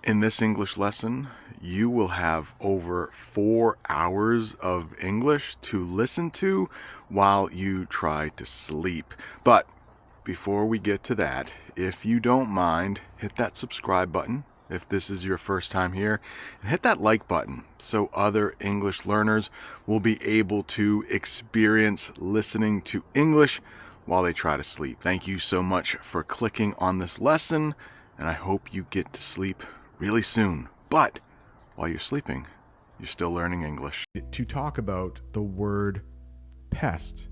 In this English lesson, you will have over 4 hours of English to listen to while you try to sleep. But before we get to that, if you don't mind, hit that subscribe button if this is your first time here, and hit that like button so other English learners will be able to experience listening to English while they try to sleep. Thank you so much for clicking on this lesson, and I hope you get to sleep really soon. But while you're sleeping, you're still learning English. To talk about the word pest,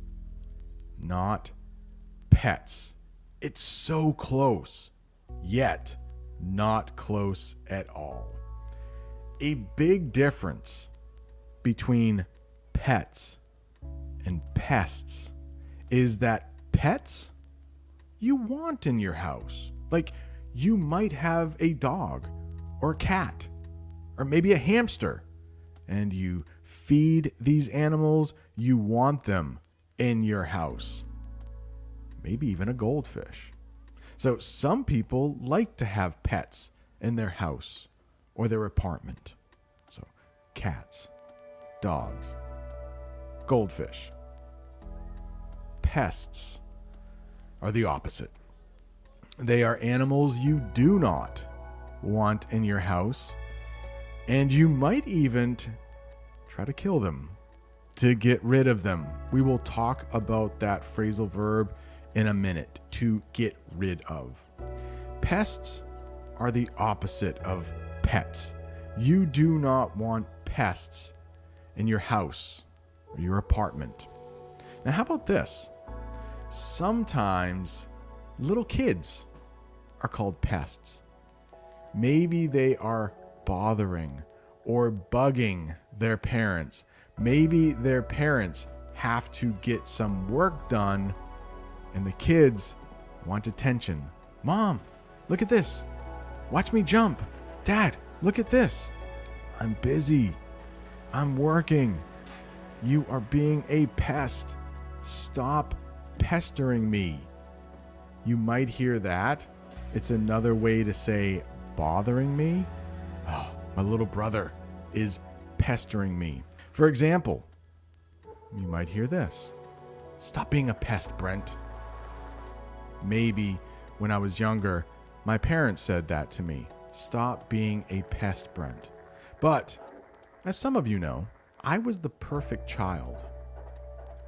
not pets. It's so close, yet not close at all. A big difference between pets and pests is that pets you want in your house. Like, you might have a dog or a cat or maybe a hamster, and you feed these animals, you want them in your house. Maybe even a goldfish. So some people like to have pets in their house or their apartment. So cats, dogs, goldfish. Pests are the opposite. They are animals you do not want in your house, and you might even try to kill them to get rid of them. We will talk about that phrasal verb in a minute, to get rid of. Pests are the opposite of pets. You do not want pests in your house or your apartment. Now, how about this? Sometimes little kids are called pests. Maybe they are bothering or bugging their parents. Maybe their parents have to get some work done and the kids want attention. Mom, look at this. Watch me jump. Dad, look at this. I'm busy. I'm working. You are being a pest. Stop pestering me. You might hear that. It's another way to say bothering me. Oh, my little brother is pestering me. For example, you might hear this. Stop being a pest, Brent. Maybe when I was younger, my parents said that to me. Stop being a pest, Brent. But, as some of you know, I was the perfect child.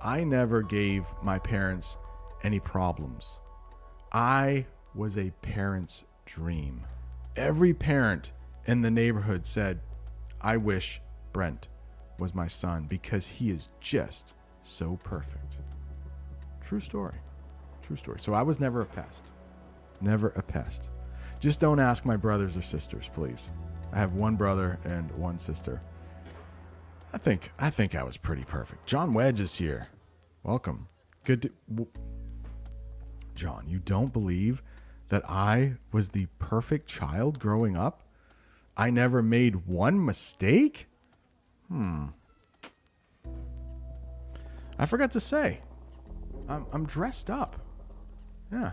I never gave my parents any problems. I was a parent's dream. Every parent in the neighborhood said, I wish Brent was my son because he is just so perfect. True story. True story. So I was never a pest. Never a pest. Just don't ask my brothers or sisters, please. I have one brother and one sister. I think I was pretty perfect. John Wedge is here. Welcome. Good to... John, you don't believe that I was the perfect child growing up? I never made one mistake? I forgot to say, I'm dressed up. Yeah,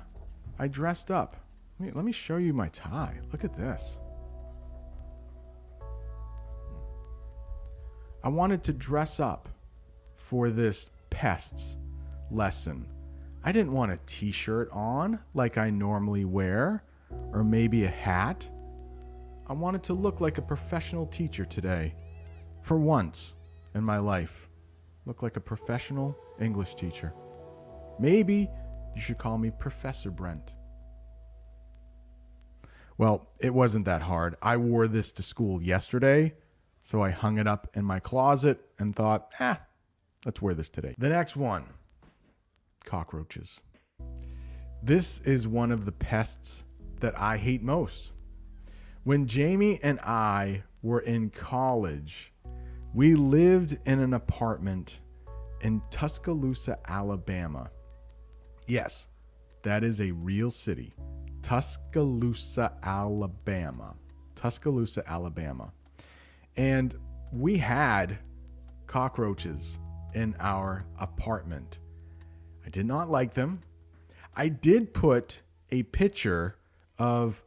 I dressed up. Let me show you my tie. Look at this. I wanted to dress up for this pests lesson. I didn't want a t-shirt on like I normally wear, or maybe a hat. I wanted to look like a professional teacher today. For once in my life, look like a professional English teacher. Maybe you should call me Professor Brent. Well, it wasn't that hard. I wore this to school yesterday, so I hung it up in my closet and thought, let's wear this today. The next one, cockroaches. This is one of the pests that I hate most. When Jamie and I were in college, we lived in an apartment in Tuscaloosa, Alabama. Yes, that is a real city. Tuscaloosa, Alabama. Tuscaloosa, Alabama. And we had cockroaches in our apartment. I did not like them. I did put a picture of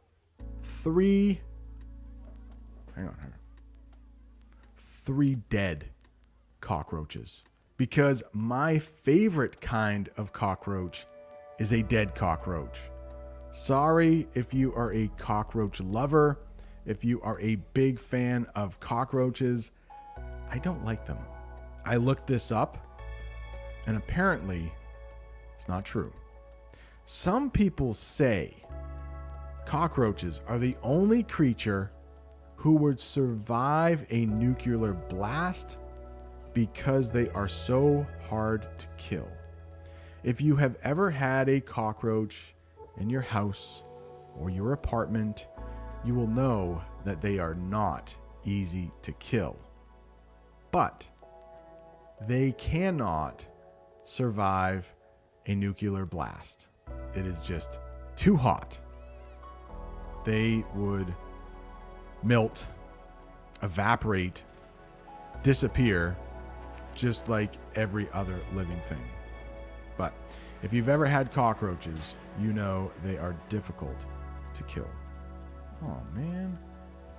3 Hang on. 3 dead cockroaches. Because my favorite kind of cockroach is a dead cockroach. Sorry if you are a cockroach lover. If you are a big fan of cockroaches, I don't like them. I looked this up, and apparently it's not true. Some people say cockroaches are the only creature who would survive a nuclear blast because they are so hard to kill. If you have ever had a cockroach in your house or your apartment, you will know that they are not easy to kill. But they cannot survive a nuclear blast. It is just too hot. They would melt, evaporate, disappear, just like every other living thing. But if you've ever had cockroaches, you know they are difficult to kill. Oh man,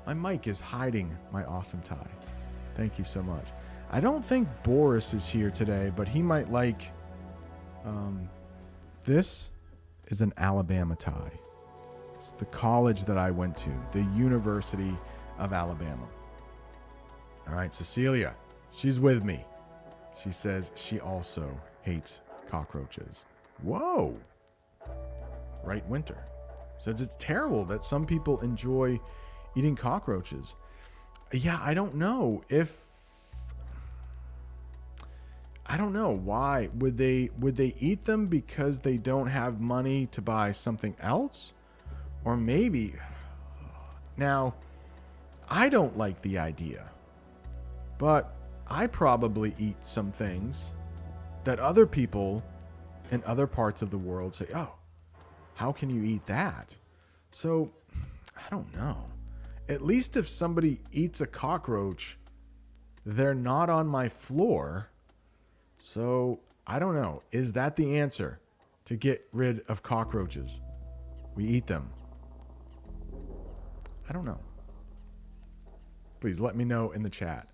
my mic is hiding my awesome tie. Thank you so much. I don't think Boris is here today, but he might like... This is an Alabama tie. It's the college that I went to, the University of Alabama. All right, Cecilia, she's with me. She says she also hates cockroaches. Whoa. Right, Winter says it's terrible that some people enjoy eating cockroaches. Yeah, I don't know why. Would they eat them because they don't have money to buy something else? Or maybe... Now, I don't like the idea, but I probably eat some things that other people in other parts of the world say, oh, how can you eat that? So, I don't know. At least if somebody eats a cockroach, they're not on my floor. So, I don't know. Is that the answer to get rid of cockroaches? We eat them. I don't know. Please let me know in the chat.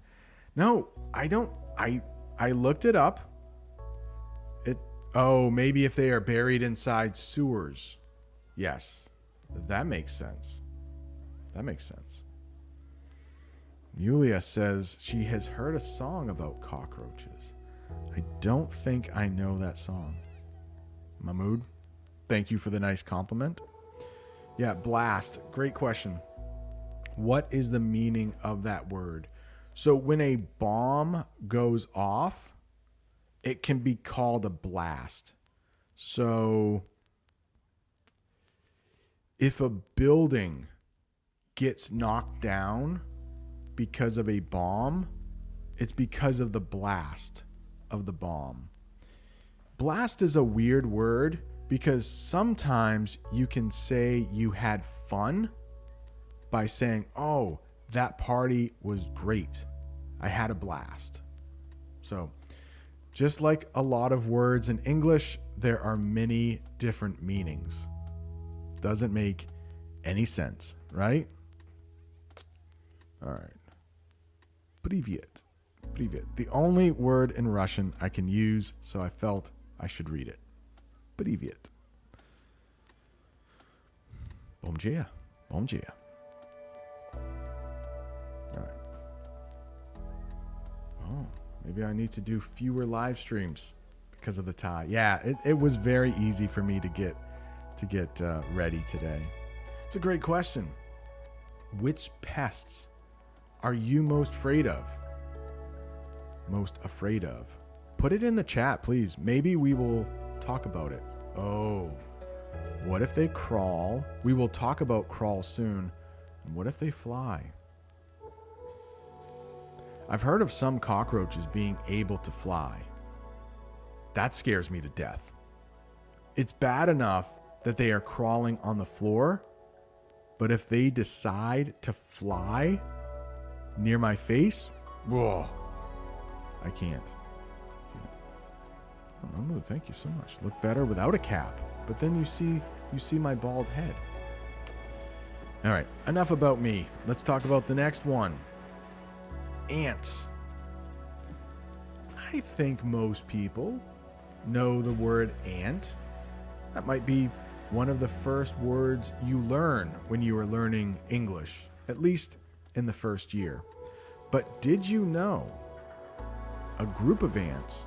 No, I don't. I looked it up. Maybe if they are buried inside sewers. Yes, that makes sense. That makes sense. Yulia says she has heard a song about cockroaches. I don't think I know that song. Mahmood, thank you for the nice compliment. Yeah, blast. Great question. What is the meaning of that word? So when a bomb goes off, it can be called a blast. So if a building gets knocked down because of a bomb, it's because of the blast of the bomb. Blast is a weird word because sometimes you can say you had fun by saying, oh, that party was great. I had a blast. So just like a lot of words in English, there are many different meanings. Doesn't make any sense, right? All right. Привет. Привет. The only word in Russian I can use, so I felt I should read it. Привет. Bom dia. Bom dia. All right. Oh, maybe I need to do fewer live streams because of the tie. Yeah, it was very easy for me to get ready today. It's a great question. Which pests are you most afraid of? Most afraid of? Put it in the chat, please. Maybe we will talk about it. Oh, what if they crawl? We will talk about crawl soon. And what if they fly? I've heard of some cockroaches being able to fly. That scares me to death. It's bad enough that they are crawling on the floor, but if they decide to fly near my face, whoa, I can't. Oh, Mahmood, thank you so much. Look better without a cap, but then you see my bald head. All right, enough about me. Let's talk about the next one. Ants. I think most people know the word ant. That might be one of the first words you learn when you are learning English, at least in the first year. But did you know a group of ants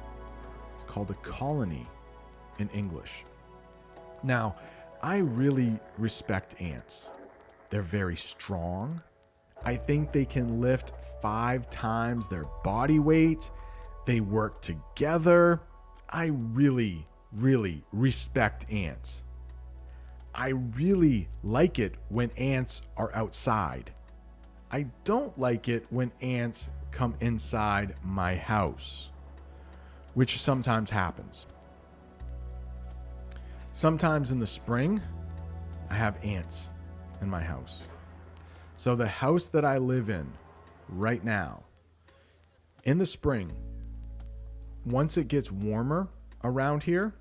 is called a colony in English? Now, I really respect ants. They're very strong. I think they can lift 5 times their body weight. They work together. I really, really respect ants. I really like it when ants are outside. I don't like it when ants come inside my house, which sometimes happens. Sometimes in the spring, I have ants in my house. So the house that I live in right now, in the spring, once it gets warmer around here,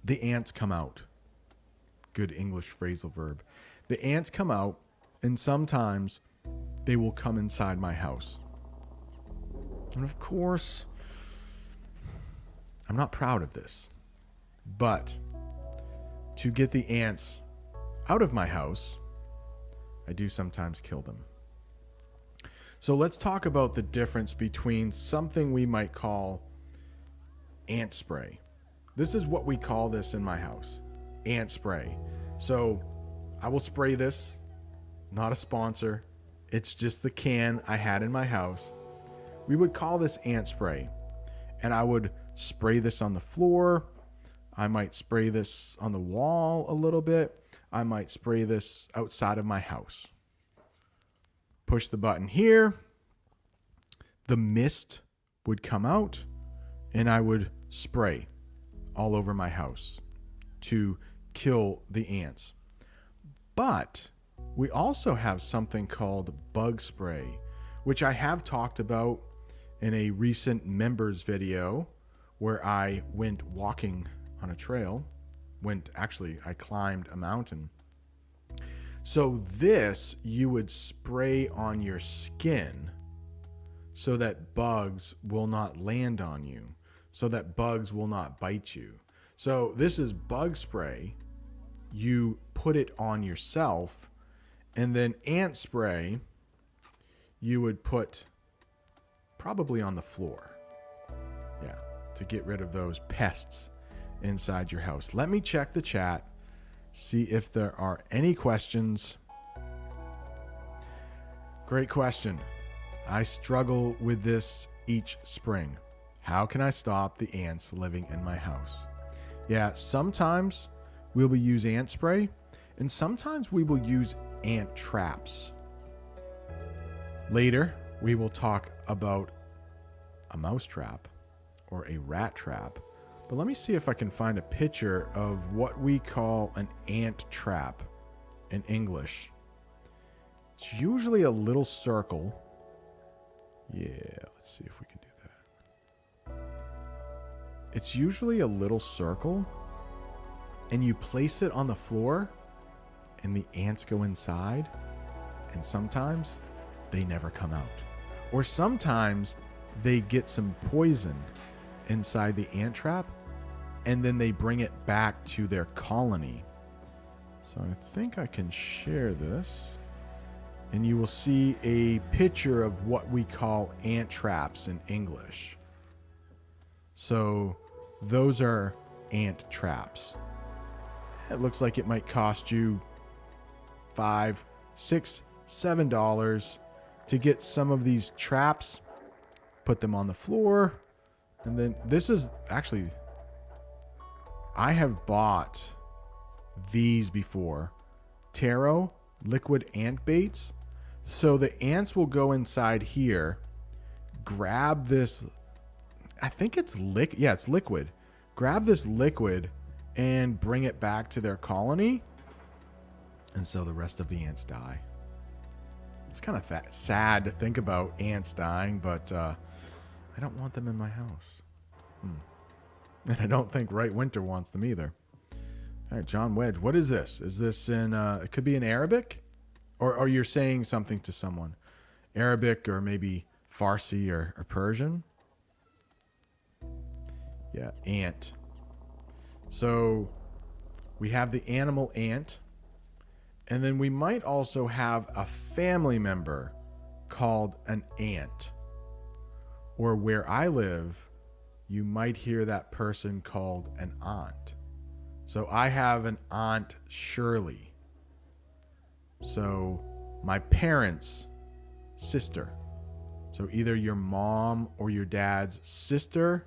the ants come out. Good English phrasal verb. The ants come out, and sometimes they will come inside my house. And of course, I'm not proud of this, but to get the ants out of my house, I do sometimes kill them. So let's talk about the difference between something we might call ant spray. This is what we call this in my house, ant spray. So I will spray this, not a sponsor. It's just the can I had in my house. We would call this ant spray. And I would spray this on the floor. I might spray this on the wall a little bit. I might spray this outside of my house. Push the button here. The mist would come out and I would spray all over my house to kill the ants. But we also have something called bug spray, which I have talked about in a recent members video where I went walking on a trail. I climbed a mountain. So this you would spray on your skin so that bugs will not land on you, so that bugs will not bite you. So this is bug spray. You put it on yourself, and then ant spray you would put probably on the floor. Yeah, to get rid of those pests inside your house. Let me check the chat, see if there are any questions. Great question. I struggle with this each spring. How can I stop the ants living in my house? Yeah, sometimes we will use ant spray, and sometimes we will use ant traps. Later, we will talk about a mouse trap or a rat trap. But let me see if I can find a picture of what we call an ant trap in English. It's usually a little circle. Yeah, let's see if we can do that. It's usually a little circle, and you place it on the floor, and the ants go inside, and sometimes they never come out. Or sometimes they get some poison inside the ant trap, and then they bring it back to their colony. So I think I can share this, and you will see a picture of what we call ant traps in English. So those are ant traps. It looks like it might cost you $5, $6, $7 to get some of these traps, put them on the floor, and then this is actually, I have bought these before. Taro liquid ant baits. So the ants will go inside here, grab this, I think it's liquid. Yeah, it's liquid. Grab this liquid and bring it back to their colony. And so the rest of the ants die. It's kind of sad to think about ants dying, but I don't want them in my house. And I don't think Right Winter wants them either. All right, John Wedge, what is this? Is this in, it could be in Arabic? or you're saying something to someone. Arabic or maybe Farsi or Persian. Yeah, ant. So we have the animal ant, and then we might also have a family member called an aunt. Or where I live, you might hear that person called an aunt. So I have an Aunt Shirley. So my parents' sister. So either your mom or your dad's sister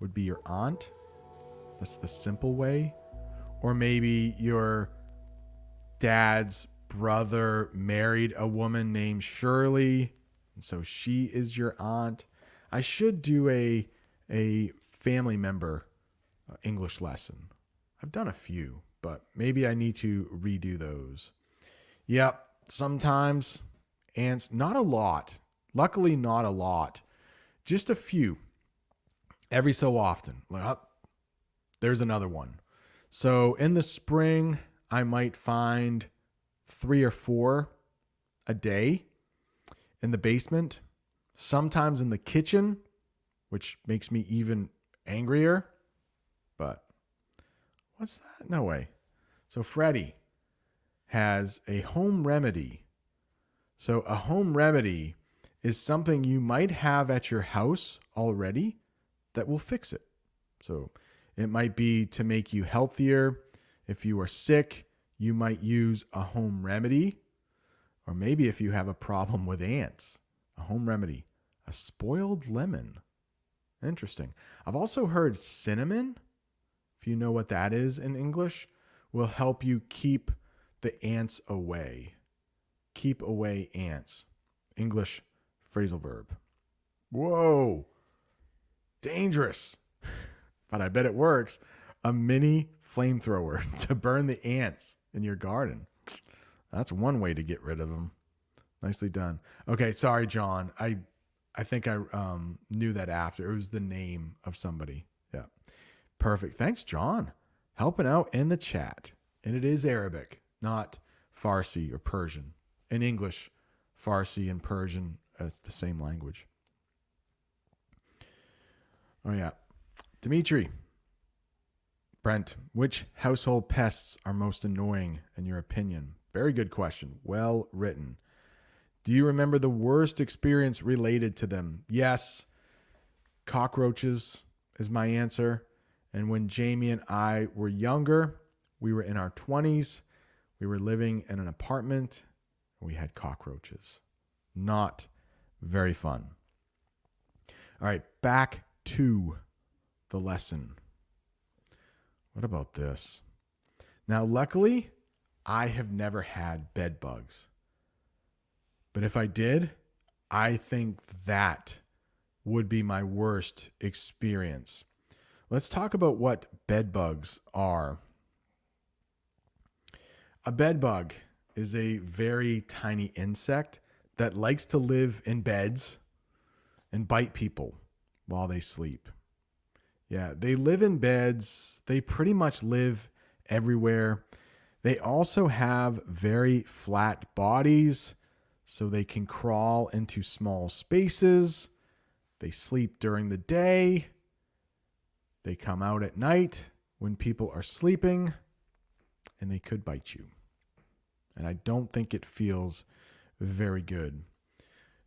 would be your aunt. That's the simple way. Or maybe your dad's brother married a woman named Shirley, and so she is your aunt. I should do a family member English lesson. I've done a few, but maybe I need to redo those. Yep, sometimes ants, not a lot. Luckily, not a lot. Just a few. Every so often. Like, oh, there's another one. So in the spring, I might find 3 or 4 a day in the basement. Sometimes in the kitchen, which makes me even angrier. But what's that? No way. So Freddie has a home remedy. So a home remedy is something you might have at your house already that will fix it. So it might be to make you healthier. If you are sick, you might use a home remedy. Or maybe if you have a problem with ants, a home remedy, a spoiled lemon. Interesting. I've also heard cinnamon, if you know what that is in English, will help you keep the ants away. Keep away ants. English phrasal verb. Whoa. Dangerous. But I bet it works. A mini flamethrower to burn the ants in your garden. That's one way to get rid of them. Nicely done. Okay, sorry, John. I think I knew that after. It was the name of somebody. Yeah. Perfect. Thanks, John. Helping out in the chat. And it is Arabic, not Farsi or Persian. In English, Farsi and Persian, it's the same language. Oh, yeah. Dimitri. Brent, which household pests are most annoying in your opinion? Very good question. Well written. Do you remember the worst experience related to them? Yes. Cockroaches is my answer. And when Jamie and I were younger, we were in our 20s. We were living in an apartment. We had cockroaches. Not very fun. All right, back to the lesson. What about this? Now, luckily, I have never had bed bugs. But if I did, I think that would be my worst experience. Let's talk about what bed bugs are. A bed bug is a very tiny insect that likes to live in beds and bite people while they sleep. Yeah, they live in beds. They pretty much live everywhere. They also have very flat bodies, so they can crawl into small spaces. They sleep during the day. They come out at night when people are sleeping, and they could bite you. And I don't think it feels very good.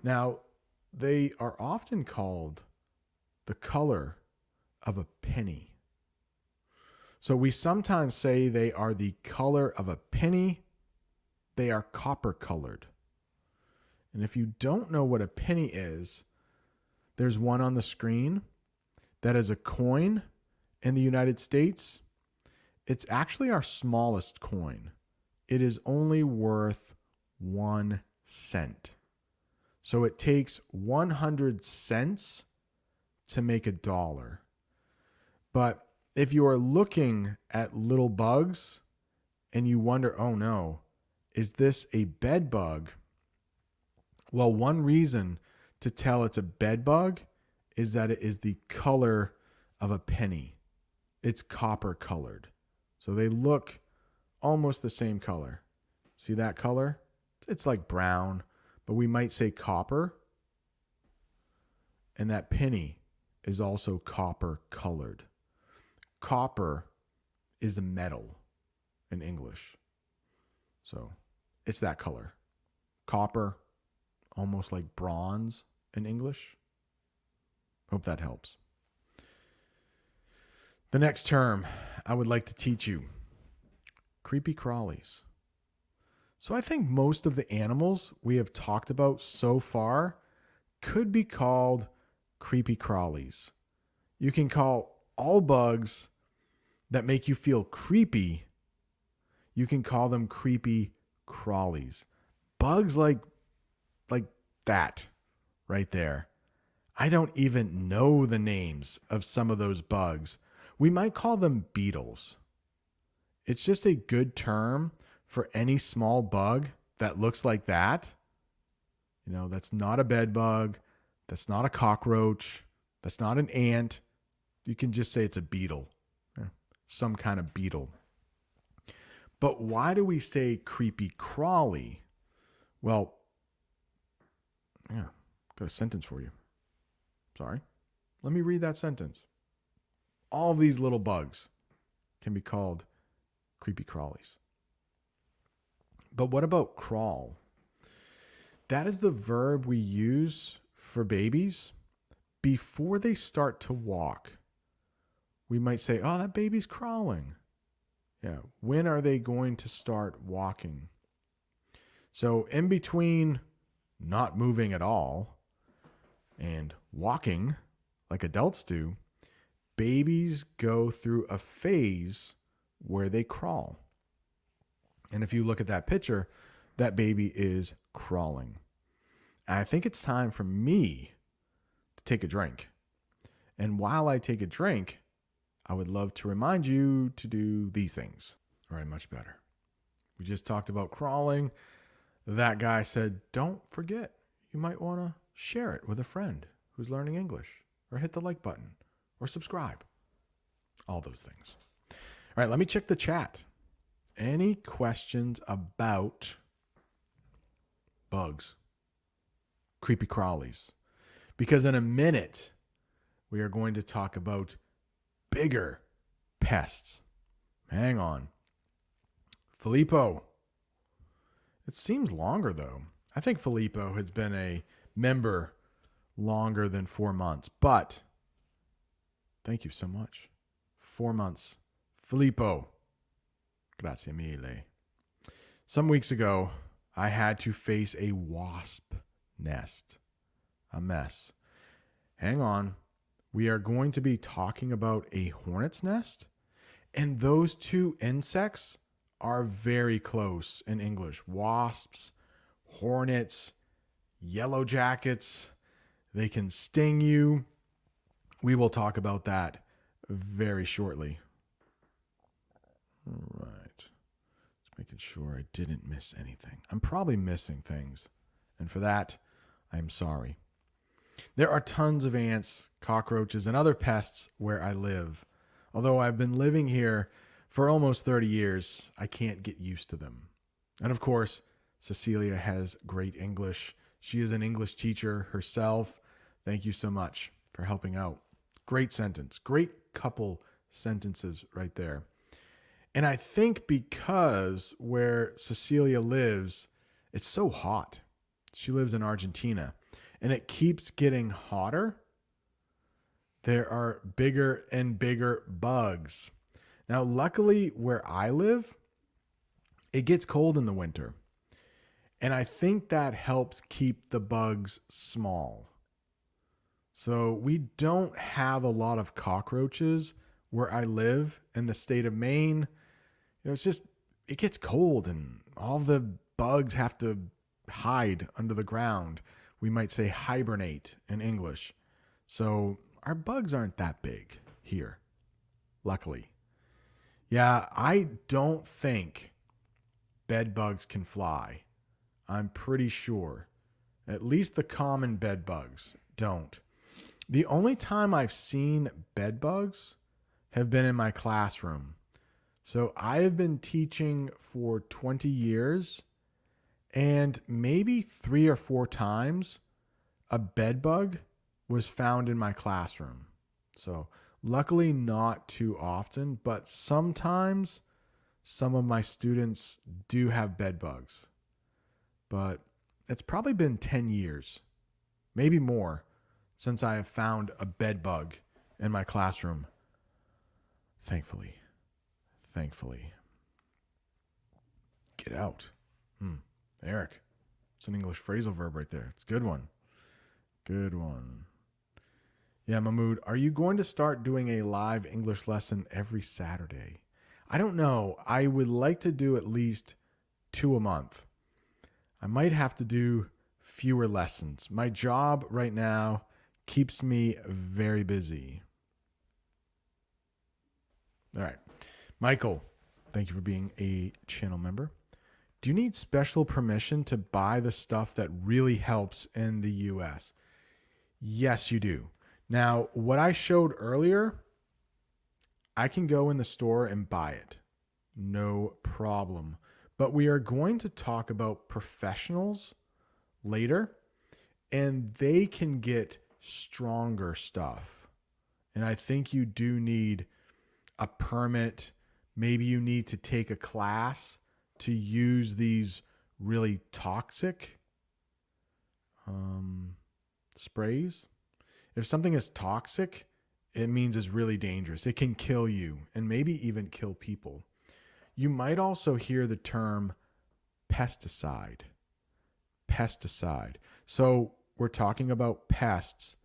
Now, they are often called the color of a penny. So we sometimes say they are the color of a penny. They are copper colored. And if you don't know what a penny is, there's one on the screen that is a coin in the United States. It's actually our smallest coin. It is only worth 1 cent. So it takes 100 cents to make $1. But if you are looking at little bugs and you wonder, oh no, is this a bed bug? Well, one reason to tell it's a bed bug is that it is the color of a penny. It's copper colored. So they look almost the same color. See that color? It's like brown, but we might say copper. And that penny is also copper colored. Copper is a metal in English. So it's that color. Copper, almost like bronze in English. Hope that helps. The next term I would like to teach you, creepy crawlies. So I think most of the animals we have talked about so far could be called creepy crawlies. You can call all bugs that make you feel creepy, you can call them creepy crawlies. Bugs like that right there. I don't even know the names of some of those bugs. We might call them beetles. It's just a good term for any small bug that looks like that. You know, that's not a bed bug. That's not a cockroach. That's not an ant. You can just say it's a beetle. Some kind of beetle. But why do we say creepy crawly? Well, got a sentence for you. Sorry. Let me read that sentence. All these little bugs can be called creepy crawlies. But what about crawl? That is the verb we use for babies before they start to walk. We might say, oh, that baby's crawling. Yeah. When are they going to start walking? So in between not moving at all and walking like adults do, babies go through a phase where they crawl. And if you look at that picture, that baby is crawling. And I think it's time for me to take a drink. And while I take a drink, I would love to remind you to do these things. All right, much better. We just talked about crawling. That guy said, don't forget, you might want to share it with a friend who's learning English, or hit the like button, or subscribe. All those things. All right, let me check the chat. Any questions about bugs, creepy crawlies? Because in a minute, we are going to talk about bigger pests. Hang on. Filippo. It seems longer, though. I think Filippo has been a member longer than 4 months, but thank you so much. 4 months. Filippo. Grazie mille. Some weeks ago, I had to face a wasp nest. A mess. Hang on. We are going to be talking about a hornet's nest, and those two insects are very close in English. Wasps, hornets, yellow jackets. They can sting you. We will talk about that very shortly. All right. Just making sure I didn't miss anything. I'm probably missing things, and for that, I'm sorry. There are tons of ants, cockroaches, and other pests where I live. Although I've been living here for almost 30 years, I can't get used to them. And of course, Cecilia has great English. She is an English teacher herself. Thank you so much for helping out. Great sentence. Great couple sentences right there. And I think because where Cecilia lives, it's so hot. She lives in Argentina. And it keeps getting hotter. There are bigger and bigger bugs. Now, luckily, where I live, it gets cold in the winter. And I think that helps keep the bugs small. So we don't have a lot of cockroaches where I live in the state of Maine. You know, it gets cold and all the bugs have to hide under the ground. We might say hibernate in English. So our bugs aren't that big here, luckily. Yeah, I don't think bed bugs can fly. I'm pretty sure. At least the common bed bugs don't. The only time I've seen bed bugs have been in my classroom. So I have been teaching for 20 years, And maybe 3 or 4 times a bed bug was found in my classroom. So, luckily, not too often, but sometimes some of my students do have bed bugs. But it's probably been 10 years, maybe more, since I have found a bed bug in my classroom. Thankfully. Thankfully. Get out. Eric. It's an English phrasal verb right there. It's a good one. Good one. Yeah, Mahmood, are you going to start doing a live English lesson every Saturday? I don't know. I would like to do at least 2 a month. I might have to do fewer lessons. My job right now keeps me very busy. All right. Michael, thank you for being a channel member. Do you need special permission to buy the stuff that really helps in the US? Yes, you do. Now, what I showed earlier, I can go in the store and buy it. No problem. But we are going to talk about professionals later, and they can get stronger stuff. And I think you do need a permit. Maybe you need to take a class to use these really toxic sprays. If something is toxic, it means it's really dangerous. It can kill you and maybe even kill people. You might also hear the term pesticide. Pesticide. So we're talking about pests.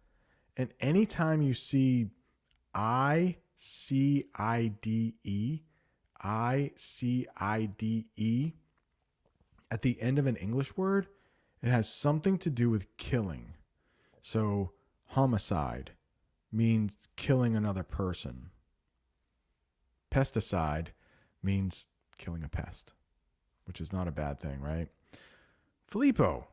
And anytime you see ICIDE, ICIDE at the end of an English word, it has something to do with killing. So homicide means killing another person. Pesticide means killing a pest, which is not a bad thing, right? Filippo,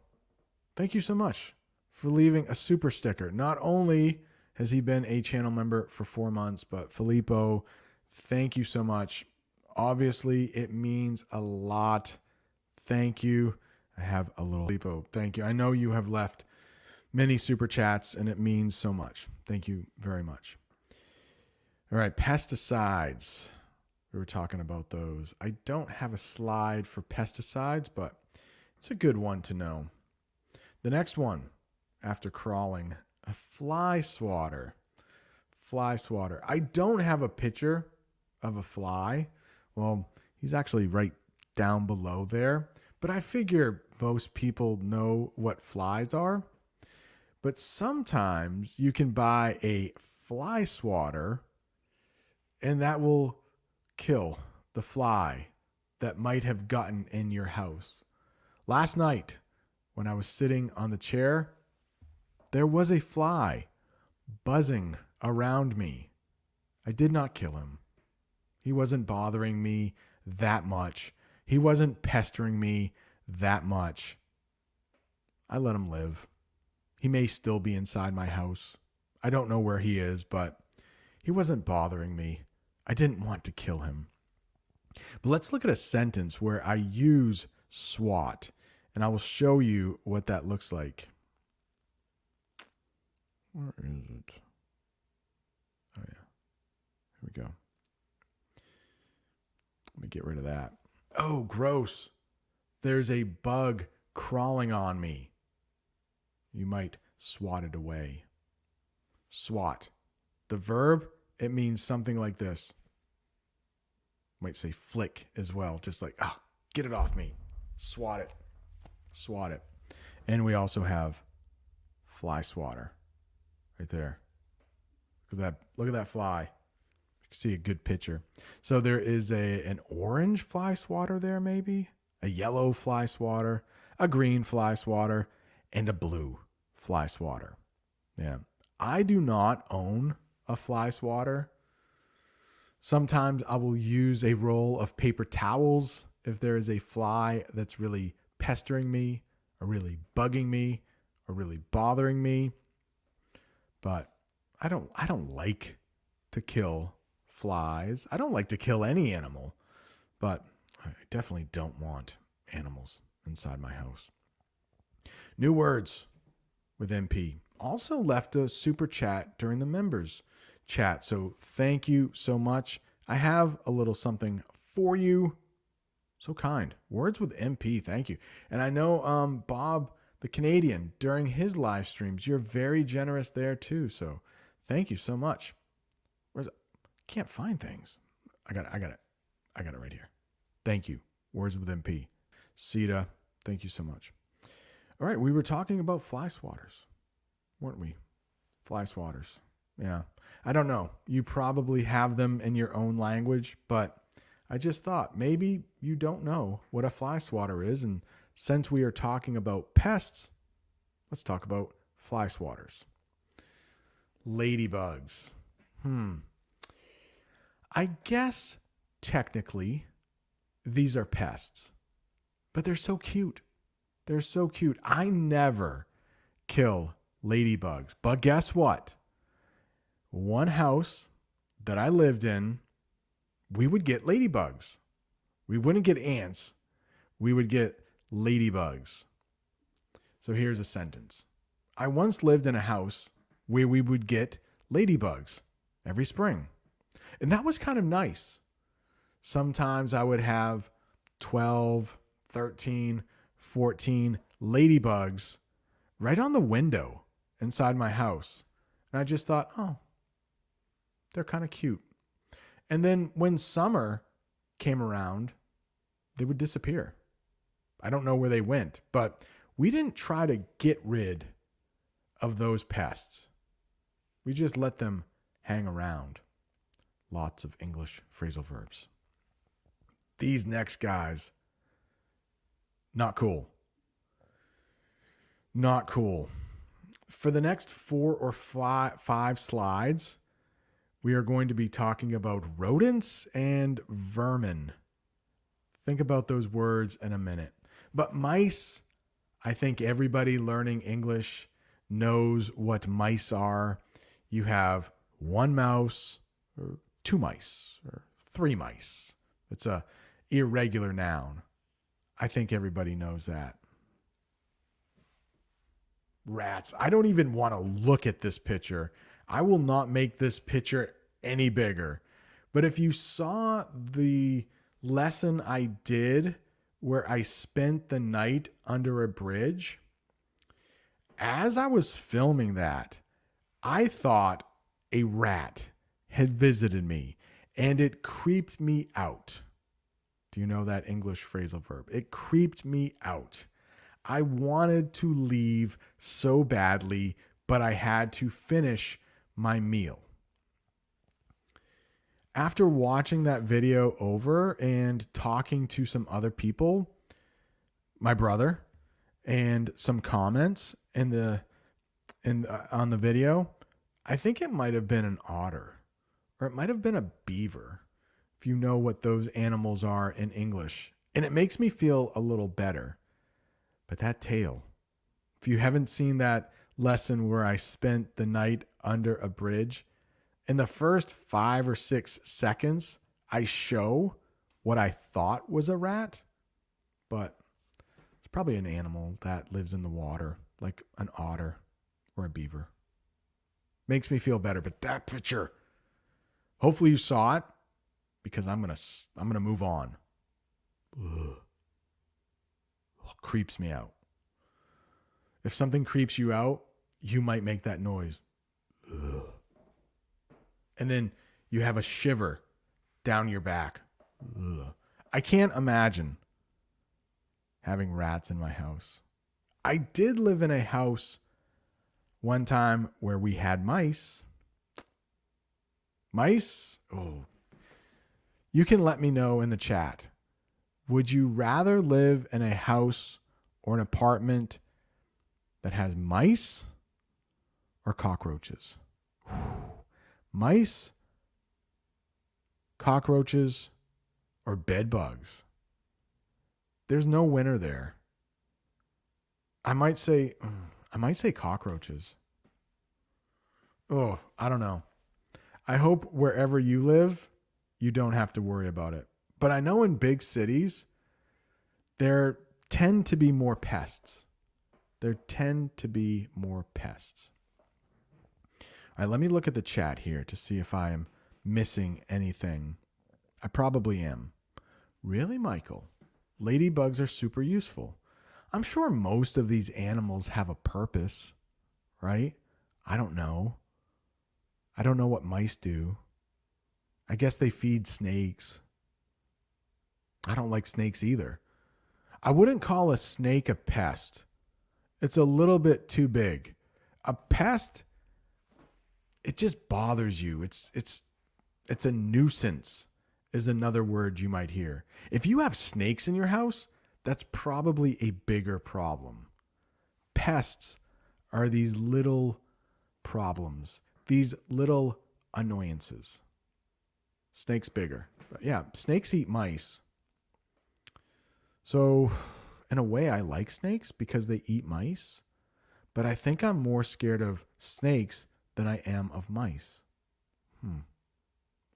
thank you so much for leaving a super sticker. Not only has he been a channel member for 4 months, but Filippo, thank you so much. Obviously, it means a lot. Thank you. I have a little Filippo. Thank you. I know you have left many super chats, and it means so much. Thank you very much. All right, pesticides. We were talking about those. I don't have a slide for pesticides, but it's a good one to know. The next one, after crawling, a fly swatter. Fly swatter. I don't have a picture of a fly. Well, he's actually right down below there. But I figure most people know what flies are. But sometimes you can buy a fly swatter, and that will kill the fly that might have gotten in your house. Last night, when I was sitting on the chair, there was a fly buzzing around me. I did not kill him. He wasn't bothering me that much. He wasn't pestering me that much. I let him live. He may still be inside my house. I don't know where he is, but he wasn't bothering me. I didn't want to kill him. But let's look at a sentence where I use swat, and I will show you what that looks like. Where is it? Oh, yeah. Here we go. Let me get rid of that. Oh, gross. There's a bug crawling on me. You might swat it away. Swat. The verb, it means something like this. Might say flick as well. Just like, get it off me. Swat it. Swat it. And we also have fly swatter right there. Look at that fly. You can see a good picture. So there is an orange fly swatter there, maybe a yellow fly swatter, a green fly swatter, and a blue fly swatter. Yeah. I do not own a fly swatter. Sometimes I will use a roll of paper towels if there is a fly that's really pestering me or really bugging me or really bothering me. But I don't like to kill flies. I don't like to kill any animal, but I definitely don't want animals inside my house. New words with MP. Also left a super chat during the members chat. So thank you so much. I have a little something for you. So kind. Words with MP. Thank you. And I know Bob, the Canadian, during his live streams, you're very generous there too. So thank you so much. Where's it? Can't find things. I got it right here. Thank you. Words with MP. Sita, thank you so much. All right, we were talking about fly swatters, weren't we? Fly swatters. Yeah. I don't know. You probably have them in your own language, but I just thought maybe you don't know what a fly swatter is. And since we are talking about pests, let's talk about fly swatters. Ladybugs. I guess technically these are pests, but they're so cute. They're so cute. I never kill ladybugs, but guess what? One house that I lived in, we would get ladybugs. We wouldn't get ants. We would get ladybugs. So here's a sentence. I once lived in a house where we would get ladybugs every spring. And that was kind of nice. Sometimes I would have 12, 13, 14 ladybugs right on the window inside my house. And I just thought, oh, they're kind of cute. And then when summer came around, they would disappear. I don't know where they went, but we didn't try to get rid of those pests. We just let them hang around. Lots of English phrasal verbs. These next guys, not cool. Not cool. For the next 4 or 5 slides, we are going to be talking about rodents and vermin. Think about those words in a minute. But mice, I think everybody learning English knows what mice are. You have 1 mouse, or 2 mice, or 3 mice. It's a irregular noun. I think everybody knows that. Rats. I don't even want to look at this picture. I will not make this picture any bigger. But if you saw the lesson I did where I spent the night under a bridge, as I was filming that, I thought a rat had visited me and it creeped me out. Do you know that English phrasal verb? It creeped me out. I wanted to leave so badly, but I had to finish my meal. After watching that video over and talking to some other people, my brother, and some comments on the video, I think it might have been an otter, or it might have been a beaver, if you know what those animals are in English. And it makes me feel a little better. But that tail, if you haven't seen that lesson where I spent the night under a bridge, in the first 5 or 6 seconds, I show what I thought was a rat, but it's probably an animal that lives in the water, like an otter or a beaver. Makes me feel better, but that picture, hopefully you saw it, because I'm gonna move on. Ugh. Creeps me out. If something creeps you out, you might make that noise. Ugh. And then you have a shiver down your back. Ugh. I can't imagine having rats in my house. I did live in a house one time where we had mice. Mice? Oh. You can let me know in the chat. Would you rather live in a house or an apartment that has mice or cockroaches? Mice, cockroaches, or bed bugs? There's no winner there. I might say cockroaches. Oh, I don't know. I hope wherever you live, you don't have to worry about it. But I know in big cities, they're tend to be more pests. There tend to be more pests. All right, let me look at the chat here to see if I am missing anything. I probably am. Really, Michael? Ladybugs are super useful. I'm sure most of these animals have a purpose, right? I don't know. I don't know what mice do. I guess they feed snakes. I don't like snakes either. I wouldn't call a snake a pest. It's a little bit too big. A pest, it just bothers you. It's a nuisance is another word you might hear. If you have snakes in your house, that's probably a bigger problem. Pests are these little problems, these little annoyances. Snakes bigger. But yeah, snakes eat mice. So in a way, I like snakes because they eat mice, but I think I'm more scared of snakes than I am of mice.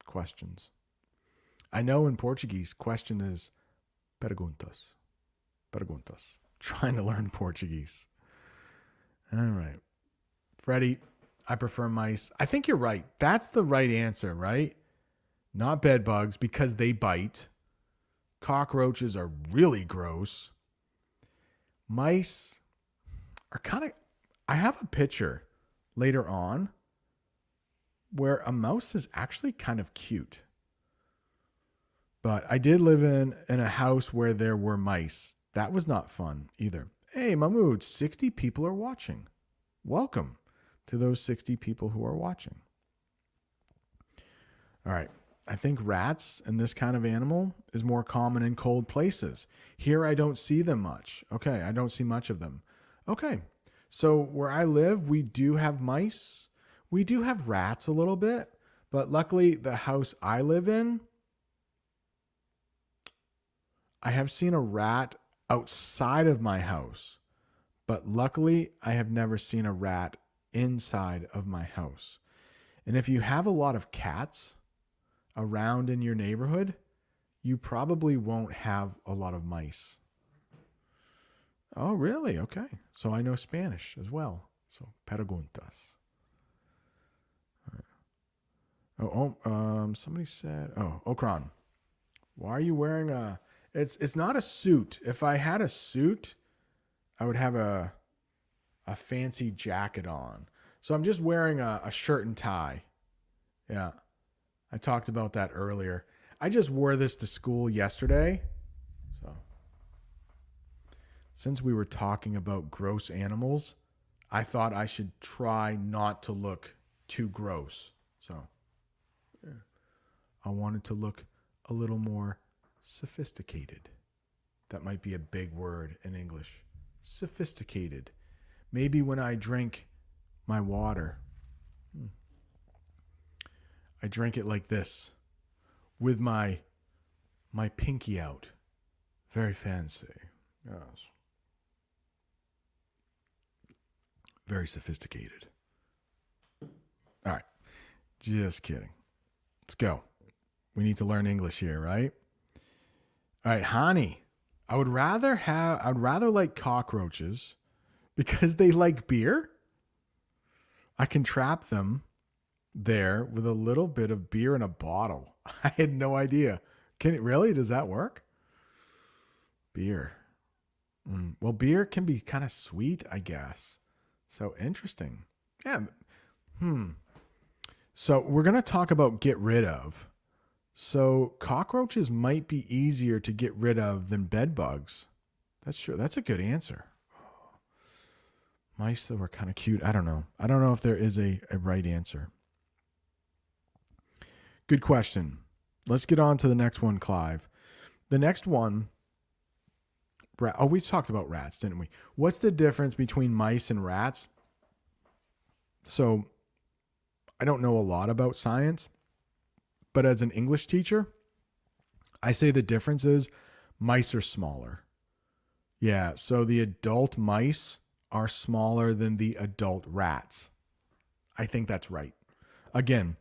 Questions. I know in Portuguese, question is perguntas. Perguntas. Trying to learn Portuguese. All right. Freddie, I prefer mice. I think you're right. That's the right answer, right? Not bed bugs because they bite. Cockroaches are really gross. Mice are kind of... I have a picture later on where a mouse is actually kind of cute. But I did live in a house where there were mice. That was not fun either. Hey, Mahmood, 60 people are watching. Welcome to those 60 people who are watching. All right. I think rats and this kind of animal is more common in cold places. Here, I don't see them much. Okay, I don't see much of them. Okay, so where I live, we do have mice. We do have rats a little bit, but luckily the house I live in, I have seen a rat outside of my house, but luckily I have never seen a rat inside of my house. And if you have a lot of cats around in your neighborhood, you probably won't have a lot of mice. Oh, really? Okay. So I know Spanish as well. So, preguntas. Somebody said, Okran, why are you wearing a... It's not a suit. If I had a suit, I would have a fancy jacket on. So I'm just wearing a shirt and tie. Yeah. I talked about that earlier. I just wore this to school yesterday. So, since we were talking about gross animals, I thought I should try not to look too gross. So, yeah. I wanted to look a little more sophisticated. That might be a big word in English. Sophisticated. Maybe when I drink my water, I drink it like this, with my pinky out. Very fancy. Yes. Very sophisticated. All right. Just kidding. Let's go. We need to learn English here, right? All right, Hani. I'd rather like cockroaches because they like beer. I can trap them there with a little bit of beer in a bottle. I had no idea. Can it really? Does that work? Beer. Well, beer can be kind of sweet, I guess. So interesting. Yeah. So we're going to talk about get rid of. So cockroaches might be easier to get rid of than bed bugs. That's true. That's a good answer. Mice that were kind of cute. I don't know. I don't know if there is a right answer. Good question. Let's get on to the next one, Clive. The next one. We talked about rats, didn't we? What's the difference between mice and rats? So I don't know a lot about science, but as an English teacher, I say the difference is mice are smaller. Yeah, so the adult mice are smaller than the adult rats. I think that's right. Again,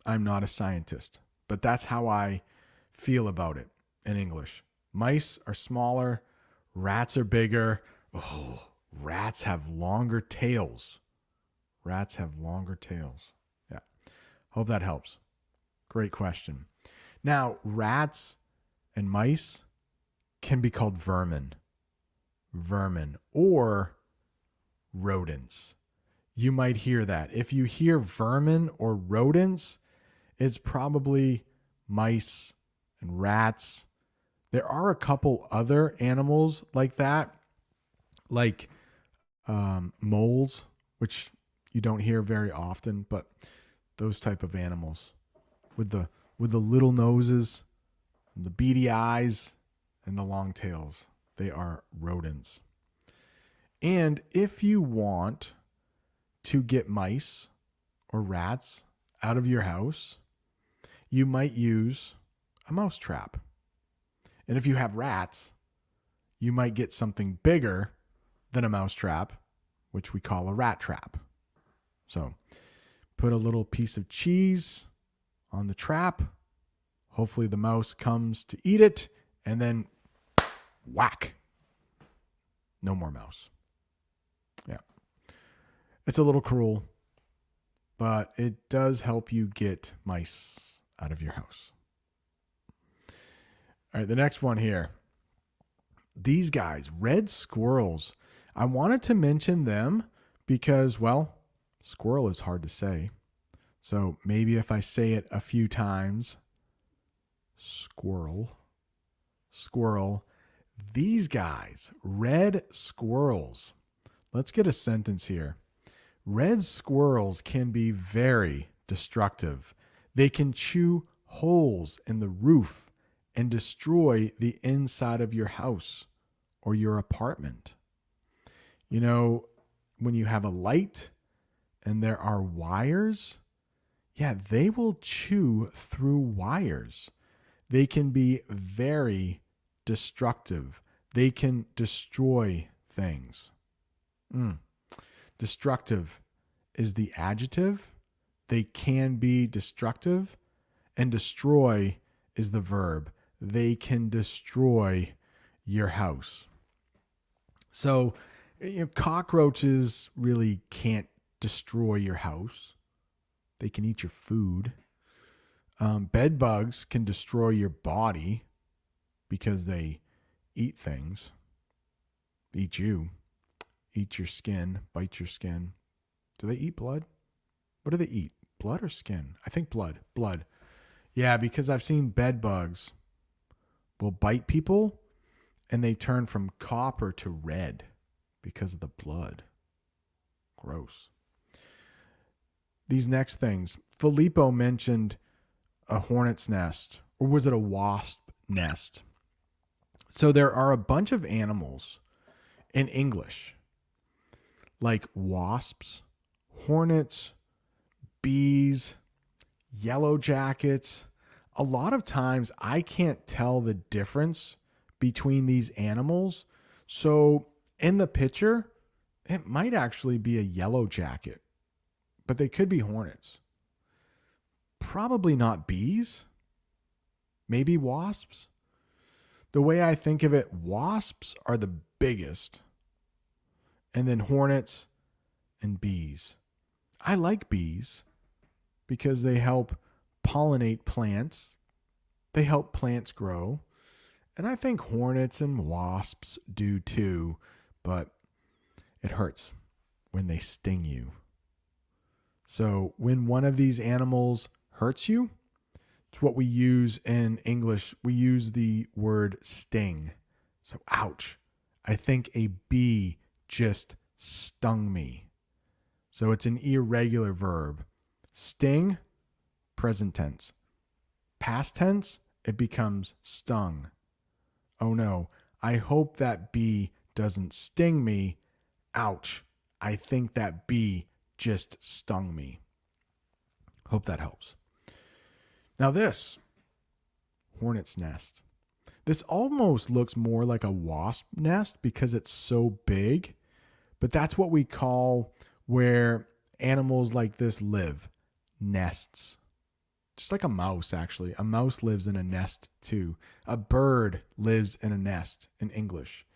I'm not a scientist, but that's how I feel about it in English. Mice are smaller, Rats are bigger. Oh, rats have longer tails. Rats have longer tails. Yeah. Hope that helps. Great question. Now, rats and mice can be called vermin. Vermin or rodents. You might hear that. If you hear vermin or rodents, it's probably mice and rats. There are a couple other animals like that, like moles, which you don't hear very often, but those type of animals with the little noses, and the beady eyes, and the long tails. They are rodents. And if you want to get mice or rats out of your house, you might use a mouse trap. And if you have rats, you might get something bigger than a mouse trap, which we call a rat trap. So put a little piece of cheese on the trap. Hopefully the mouse comes to eat it, and then whack. No more mouse. Yeah. It's a little cruel, but it does help you get mice out of your house. All right, the next one here. These guys, red squirrels. I wanted to mention them because, well, squirrel is hard to say. So maybe if I say it a few times, squirrel, squirrel. These guys, red squirrels. Let's get a sentence here. Red squirrels can be very destructive. They can chew holes in the roof and destroy the inside of your house or your apartment. You know, when you have a light and there are wires, yeah, they will chew through wires. They can be very destructive. They can destroy things. Destructive is the adjective. They can be destructive. And destroy is the verb. They can destroy your house. So, cockroaches really can't destroy your house. They can eat your food. Bed bugs can destroy your body because they eat things. Eat you. Eat your skin. Bite your skin. Do they eat blood? What do they eat? Blood or skin? I think blood. Blood. Yeah, because I've seen bed bugs will bite people and they turn from copper to red because of the blood. Gross. These next things. Filippo mentioned a hornet's nest, or was it a wasp nest? So there are a bunch of animals in English, like wasps, hornets, bees, yellow jackets. A lot of times I can't tell the difference between these animals. So in the picture, it might actually be a yellow jacket, but they could be hornets. Probably not bees. Maybe wasps. The way I think of it, wasps are the biggest. And then hornets and bees. I like bees because they help pollinate plants. They help plants grow. And I think hornets and wasps do too, but it hurts when they sting you. So when one of these animals hurts you, it's what we use in English. We use the word sting. So, ouch. I think a bee just stung me. So it's an irregular verb. Sting, present tense. Past tense, it becomes stung. Oh no, I hope that bee doesn't sting me. Ouch. I think that bee just stung me. Hope that helps. Now this, hornet's nest. This almost looks more like a wasp nest because it's so big, but that's what we call where animals like this live, nests. Just like a mouse, actually. A mouse lives in a nest too. A bird lives in a nest in English.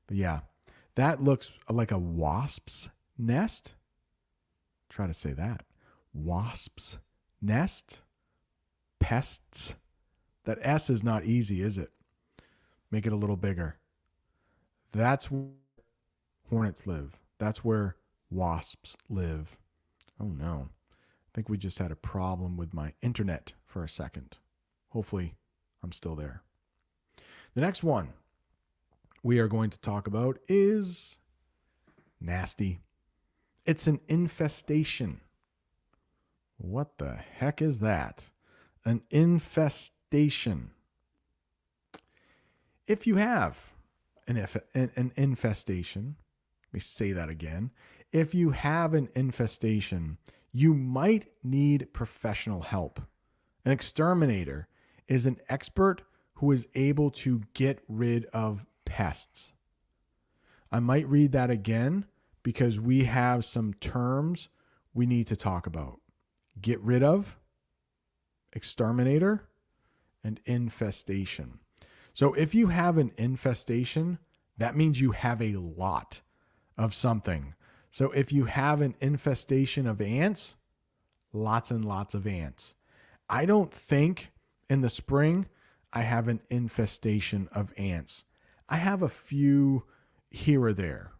But yeah, that looks like a wasp's nest. Try to say that. Wasp's nest. Pests. That S is not easy, is it? Make it a little bigger. That's where hornets live. That's where wasps live. Oh no. I think we just had a problem with my internet for a second. Hopefully, I'm still there. The next one we are going to talk about is nasty. It's an infestation. What the heck is that? An infestation. If you have an infestation, let me say that again. If you have an infestation, you might need professional help. An exterminator is an expert who is able to get rid of pests. I might read that again because we have some terms we need to talk about. Get rid of, exterminator, and infestation. So if you have an infestation, that means you have a lot of something. So if you have an infestation of ants, lots and lots of ants. I don't think in the spring I have an infestation of ants. I have a few here or there.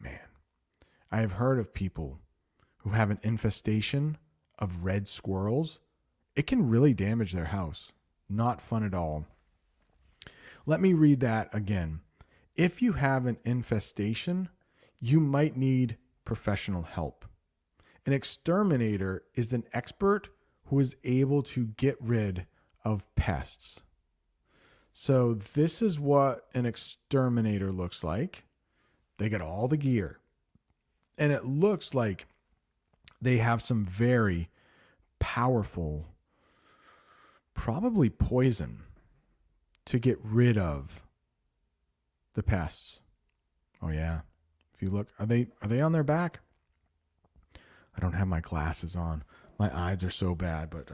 Man, I have heard of people who have an infestation of red squirrels. It can really damage their house. Not fun at all. Let me read that again. If you have an infestation, you might need professional help. An exterminator is an expert who is able to get rid of pests. So this is what an exterminator looks like. They got all the gear. And it looks like they have some very powerful, probably poison, to get rid of the pests. Oh yeah. If you look, are they on their back? I don't have my glasses on. My eyes are so bad, but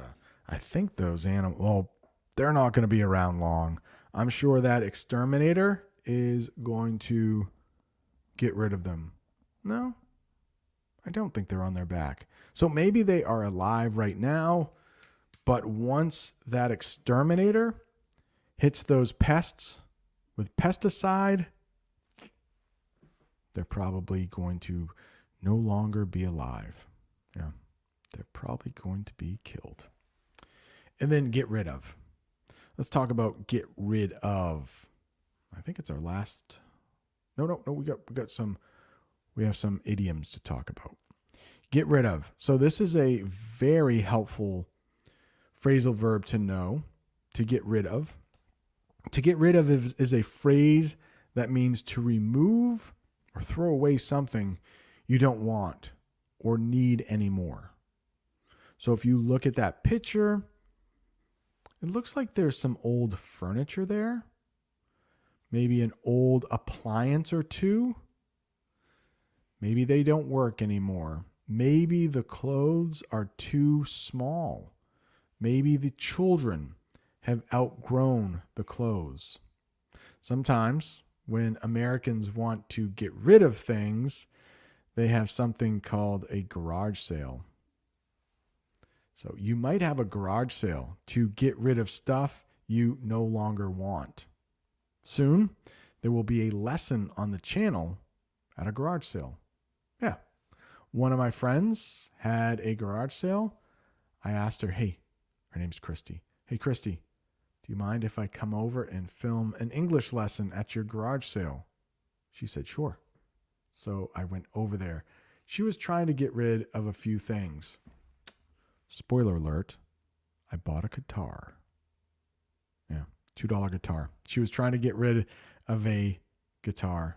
I think those animals, well, they're not going to be around long. I'm sure that exterminator is going to get rid of them. No, I don't think they're on their back. So maybe they are alive right now, but once that exterminator hits those pests with pesticide, they're probably going to no longer be alive. Yeah, they're probably going to be killed. And then get rid of. Let's talk about get rid of. I think it's our last. No. We have some idioms to talk about. Get rid of. So this is a very helpful phrasal verb to know. To get rid of. To get rid of is a phrase that means to remove or throw away something you don't want or need anymore. So if you look at that picture, it looks like there's some old furniture there. Maybe an old appliance or two. Maybe they don't work anymore. Maybe the clothes are too small. Maybe the children have outgrown the clothes. Sometimes when Americans want to get rid of things, they have something called a garage sale. So you might have a garage sale to get rid of stuff you no longer want. Soon, there will be a lesson on the channel at a garage sale. Yeah. One of my friends had a garage sale. I asked her, hey, her name's Christy. Hey, Christy, do you mind if I come over and film an English lesson at your garage sale? She said, sure. So I went over there. She was trying to get rid of a few things. Spoiler alert, I bought a guitar. Yeah, $2 guitar. She was trying to get rid of a guitar.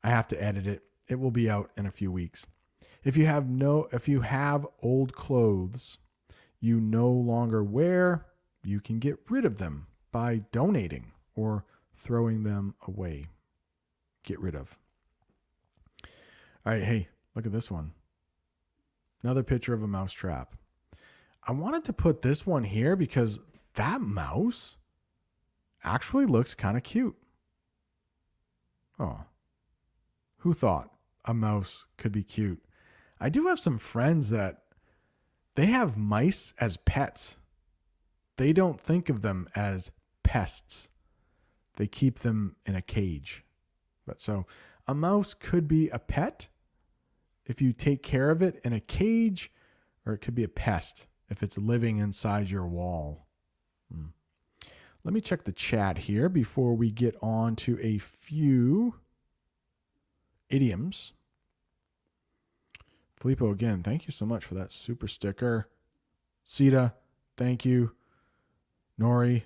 I have to edit it. It will be out in a few weeks. If you have old clothes you no longer wear, you can get rid of them by donating or throwing them away. Get rid of. All right, hey, look at this one. Another picture of a mouse trap. I wanted to put this one here because that mouse actually looks kind of cute. Oh, who thought a mouse could be cute? I do have some friends that they have mice as pets. They don't think of them as pests. They keep them in a cage. But so a mouse could be a pet if you take care of it in a cage, or it could be a pest if it's living inside your wall. Let me check the chat here before we get on to a few idioms. Filippo, again, thank you so much for that super sticker. Sita, thank you. Nori,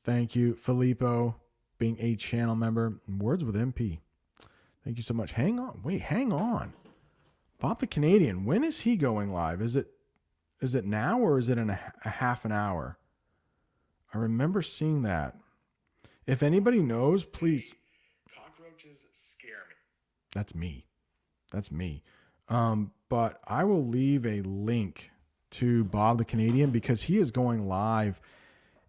thank you. Filippo, being a channel member. Words with MP. Thank you so much. Hang on. Wait, hang on. Bob the Canadian, when is he going live? Is it now or is it in a half an hour? I remember seeing that. If anybody knows, please. Cockroaches scare me. That's me. But I will leave a link to Bob the Canadian because he is going live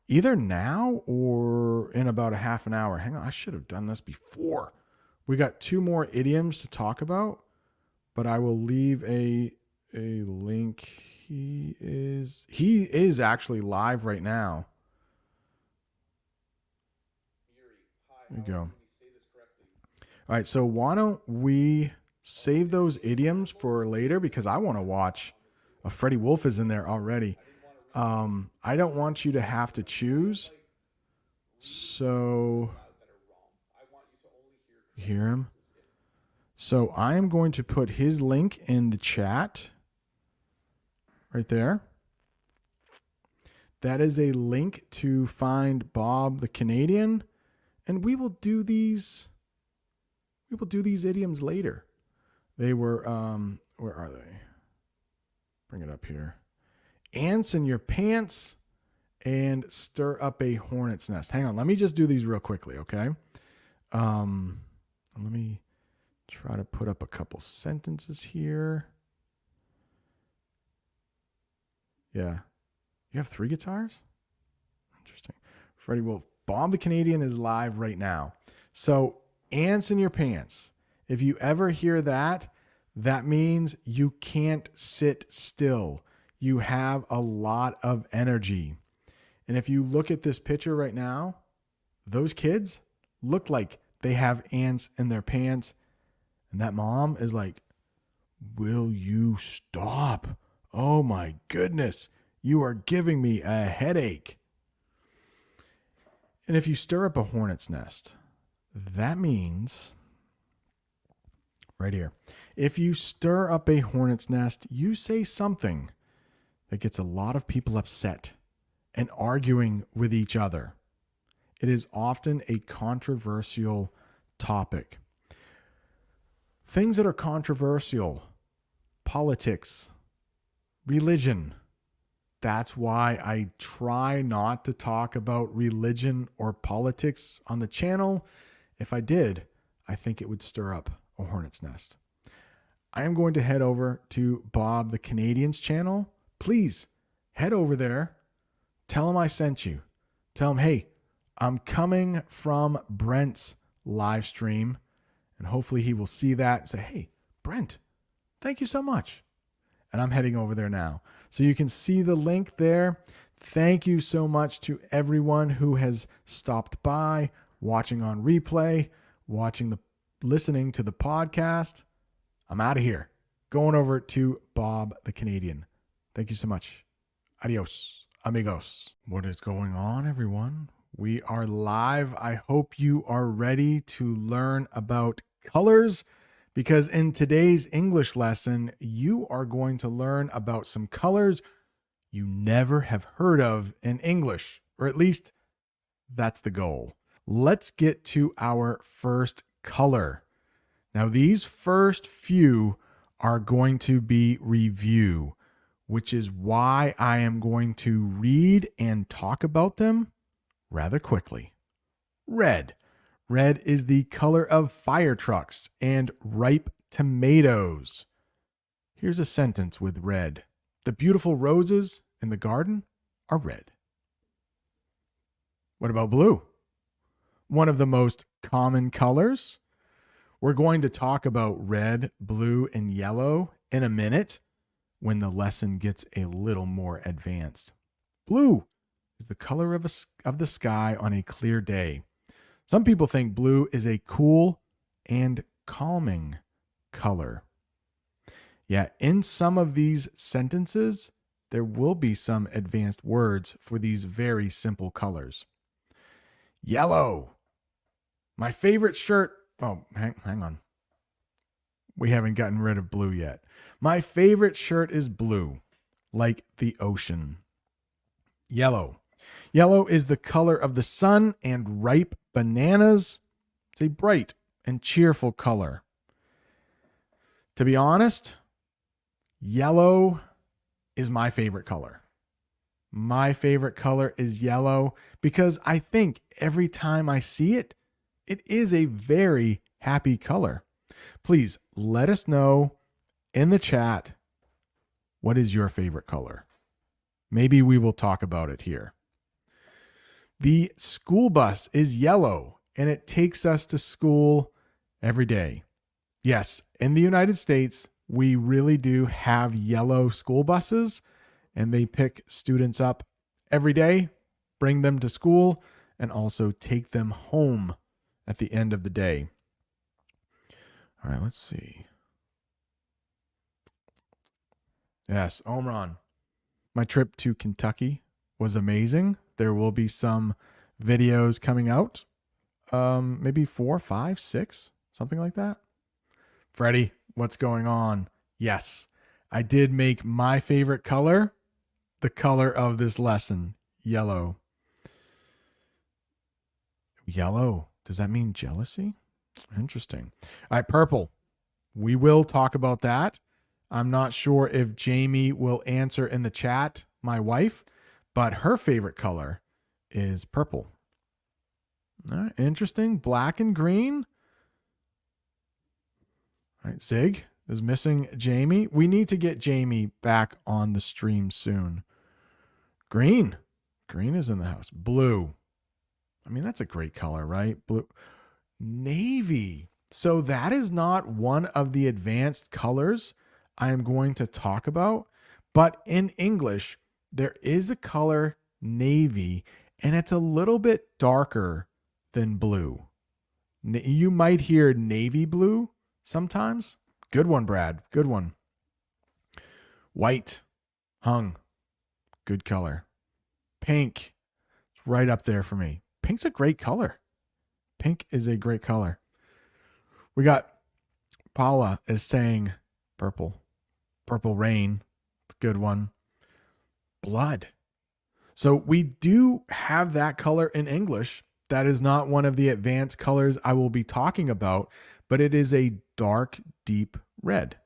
either now or in about a half an hour. Hang on, I should have done this before. We got 2 more idioms to talk about, but I will leave a link. He is actually live right now. There you go. All right, so why don't we save those idioms for later because I want to watch. Freddie Wolf is in there already. I don't want you to have to choose. So, hear him? So I am going to put his link in the chat right there. That is a link to find Bob the Canadian, and we will do these idioms later. They were where are they? Bring it up here. Ants in your pants and stir up a hornet's nest. Hang on, let me just do these real quickly, okay? Let me try to put up a couple sentences here. Yeah. You have 3 guitars? Interesting. Freddie Wolf. Bob the Canadian is live right now. So, ants in your pants. If you ever hear that, that means you can't sit still. You have a lot of energy. And if you look at this picture right now, those kids look like they have ants in their pants. And that mom is like, will you stop? Oh my goodness, you are giving me a headache. And if you stir up a hornet's nest, that means, right here, if you stir up a hornet's nest, you say something that gets a lot of people upset and arguing with each other. It is often a controversial topic. Things that are controversial, politics, religion. That's why I try not to talk about religion or politics on the channel. If I did, I think it would stir up a hornet's nest. I am going to head over to Bob the Canadian's channel. Please head over there. Tell him I sent you. Tell him, hey, I'm coming from Brent's live stream. And hopefully he will see that and say, hey, Brent, thank you so much. And I'm heading over there now. So you can see the link there. Thank you so much to everyone who has stopped by, watching on replay, listening to the podcast. I'm out of here. Going over to Bob the Canadian. Thank you so much. Adios, amigos. What is going on, everyone? We are live. I hope you are ready to learn about colors, because in today's English lesson, you are going to learn about some colors you never have heard of in English, or at least that's the goal. Let's get to our first color. Now, these first few are going to be review, which is why I am going to read and talk about them rather quickly. Red. Red is the color of fire trucks and ripe tomatoes. Here's a sentence with red. The beautiful roses in the garden are red. What about blue? One of the most common colors. We're going to talk about red, blue, and yellow in a minute when the lesson gets a little more advanced. Blue is the color of the sky on a clear day. Some people think blue is a cool and calming color. Yeah, in some of these sentences, there will be some advanced words for these very simple colors. Yellow. My favorite shirt. Oh, hang on. We haven't gotten rid of blue yet. My favorite shirt is blue, like the ocean. Yellow. Yellow is the color of the sun and ripe bananas. It's a bright and cheerful color. To be honest, yellow is my favorite color. My favorite color is yellow because I think every time I see it, it is a very happy color. Please let us know in the chat, what is your favorite color? Maybe we will talk about it here. The school bus is yellow and it takes us to school every day. Yes, in the United States, we really do have yellow school buses, and they pick students up every day, bring them to school, and also take them home at the end of the day. All right, let's see. Yes, Omron. My trip to Kentucky was amazing. There will be some videos coming out. Maybe 4, 5, 6, something like that. Freddie, what's going on? Yes, I did make my favorite color the color of this lesson, yellow. Yellow, does that mean jealousy? Interesting. All right, purple. We will talk about that. I'm not sure if Jamie will answer in the chat, my wife, but her favorite color is purple. All right, interesting. Black and green. All right, Zig is missing Jamie. We need to get Jamie back on the stream soon. Green. Green is in the house. Blue. I mean, that's a great color, right? Blue. Navy. So that is not one of the advanced colors I am going to talk about. But in English, there is a color, navy, and it's a little bit darker than blue. You might hear navy blue sometimes. Good one, Brad. Good one. White. Hung. Good color. Pink. It's right up there for me. Pink's a great color. Pink is a great color. We got Paula is saying purple. Purple rain. It's a good one. Blood. So we do have that color in English. That is not one of the advanced colors I will be talking about, but it is a dark, deep red.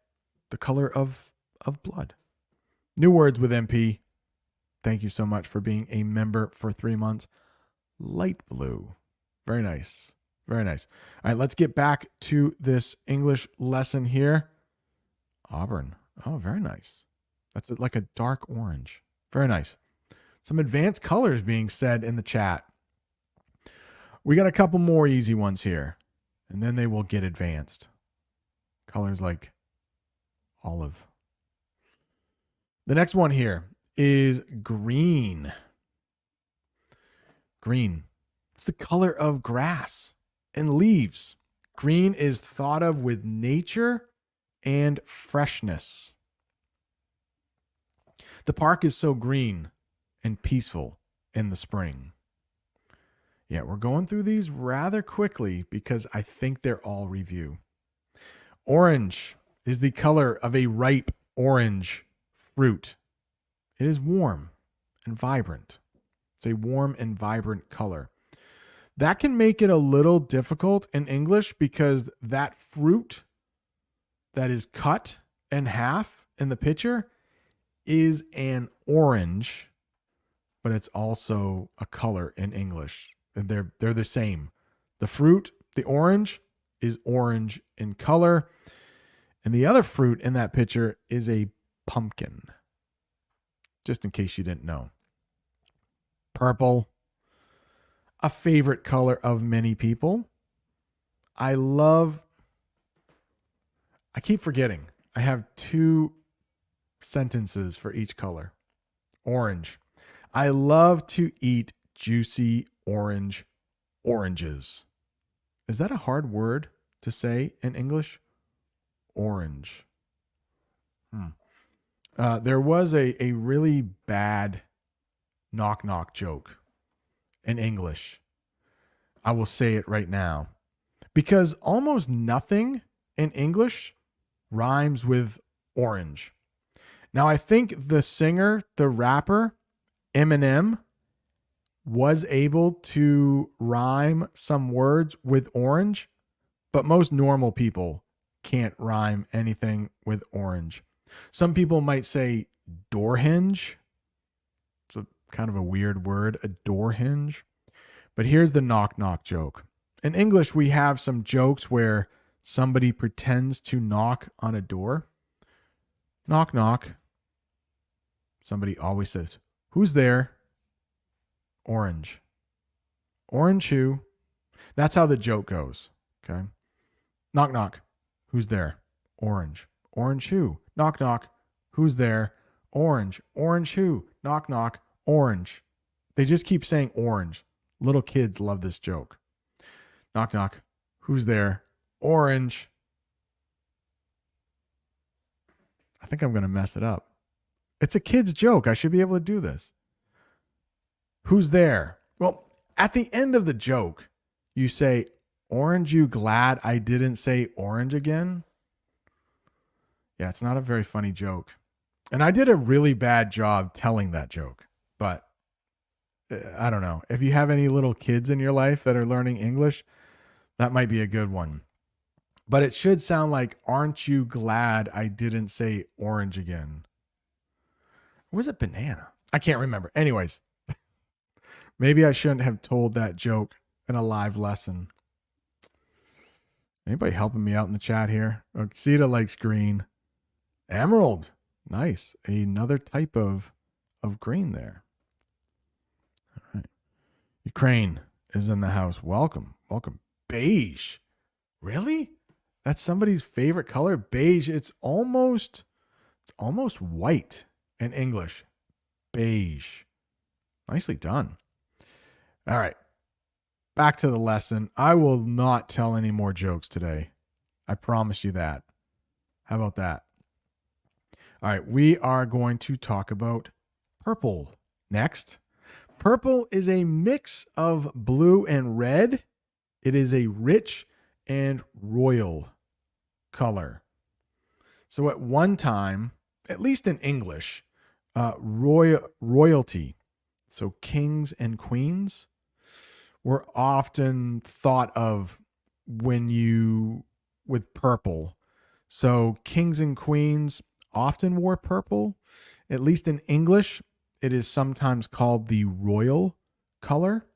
The color of blood. New words with MP. Thank you so much for being a member for 3 months. Light blue. Very nice. Very nice. All right, let's get back to this English lesson here. Auburn. Oh, very nice. That's like a dark orange. Very nice. Some advanced colors being said in the chat. We got a couple more easy ones here, and then they will get advanced. Colors like olive. The next one here is green. Green. It's the color of grass and leaves. Green is thought of with nature and freshness. The park is so green and peaceful in the spring. Yeah, we're going through these rather quickly because I think they're all review. Orange is the color of a ripe orange fruit. It is warm and vibrant. It's a warm and vibrant color. That can make it a little difficult in English because that fruit that is cut in half in the picture is an orange, but it's also a color in English. And they're the same. The fruit, the orange, is orange in color. And the other fruit in that picture is a pumpkin. Just in case you didn't know. Purple, a favorite color of many people. I love I keep forgetting. I have two sentences for each color. Orange. I love to eat juicy oranges. Is that a hard word to say in English? Orange. There was a really bad knock knock joke in English. I will say it right now. Because almost nothing in English rhymes with orange. Now, I think the singer, the rapper, Eminem, was able to rhyme some words with orange, but most normal people can't rhyme anything with orange. Some people might say door hinge. It's a kind of a weird word, a door hinge. But here's the knock knock joke. In English, we have some jokes where somebody pretends to knock on a door. Knock knock. Somebody always says, "Who's there?" Orange. Orange who? That's how the joke goes. Okay. Knock knock. Who's there? Orange. Orange who? Knock knock. Who's there? Orange. Orange who? Knock knock. Orange. They just keep saying orange. Little kids love this joke. Knock knock. Who's there? Orange. I think I'm going to mess it up. It's a kid's joke. I should be able to do this. Who's there? Well, at the end of the joke, you say, "Orange, you glad I didn't say orange again?" Yeah, it's not a very funny joke. And I did a really bad job telling that joke. But I don't know. If you have any little kids in your life that are learning English, that might be a good one. But it should sound like, "Aren't you glad I didn't say orange again?" Or was it banana? I can't remember. Anyways, maybe I shouldn't have told that joke in a live lesson. Anybody helping me out in the chat here? Oxida likes green. Emerald. Nice. Another type of green there. All right. Ukraine is in the house. Welcome. Welcome. Beige. Really? That's somebody's favorite color? Beige. It's almost white in English. Beige. Nicely done. All right. Back to the lesson. I will not tell any more jokes today. I promise you that. How about that? All right. We are going to talk about purple next. Purple is a mix of blue and red. It is a rich and royal color. So at one time, at least in English, royalty, so kings and queens, were often thought of with purple. So kings and queens often wore purple. At least in English, it is sometimes called the royal color.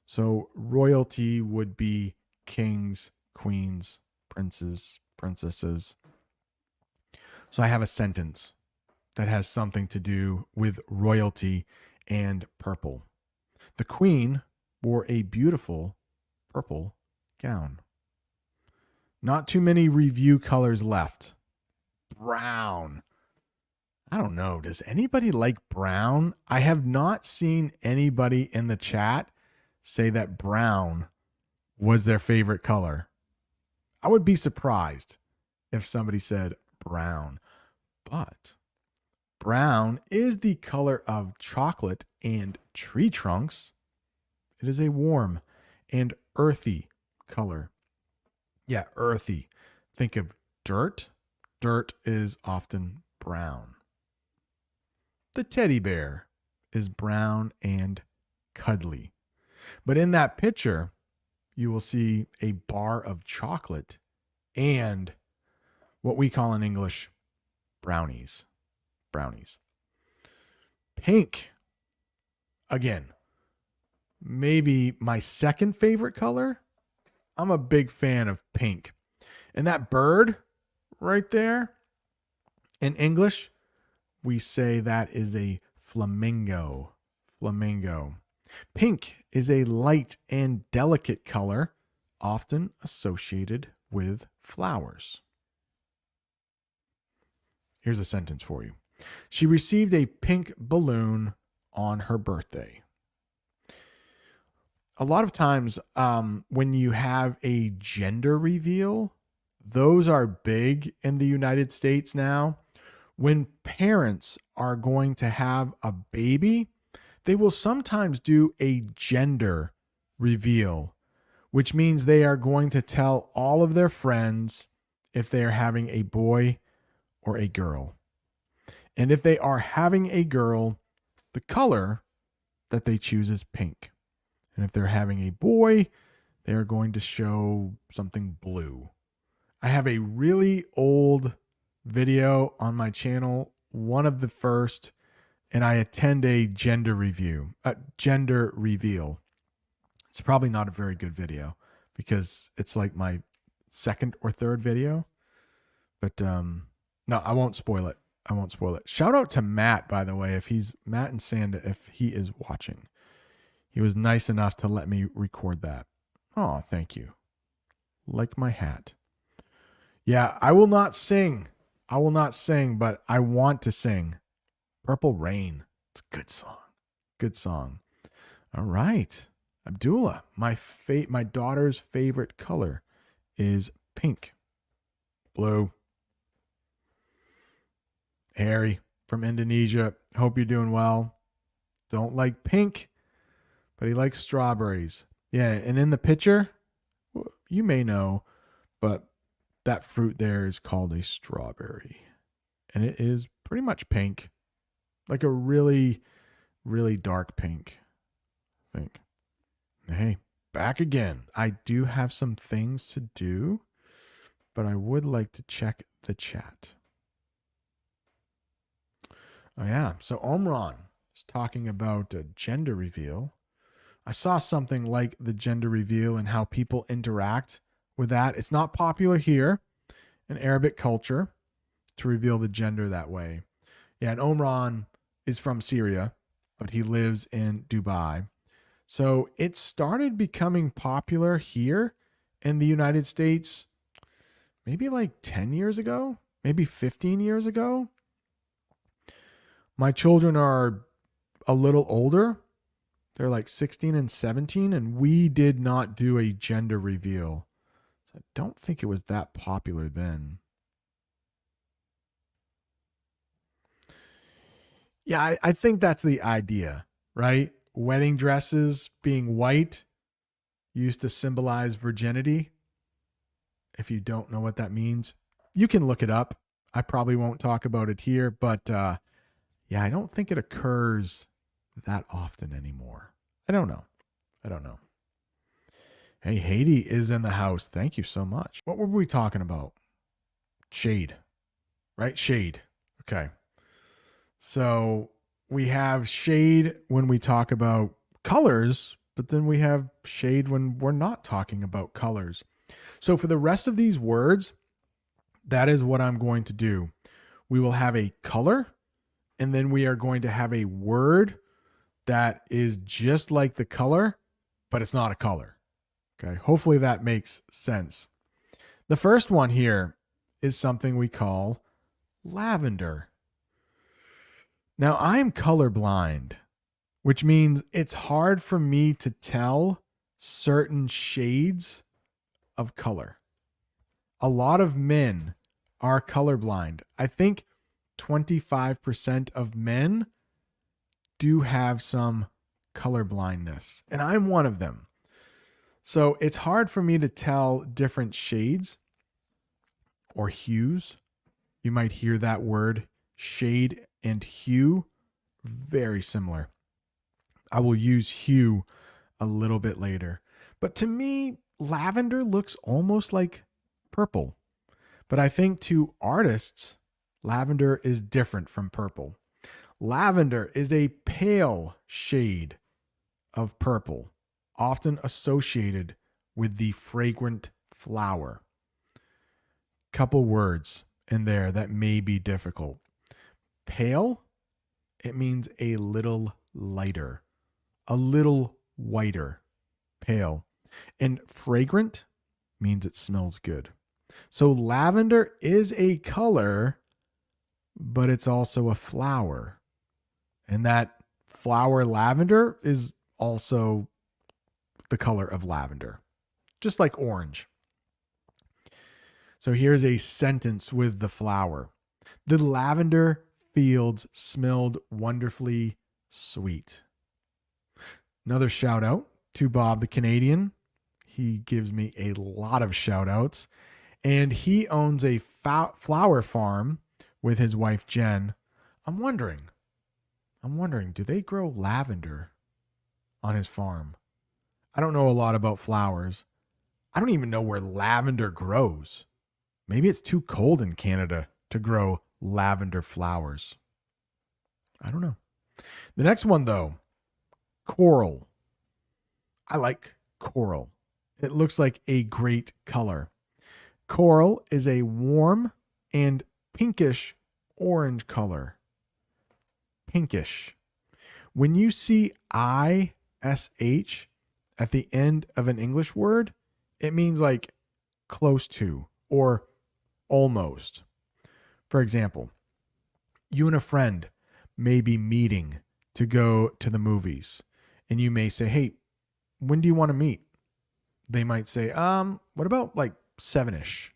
So royalty would be kings, queens, princes, princesses. So I have a sentence that has something to do with royalty and purple. The queen wore a beautiful purple gown. Not too many review colors left. Brown. I don't know. Does anybody like brown? I have not seen anybody in the chat say that brown was their favorite color. I would be surprised if somebody said brown. But brown is the color of chocolate and tree trunks. It is a warm and earthy color. Yeah, earthy. Think of dirt. Dirt is often brown. The teddy bear is brown and cuddly. But in that picture, you will see a bar of chocolate and what we call in English brownies. Brownies. Pink. Again, maybe my second favorite color. I'm a big fan of pink. And that bird right there, in English, we say that is a flamingo. Flamingo. Pink is a light and delicate color, often associated with flowers. Here's a sentence for you. She received a pink balloon on her birthday. A lot of times when you have a gender reveal, those are big in the United States now. When parents are going to have a baby, they will sometimes do a gender reveal, which means they are going to tell all of their friends if they are having a boy or a girl. And if they are having a girl, the color that they choose is pink. And if they're having a boy, they are going to show something blue. I have a really old video on my channel, one of the first, and I attend a gender reveal. It's probably not a very good video because it's like my second or third video. But no, I won't spoil it. Shout out to Matt, by the way, Matt and Sanda, if he is watching. He was nice enough to let me record that. Oh, thank you. Like my hat. Yeah, I will not sing, but I want to sing. Purple Rain. It's a good song. All right. Abdullah, my daughter's favorite color is pink. Blue. Harry from Indonesia. Hope you're doing well. Don't like pink, but he likes strawberries. Yeah, and in the picture, you may know, but that fruit there is called a strawberry. And it is pretty much pink. Like a really, really dark pink, I think. Hey, back again. I do have some things to do, but I would like to check the chat. Oh, yeah. So Omran is talking about a gender reveal. I saw something like the gender reveal and how people interact with that. It's not popular here in Arabic culture to reveal the gender that way. Yeah, and Omran is from Syria, but he lives in Dubai. So it started becoming popular here in the United States maybe like 10 years ago, maybe 15 years ago. My children are a little older. They're like 16 and 17, and we did not do a gender reveal. So I don't think it was that popular then. Yeah, I think that's the idea, right? Wedding dresses being white used to symbolize virginity. If you don't know what that means, you can look it up. I probably won't talk about it here, but yeah, I don't think it occurs that often anymore. I don't know. Hey, Haiti is in the house. Thank you so much. What were we talking about? Shade, right? Shade. Okay. So we have shade when we talk about colors, but then we have shade when we're not talking about colors. So for the rest of these words, that is what I'm going to do. We will have a color, and then we are going to have a word that is just like the color, but it's not a color. Okay. Hopefully that makes sense. The first one here is something we call lavender. Now, I'm colorblind, which means it's hard for me to tell certain shades of color. A lot of men are colorblind. I think 25% of men do have some color blindness, and I'm one of them. So it's hard for me to tell different shades or hues. You might hear that word, shade and hue, very similar. I will use hue a little bit later. But to me, lavender looks almost like purple. But I think to artists, lavender is different from purple. Lavender is a pale shade of purple, often associated with the fragrant flower. Couple words in there that may be difficult. Pale, it means a little lighter, a little whiter, pale. And fragrant means it smells good. So lavender is a color, but it's also a flower. And that flower lavender is also the color of lavender, just like orange. So here's a sentence with the flower. The lavender fields smelled wonderfully sweet. Another shout out to Bob the Canadian. He gives me a lot of shout outs. And he owns a flower farm with his wife, Jen. I'm wondering, do they grow lavender on his farm? I don't know a lot about flowers. I don't even know where lavender grows. Maybe it's too cold in Canada to grow lavender flowers. I don't know. The next one, though, coral. I like coral. It looks like a great color. Coral is a warm and pinkish orange color. Pinkish. When you see ISH at the end of an English word, it means like close to or almost. For example, you and a friend may be meeting to go to the movies, and you may say, "Hey, when do you want to meet?" They might say, what about like 7-ish?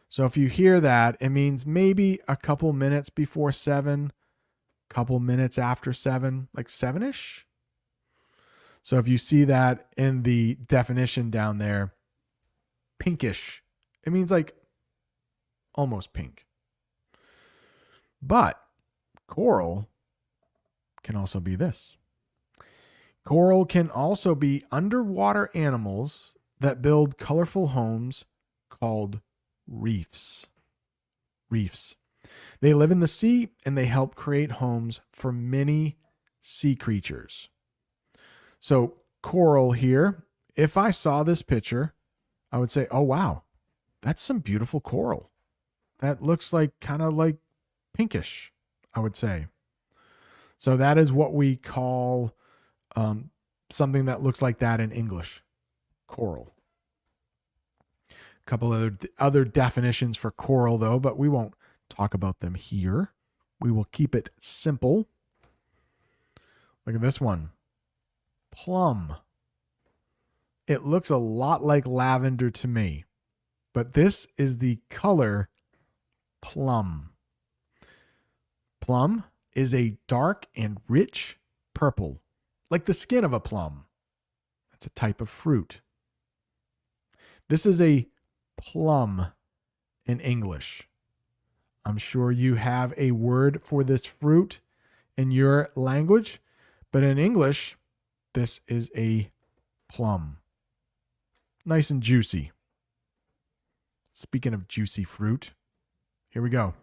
So if you hear that, it means maybe a couple minutes before 7, couple minutes after 7, like 7-ish. So if you see that in the definition down there, pinkish, it means like almost pink. But coral can also be this. Coral can also be underwater animals that build colorful homes called reefs. Reefs. They live in the sea and they help create homes for many sea creatures. So coral here, if I saw this picture, I would say, oh, wow, that's some beautiful coral. That looks like kind of like pinkish, I would say. So that is what we call something that looks like that in English, coral. A couple other definitions for coral, though, but we won't talk about them here. We will keep it simple. Look at this one. Plum. It looks a lot like lavender to me, but this is the color plum. Plum is a dark and rich purple, like the skin of a plum. That's a type of fruit. This is a plum in English. I'm sure you have a word for this fruit in your language, but in English, this is a plum. Nice and juicy. Speaking of juicy fruit, here we go.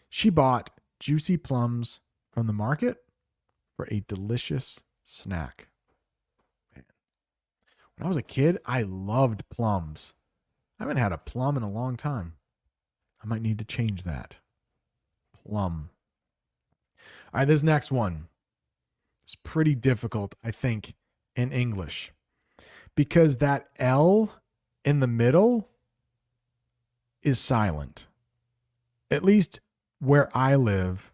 She bought juicy plums from the market for a delicious snack. Man. When I was a kid, I loved plums. I haven't had a plum in a long time. I might need to change that. Plum. All right, this next one is pretty difficult, I think, in English. Because that L in the middle is silent. At least where I live,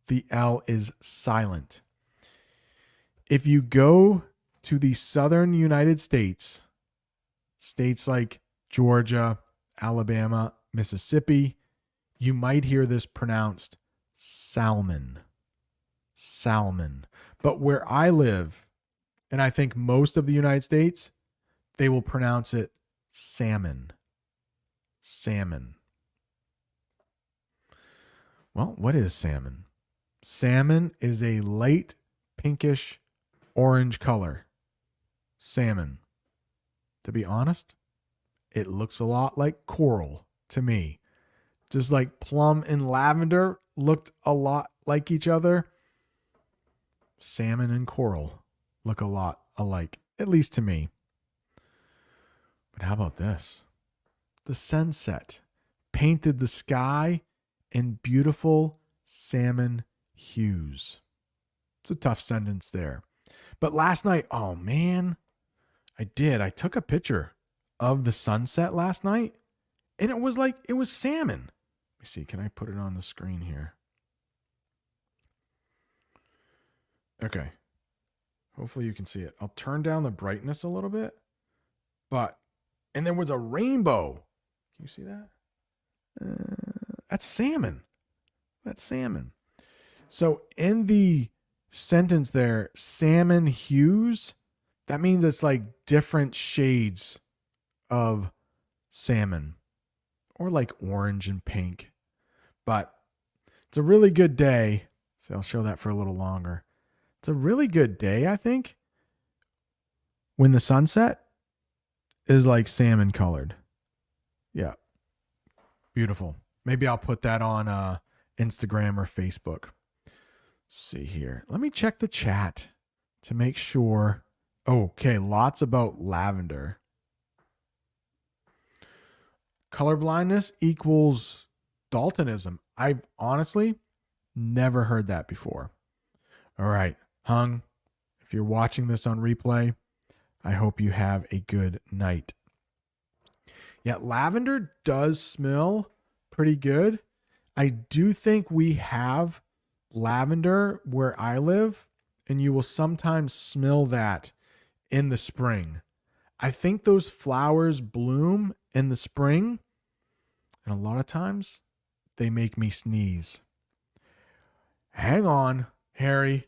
the L is silent. If you go to the southern United States, states like Georgia, Alabama, Mississippi, you might hear this pronounced salmon. Salmon. But where I live, and I think most of the United States, they will pronounce it salmon. Salmon. Well, what is salmon? Salmon is a light pinkish orange color. Salmon. To be honest, it looks a lot like coral to me. Just like plum and lavender looked a lot like each other, salmon and coral look a lot alike, at least to me. But how about this? The sunset painted the sky in beautiful salmon hues. It's a tough sentence there. But last night, oh man, I took a picture of the sunset last night, and it was salmon. me see. Can I put it on the screen here? Okay. Hopefully you can see it. I'll turn down the brightness a little bit. And there was a rainbow. Can you see that? That's salmon. That's salmon. So in the sentence there, salmon hues, that means it's like different shades of salmon or like orange and pink. But it's a really good day. So I'll show that for a little longer. It's a really good day, I think, when the sunset is like salmon colored. Yeah. Beautiful. Maybe I'll put that on Instagram or Facebook. Let's see here. Let me check the chat to make sure. Okay, lots about lavender. Color blindness equals daltonism. I've honestly never heard that before. All right, Hung, if you're watching this on replay, I hope you have a good night. Yeah, lavender does smell pretty good. I do think we have lavender where I live, and you will sometimes smell that in the spring. I think those flowers bloom in the spring, and a lot of times they make me sneeze. Hang on, Harry.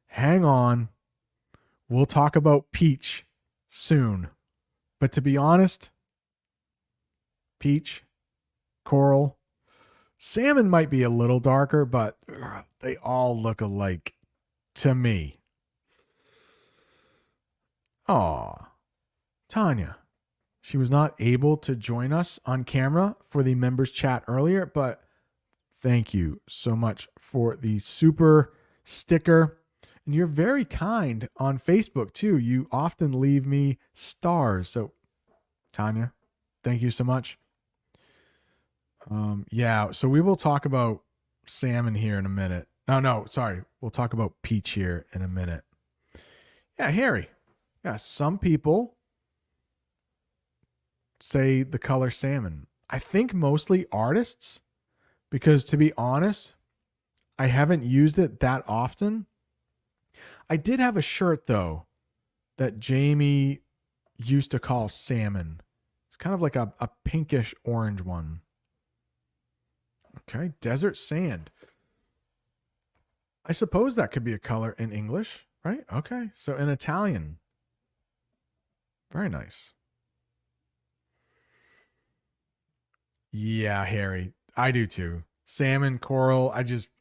Hang on. We'll talk about peach soon. But to be honest, peach, coral, salmon might be a little darker, but they all look alike to me. Aw, Tanya. She was not able to join us on camera for the members chat earlier, but thank you so much for the super sticker. And you're very kind on Facebook too. You often leave me stars. So, Tanya, thank you so much. Yeah, so we will talk about salmon here in a minute. No, sorry. We'll talk about peach here in a minute. Yeah, Harry. Yeah, some people say the color salmon. I think mostly artists, because to be honest, I haven't used it that often. I did have a shirt though that Jamie used to call salmon. It's kind of like a pinkish orange one. Okay, desert sand. I suppose that could be a color in English, right? Okay, so in Italian. Very nice. Yeah, Harry, I do too. Salmon, coral,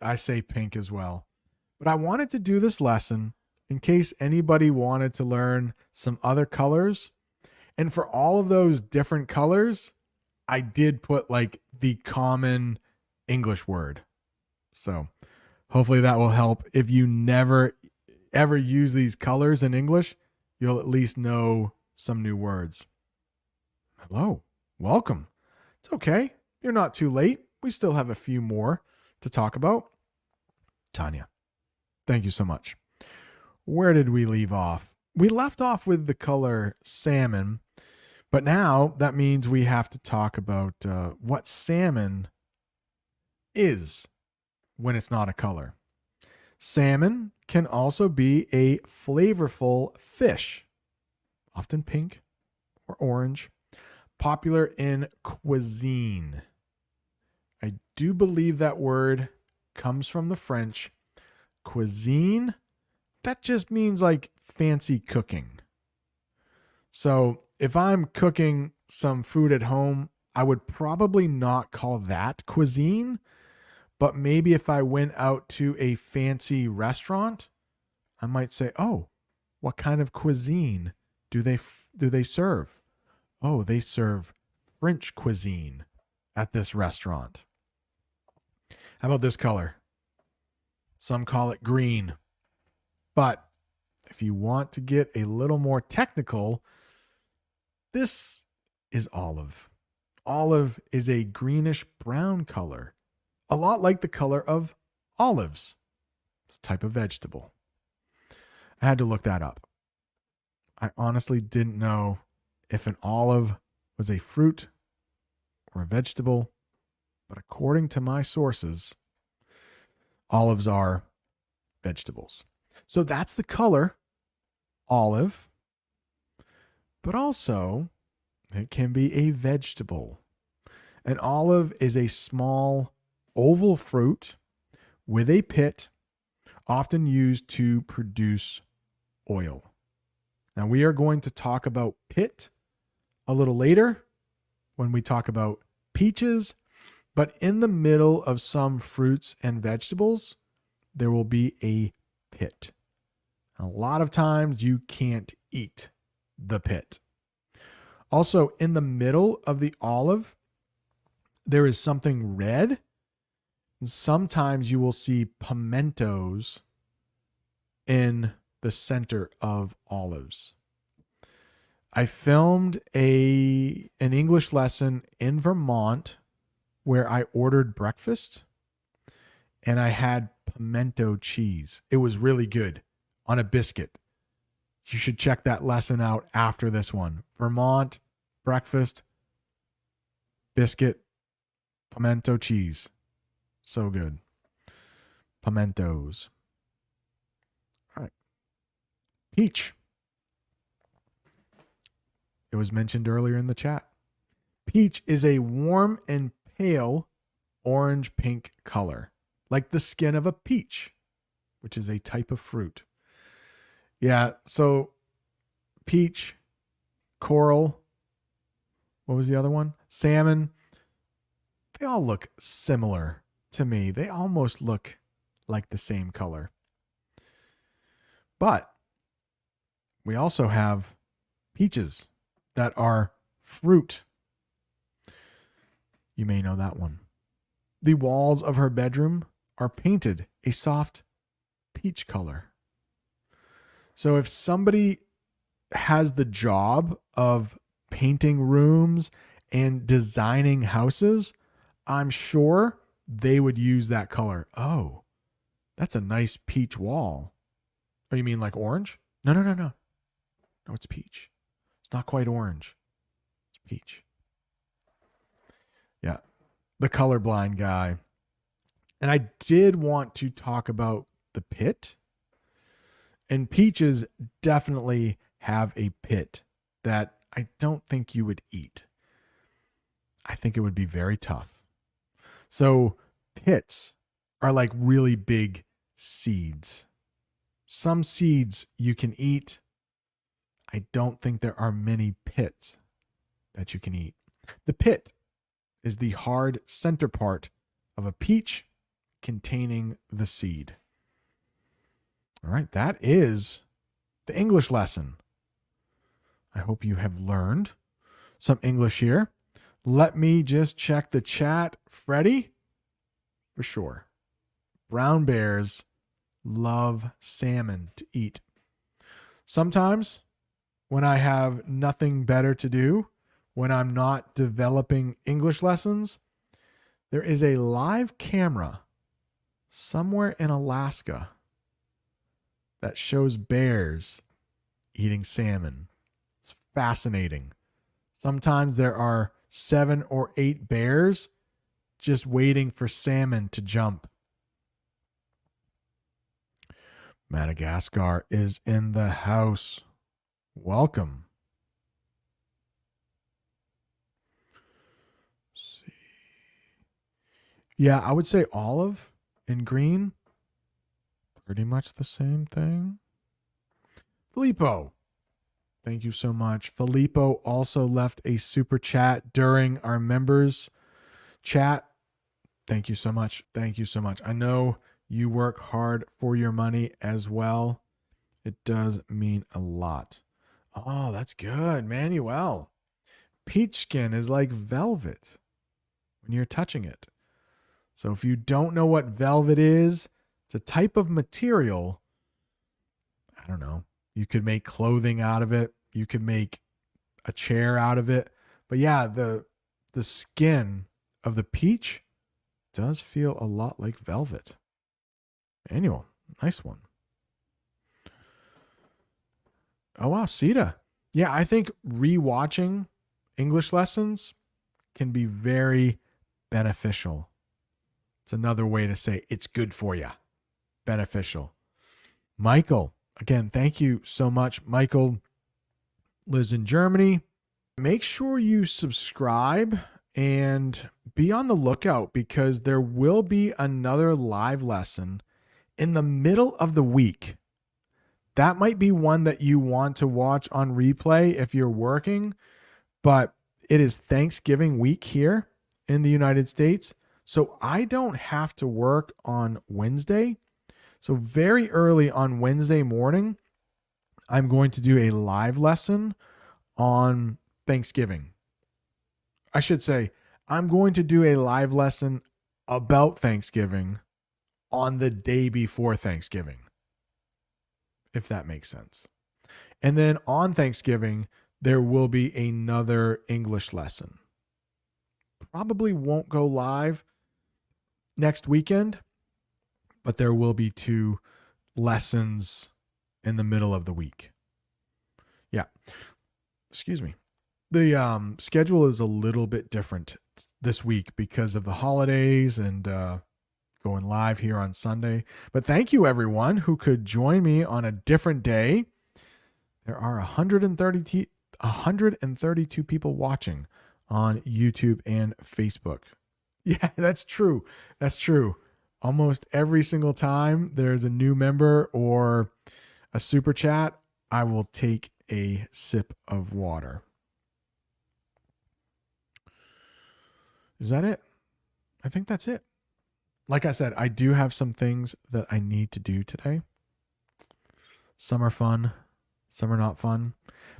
I say pink as well. But I wanted to do this lesson in case anybody wanted to learn some other colors. And for all of those different colors, I did put like the common English word. So hopefully that will help. If you never ever use these colors in English, you'll at least know some new words. Hello, welcome. It's okay. You're not too late. We still have a few more to talk about. Tanya, thank you so much. Where did we leave off? We left off with the color salmon, but now that means we have to talk about what salmon is when it's not a color. Salmon can also be a flavorful fish, often pink or orange, popular in cuisine. I do believe that word comes from the French. Cuisine, that just means like fancy cooking. So if I'm cooking some food at home, I would probably not call that cuisine. But maybe if I went out to a fancy restaurant, I might say, "Oh, what kind of cuisine do they serve?" "Oh, they serve French cuisine at this restaurant." How about this color? Some call it green. But if you want to get a little more technical, this is olive. Olive is a greenish brown color, a lot like the color of olives. It's a type of vegetable. I had to look that up. I honestly didn't know if an olive was a fruit or a vegetable. But according to my sources, olives are vegetables. So that's the color, olive. But also, it can be a vegetable. An olive is a small oval fruit with a pit, often used to produce oil. Now, we are going to talk about pit a little later when we talk about peaches, but in the middle of some fruits and vegetables, there will be a pit. A lot of times you can't eat the pit. Also, in the middle of the olive, there is something red. And sometimes you will see pimentos in the center of olives. I filmed an English lesson in Vermont where I ordered breakfast and I had pimento cheese. It was really good on a biscuit. You should check that lesson out after this one. Vermont, breakfast, biscuit, pimento cheese. So good. Pimentos. All right. Peach. It was mentioned earlier in the chat. Peach is a warm and pale orange-pink color, like the skin of a peach, which is a type of fruit. Yeah, so peach, coral, what was the other one? Salmon. They all look similar to me. They almost look like the same color. But we also have peaches that are fruit. You may know that one. The walls of her bedroom are painted a soft peach color. So if somebody has the job of painting rooms and designing houses, I'm sure they would use that color. Oh, that's a nice peach wall. Oh, you mean like orange? No. No, it's peach. It's not quite orange. It's peach. Yeah, the colorblind guy. And I did want to talk about the pit. And peaches definitely have a pit that I don't think you would eat. I think it would be very tough. So pits are like really big seeds. Some seeds you can eat. I don't think there are many pits that you can eat. The pit is the hard center part of a peach containing the seed. All right, that is the English lesson. I hope you have learned some English here. Let me just check the chat. Freddie, for sure. Brown bears love salmon to eat. Sometimes when I have nothing better to do, when I'm not developing English lessons, there is a live camera somewhere in Alaska that shows bears eating salmon. It's fascinating. Sometimes there are 7 or 8 bears just waiting for salmon to jump. Madagascar is in the house. Welcome. Let's see. Yeah, I would say olive and green. Pretty much the same thing. Filippo, thank you so much. Filippo also left a super chat during our members chat. Thank you so much. Thank you so much. I know you work hard for your money as well. It does mean a lot. Oh, that's good, Manuel. Peach skin is like velvet when you're touching it. So if you don't know what velvet is, it's a type of material. I don't know. You could make clothing out of it. You could make a chair out of it. But yeah, the skin of the peach does feel a lot like velvet. Manuel, nice one. Oh, wow, Sita. Yeah, I think rewatching English lessons can be very beneficial. It's another way to say it's good for you. Beneficial. Michael, again, thank you so much. Michael lives in Germany. Make sure you subscribe and be on the lookout because there will be another live lesson in the middle of the week. That might be one that you want to watch on replay if you're working, but it is Thanksgiving week here in the United States. So I don't have to work on Wednesday. So very early on Wednesday morning, I'm going to do a live lesson on Thanksgiving. I should say, I'm going to do a live lesson about Thanksgiving on the day before Thanksgiving, if that makes sense. And then on Thanksgiving, there will be another English lesson. Probably won't go live next weekend, but there will be 2 lessons in the middle of the week. Yeah. Excuse me. The schedule is a little bit different this week because of the holidays and going live here on Sunday. But thank you, everyone who could join me on a different day. There are 132 people watching on YouTube and Facebook. Yeah, that's true. That's true. Almost every single time there's a new member or a super chat, I will take a sip of water. Is that it? I think that's it. Like I said, I do have some things that I need to do today. Some are fun, some are not fun.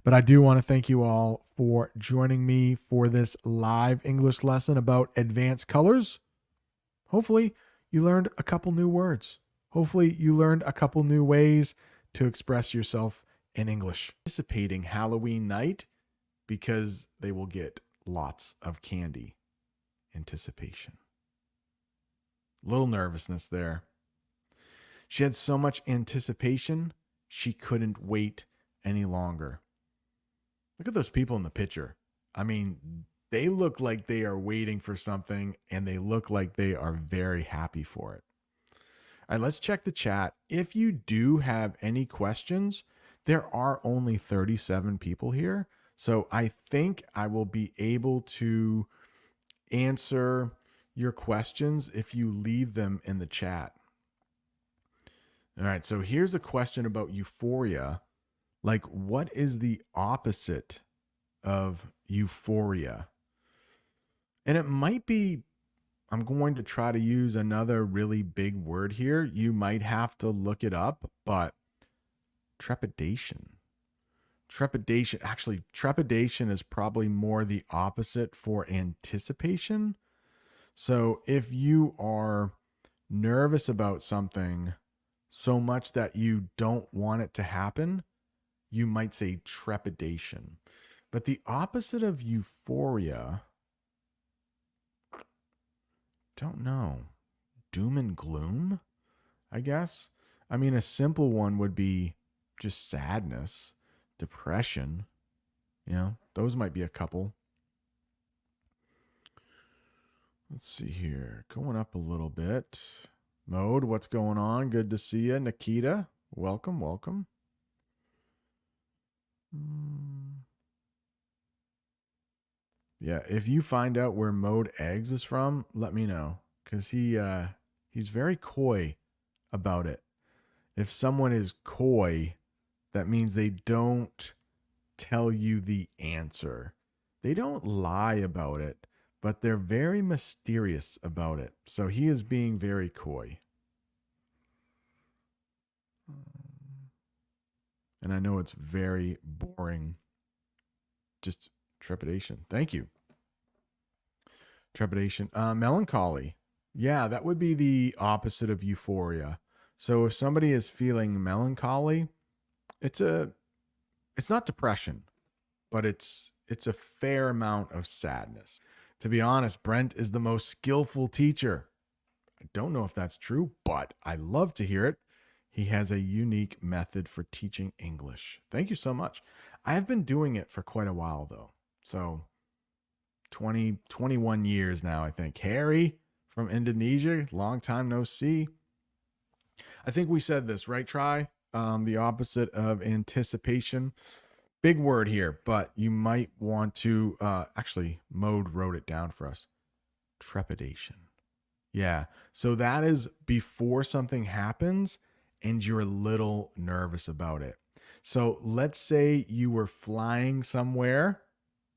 But I do want to thank you all for joining me for this live English lesson about advanced colors. Hopefully, you learned a couple new words. Hopefully, you learned a couple new ways to express yourself in English. Anticipating Halloween night because they will get lots of candy. Anticipation. Little nervousness there. She had so much anticipation, she couldn't wait any longer. Look at those people in the picture. I mean, they look like they are waiting for something and they look like they are very happy for it. All right, let's check the chat. If you do have any questions, there are only 37 people here. So I think I will be able to answer your questions if you leave them in the chat. All right, so here's a question about euphoria. Like, what is the opposite of euphoria? And it might be, I'm going to try to use another really big word here. You might have to look it up, but trepidation. Actually, trepidation is probably more the opposite for anticipation. So if you are nervous about something so much that you don't want it to happen, you might say trepidation. But the opposite of euphoria, don't know. Doom and gloom, I guess. I mean, a simple one would be just sadness, depression. You know, those might be a couple. Let's see here. Going up a little bit. Mode, what's going on? Good to see you. Nikita, welcome, welcome. Yeah, if you find out where Mode Eggs is from, let me know. Because he's very coy about it. If someone is coy, that means they don't tell you the answer. They don't lie about it, but they're very mysterious about it. So he is being very coy. And I know it's very boring. Just trepidation. Thank you. Trepidation. Melancholy. Yeah, that would be the opposite of euphoria. So if somebody is feeling melancholy, it's not depression, but it's a fair amount of sadness. To be honest, Brent is the most skillful teacher. I don't know if that's true, but I love to hear it. He has a unique method for teaching English. Thank you so much. I have been doing it for quite a while, though. So 21 years now, I think. Harry from Indonesia, long time no see. I think we said this, right, Try? The opposite of anticipation. Big word here, but you might want to actually, Mode wrote it down for us. Trepidation. Yeah. So that is before something happens and you're a little nervous about it. So let's say you were flying somewhere.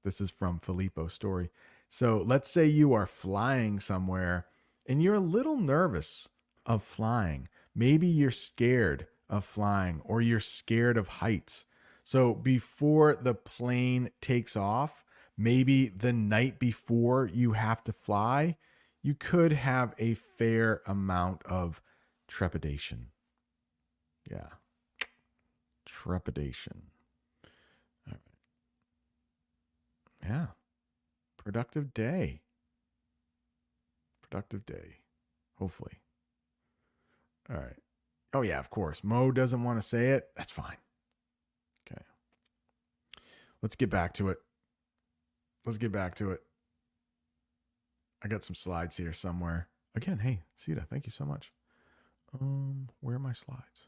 This is from Filippo's story. So let's say you are flying somewhere and you're a little nervous of flying. Maybe you're scared of flying or you're scared of heights. So before the plane takes off, maybe the night before you have to fly, you could have a fair amount of trepidation. Yeah. Trepidation. All right. Yeah. Productive day. Productive day. Hopefully. All right. Oh, yeah, of course. Mo doesn't want to say it. That's fine. Okay. Let's get back to it. I got some slides here somewhere. Again, hey, Sita, thank you so much. Where are my slides?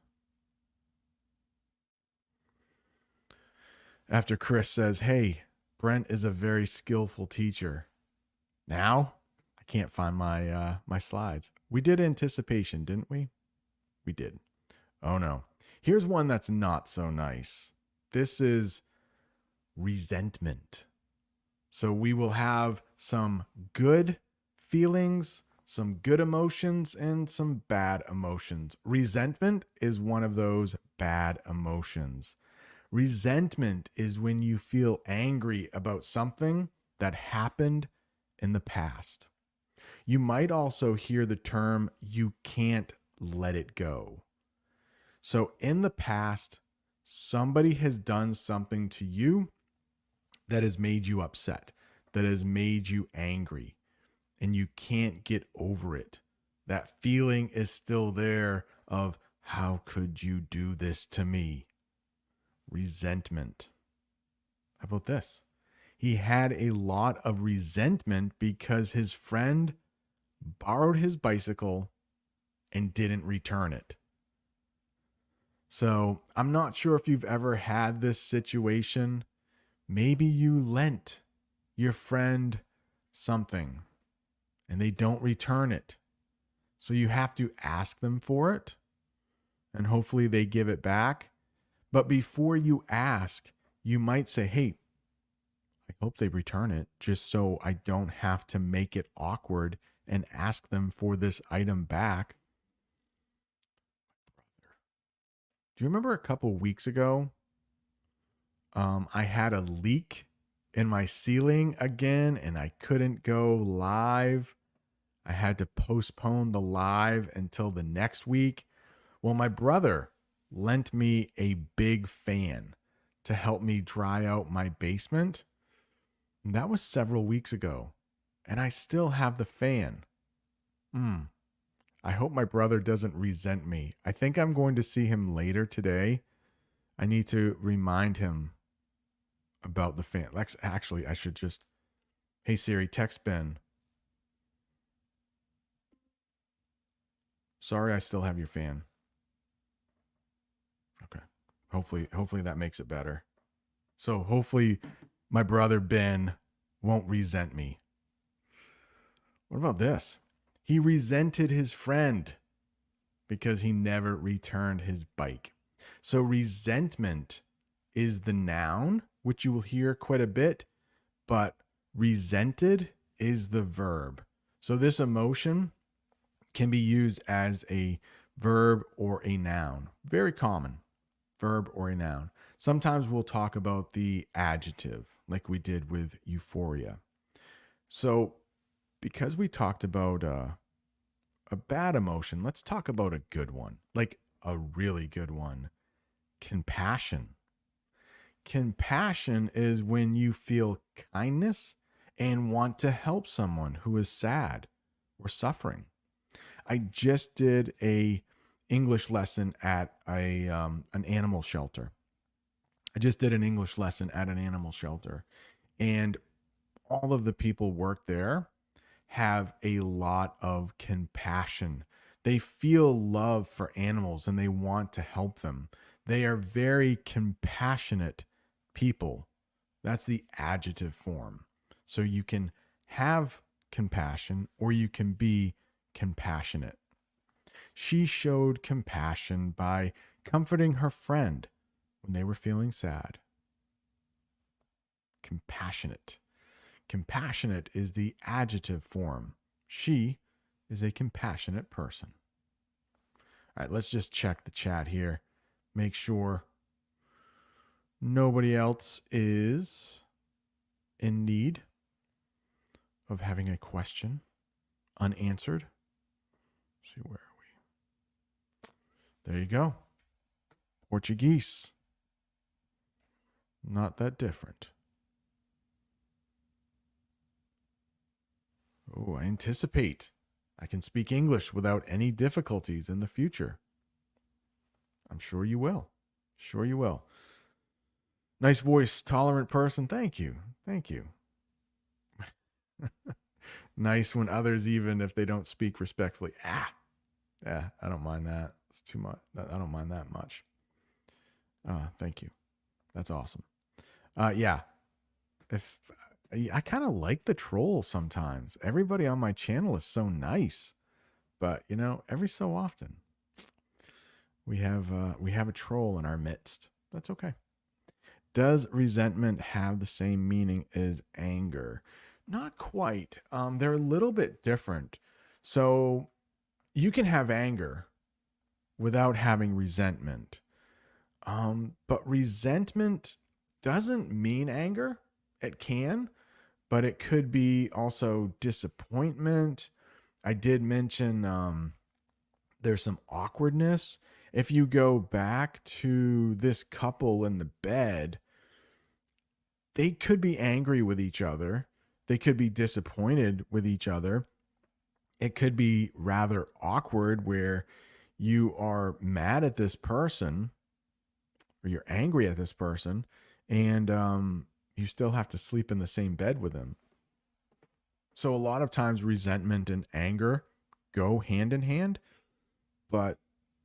After Chris says, hey, Brent is a very skillful teacher. Now, I can't find my my slides. We did anticipation, didn't we? We did. Oh no. Here's one that's not so nice. This is resentment. So we will have some good feelings, some good emotions, and some bad emotions. Resentment is one of those bad emotions. Resentment is when you feel angry about something that happened in the past. You might also hear the term, you can't let it go. So in the past, somebody has done something to you that has made you upset, that has made you angry, and you can't get over it. That feeling is still there of, how could you do this to me? Resentment. How about this? He had a lot of resentment because his friend borrowed his bicycle and didn't return it. So I'm not sure if you've ever had this situation. Maybe you lent your friend something and they don't return it. So you have to ask them for it and hopefully they give it back. But before you ask, you might say, hey, I hope they return it just so I don't have to make it awkward and ask them for this item back. Do you remember a couple weeks ago? I had a leak in my ceiling again and I couldn't go live. I had to postpone the live until the next week. Well, my brother lent me a big fan to help me dry out my basement. And that was several weeks ago. And I still have the fan. I hope my brother doesn't resent me. I think I'm going to see him later today. I need to remind him about the fan. Actually, I should just, hey Siri, text Ben. Sorry, I still have your fan. Okay. Hopefully that makes it better. So hopefully my brother Ben won't resent me. What about this? He resented his friend because he never returned his bike. So resentment is the noun, which you will hear quite a bit, but resented is the verb. So this emotion can be used as a verb or a noun. Very common, verb or a noun. Sometimes we'll talk about the adjective, like we did with euphoria. So because we talked about a bad emotion, let's talk about a good one, like a really good one. Compassion. Compassion is when you feel kindness and want to help someone who is sad or suffering. I just did a English lesson at an animal shelter. And all of the people work there have a lot of compassion. They feel love for animals and they want to help them. They are very compassionate people. That's the adjective form. So you can have compassion or you can be compassionate. She showed compassion by comforting her friend when they were feeling sad. Compassionate. Compassionate is the adjective form. She is a compassionate person. All right, let's just check the chat here. Make sure nobody else is in need of having a question unanswered. Let's see, where are we? There you go. Portuguese. Not that different. Oh, I anticipate I can speak English without any difficulties in the future. I'm sure you will. Sure you will. Nice voice, tolerant person. Thank you. Thank you. Nice when others, even if they don't speak respectfully. Yeah, I don't mind that. It's too much. I don't mind that much. Thank you. That's awesome. Yeah. If I kind of like the troll sometimes. Everybody on my channel is so nice, but every so often we have a troll in our midst. That's okay. Does resentment have the same meaning as anger? Not quite. They're a little bit different. So you can have anger without having resentment. But resentment doesn't mean anger. It can, but it could be also disappointment. I did mention there's some awkwardness. If you go back to this couple in the bed, they could be angry with each other. They could be disappointed with each other. It could be rather awkward where you are mad at this person or you're angry at this person and you still have to sleep in the same bed with them. So a lot of times resentment and anger go hand in hand, but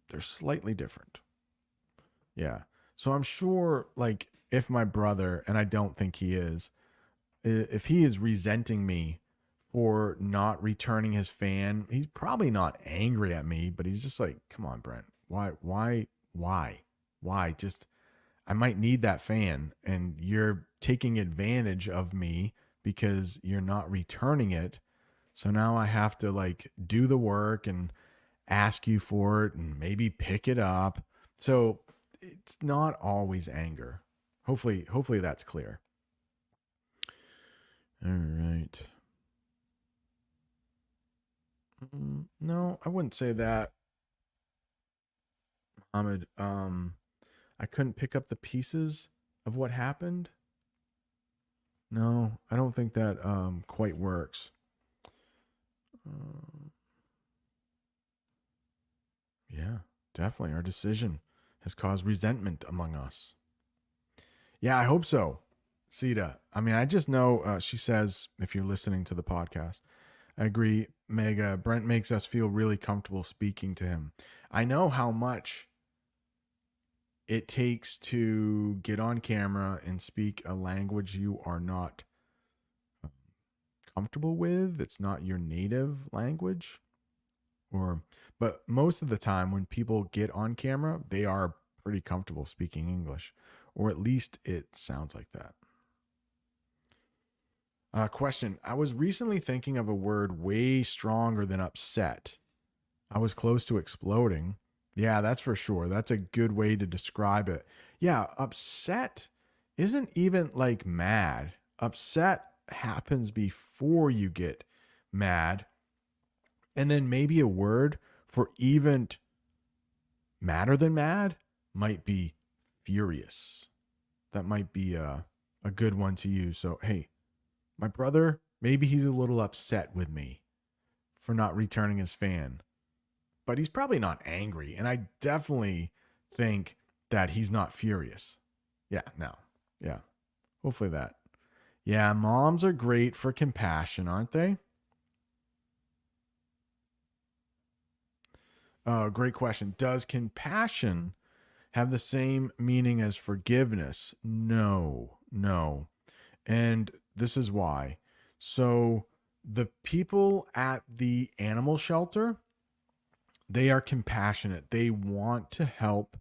they're slightly different. Yeah. So I'm sure, like, if my brother, and I don't think he is, if he is resenting me for not returning his fan, he's probably not angry at me, but he's just like, come on, Brent, why? Just, I might need that fan, and you're taking advantage of me because you're not returning it. So now I have to like do the work and ask you for it and maybe pick it up. So it's not always anger. Hopefully that's clear. All right. No, I wouldn't say that, Ahmed. I couldn't pick up the pieces of what happened. No, I don't think that quite works. Yeah, definitely. Our decision has caused resentment among us. Yeah, I hope so, Sita. I mean, I just know she says, if you're listening to the podcast, I agree, Mega. Brent makes us feel really comfortable speaking to him. I know how much it takes to get on camera and speak a language you are not comfortable with. It's not your native language. But most of the time when people get on camera, they are pretty comfortable speaking English, or at least it sounds like that. Question. I was recently thinking of a word way stronger than upset. I was close to exploding. Yeah, that's for sure. That's a good way to describe it. Yeah, upset isn't even like mad. Upset happens before you get mad. And then maybe a word for even madder than mad might be furious. That might be a good one to use. So, hey, my brother, maybe he's a little upset with me for not returning his fan, but he's probably not angry. And I definitely think that he's not furious. Yeah, no. Yeah. Hopefully that. Yeah, moms are great for compassion, aren't they? Oh, great question. Does compassion have the same meaning as forgiveness? No, no. And this is why. So, the people at the animal shelter, they are compassionate. They want to help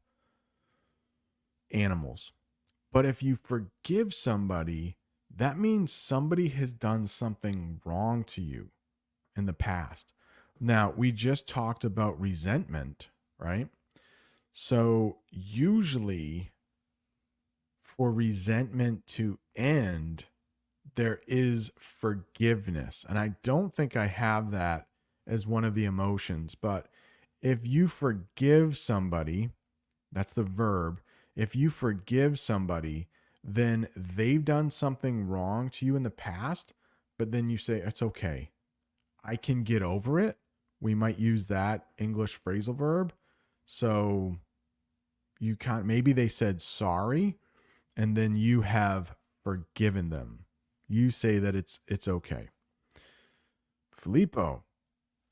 animals. But if you forgive somebody, that means somebody has done something wrong to you in the past. Now, we just talked about resentment, right? So, usually for resentment to end, there is forgiveness. And I don't think I have that as one of the emotions. But if you forgive somebody, that's the verb. If you forgive somebody, then they've done something wrong to you in the past, but then you say, it's okay. I can get over it. We might use that English phrasal verb. So you can't, maybe they said sorry, and then you have forgiven them. You say that it's okay. Filippo,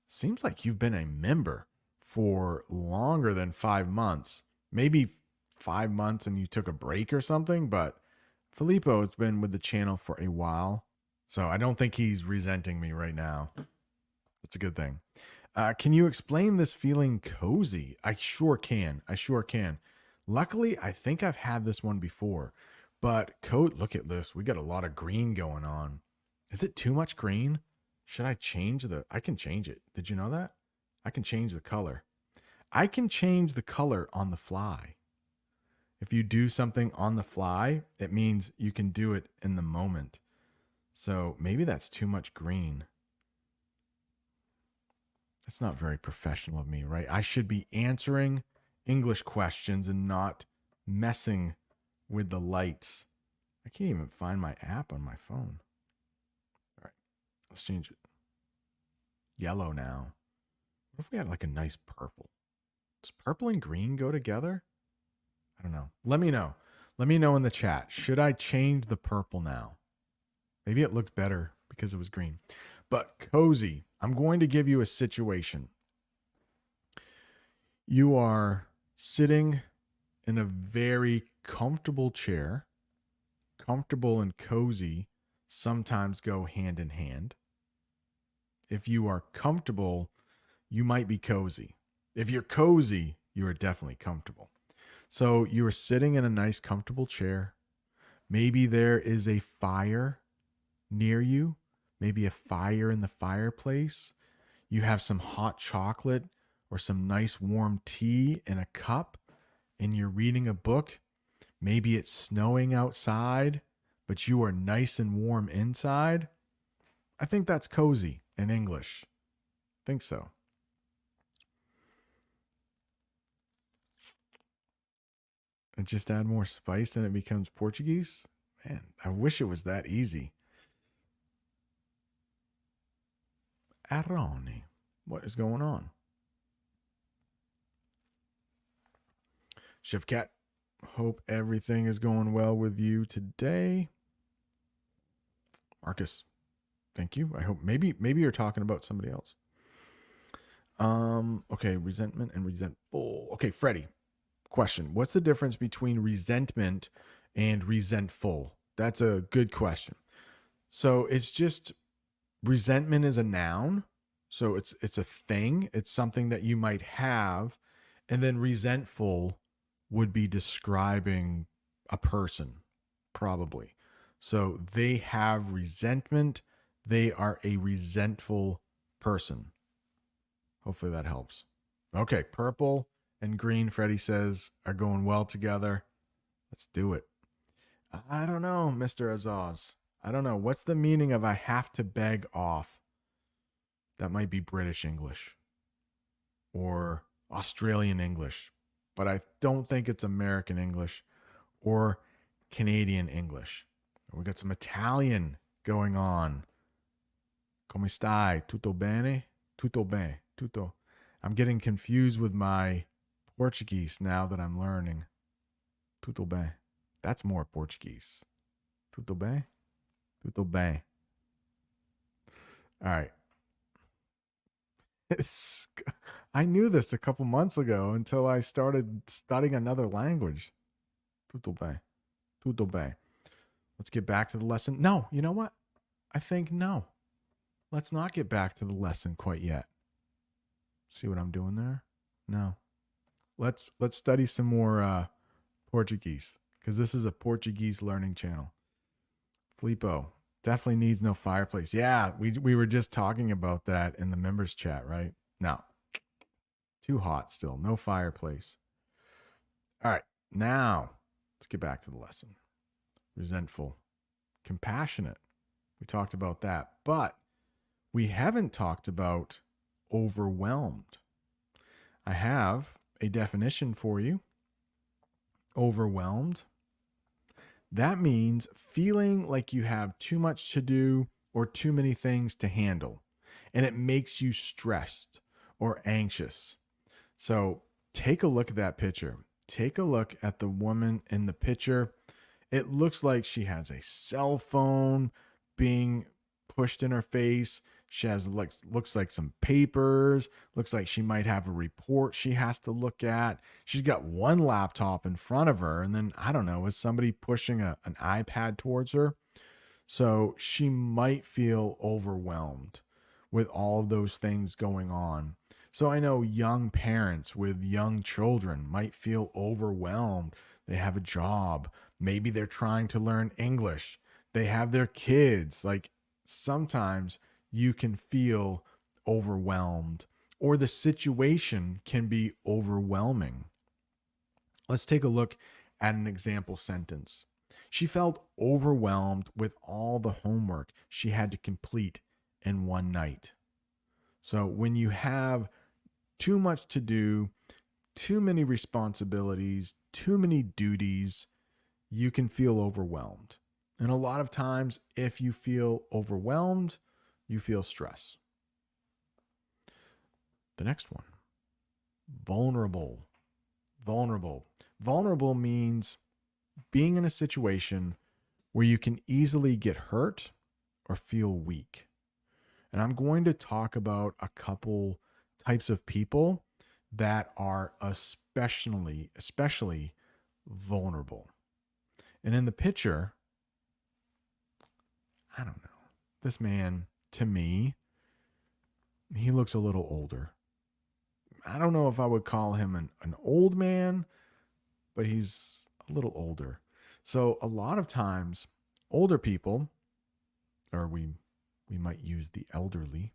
seems like you've been a member for longer than 5 months. Maybe 5 months and you took a break or something, but Filippo has been with the channel for a while. So I don't think he's resenting me right now. That's a good thing. Can you explain this feeling cozy? I sure can. I sure can. Luckily, I think I've had this one before. But look at this. We got a lot of green going on. Is it too much green? Should I change I can change it. Did you know that? I can change the color. I can change the color on the fly. If you do something on the fly, it means you can do it in the moment. So maybe that's too much green. That's not very professional of me, right? I should be answering English questions and not messing with the lights. I can't even find my app on my phone. All right, let's change it. Yellow now. What if we had like a nice purple? Does purple and green go together? I don't know. Let me know. Let me know in the chat. Should I change the purple now? Maybe it looked better because it was green. But cozy, I'm going to give you a situation. You are sitting in a very comfortable chair. Comfortable and cozy sometimes go hand in hand. If you are comfortable, you might be cozy. If you're cozy, you are definitely comfortable. So you are sitting in a nice, comfortable chair. Maybe there is a fire near you, maybe a fire in the fireplace. You have some hot chocolate or some nice warm tea in a cup, and you're reading a book. Maybe it's snowing outside, but you are nice and warm inside. I think that's cozy in English. I think so. And just add more spice and it becomes Portuguese. Man, I wish it was that easy. Aroni. What is going on? Chef Cat, hope everything is going well with you today. Marcus, thank you. I hope maybe you're talking about somebody else. Okay, resentment and resentful. Okay, Freddie, question. What's the difference between resentment and resentful? That's a good question. So it's just resentment is a noun. So it's a thing. It's something that you might have. And then resentful would be describing a person, probably. So they have resentment. They are a resentful person. Hopefully that helps. Okay, purple and green, Freddie says, are going well together. Let's do it. I don't know, Mr. Azaz. I don't know. What's the meaning of I have to beg off? That might be British English or Australian English, but I don't think it's American English or Canadian English. We got some Italian going on. Come stai? Tutto bene? Tutto bene. Tutto. I'm getting confused with my Portuguese now that I'm learning. Tutto bem. That's more Portuguese. Tutto bem? Tutto bem. All right. It's, I knew this a couple months ago until I started studying another language. Tutto bem. Tutto bem. Let's get back to the lesson. No, you know what? I think no. Let's not get back to the lesson quite yet. See what I'm doing there? No. Let's study some more Portuguese because this is a Portuguese learning channel. Filippo definitely needs no fireplace. Yeah, we were just talking about that in the members chat, right? No, too hot still. No fireplace. All right, now let's get back to the lesson. Resentful, compassionate. We talked about that, but we haven't talked about overwhelmed. I have a definition for you. Overwhelmed. That means feeling like you have too much to do or too many things to handle, and it makes you stressed or anxious. So take a look at that picture. Take a look at the woman in the picture. It looks like she has a cell phone being pushed in her face. She has looks like some papers. Looks like she might have a report she has to look at. She's got one laptop in front of her, and then I don't know, is somebody pushing an iPad towards her? So she might feel overwhelmed with all of those things going on. So I know young parents with young children might feel overwhelmed. They have a job. Maybe they're trying to learn English. They have their kids. Like sometimes you can feel overwhelmed, or the situation can be overwhelming. Let's take a look at an example sentence. She felt overwhelmed with all the homework she had to complete in one night. So when you have too much to do, too many responsibilities, too many duties, you can feel overwhelmed. And a lot of times, if you feel overwhelmed, you feel stress. The next one, vulnerable. Vulnerable. Vulnerable means being in a situation where you can easily get hurt or feel weak. And I'm going to talk about a couple types of people that are especially vulnerable. And in the picture, I don't know. This man, to me, he looks a little older. I don't know if I would call him an old man, but he's a little older. So a lot of times, older people, or we might use the elderly,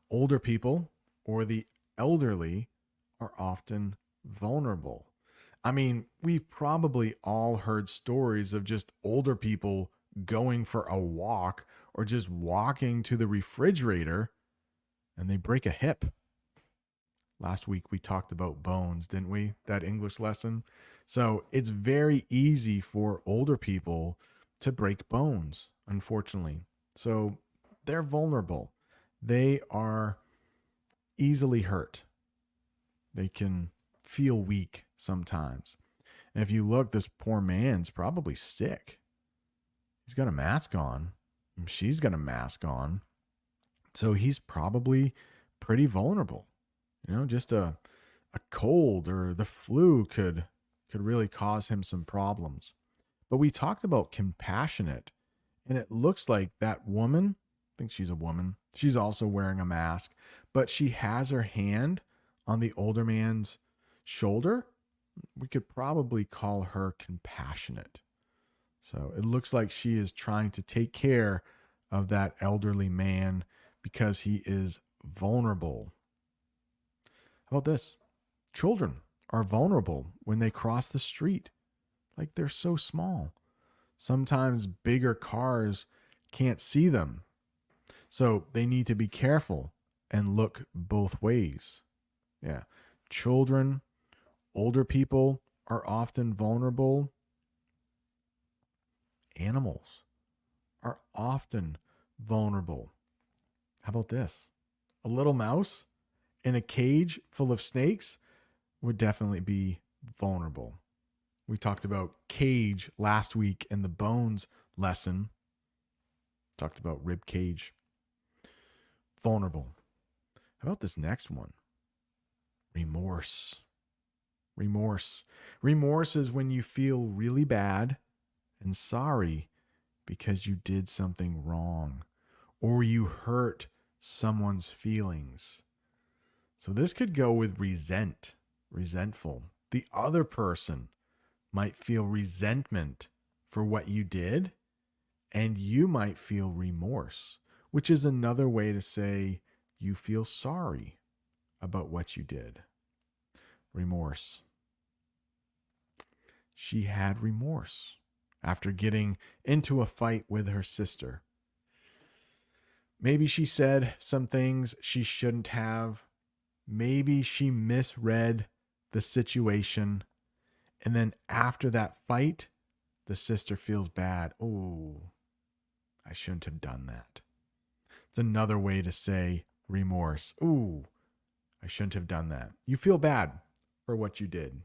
older people or the elderly are often vulnerable. I mean, we've probably all heard stories of just older people going for a walk or just walking to the refrigerator and they break a hip. Last week we talked about bones, didn't we? That English lesson. So it's very easy for older people to break bones, unfortunately. So they're vulnerable. They are easily hurt. They can feel weak sometimes. And if you look, this poor man's probably sick. He's got a mask on. She's got a mask on. So he's probably pretty vulnerable. You know, just a cold or the flu could really cause him some problems. But we talked about compassionate, and it looks like that woman, I think she's a woman, she's also wearing a mask, but she has her hand on the older man's shoulder. We could probably call her compassionate. So it looks like she is trying to take care of that elderly man because he is vulnerable. How about this? Children are vulnerable when they cross the street. Like they're so small. Sometimes bigger cars can't see them. So they need to be careful and look both ways. Yeah. Children, older people are often vulnerable. Animals are often vulnerable. How about this? A little mouse in a cage full of snakes would definitely be vulnerable. We talked about cage last week in the bones lesson. Talked about rib cage. Vulnerable. How about this next one? Remorse. Remorse. Remorse is when you feel really bad and sorry because you did something wrong or you hurt someone's feelings. So this could go with resentful. The other person might feel resentment for what you did, and you might feel remorse, which is another way to say you feel sorry about what you did. Remorse. She had remorse after getting into a fight with her sister. Maybe she said some things she shouldn't have. Maybe she misread the situation. And then after that fight, the sister feels bad. Oh, I shouldn't have done that. It's another way to say remorse. Ooh, I shouldn't have done that. You feel bad for what you did.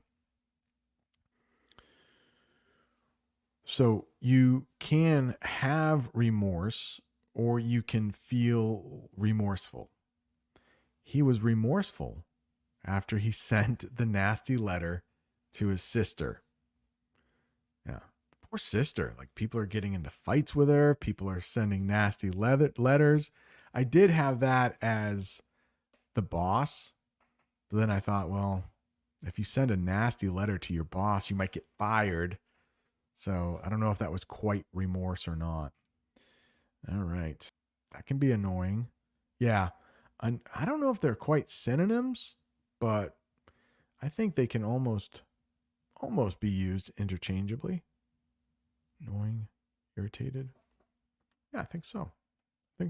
So you can have remorse or you can feel remorseful. He was remorseful after he sent the nasty letter to his sister. Yeah. Poor sister. Like, people are getting into fights with her. People are sending nasty letters. I did have that as the boss. But then I thought, well, if you send a nasty letter to your boss, you might get fired. So I don't know if that was quite remorse or not. All right. That can be annoying. Yeah. I don't know if they're quite synonyms, but I think they can almost be used interchangeably. Annoying, irritated. Yeah, I think so. I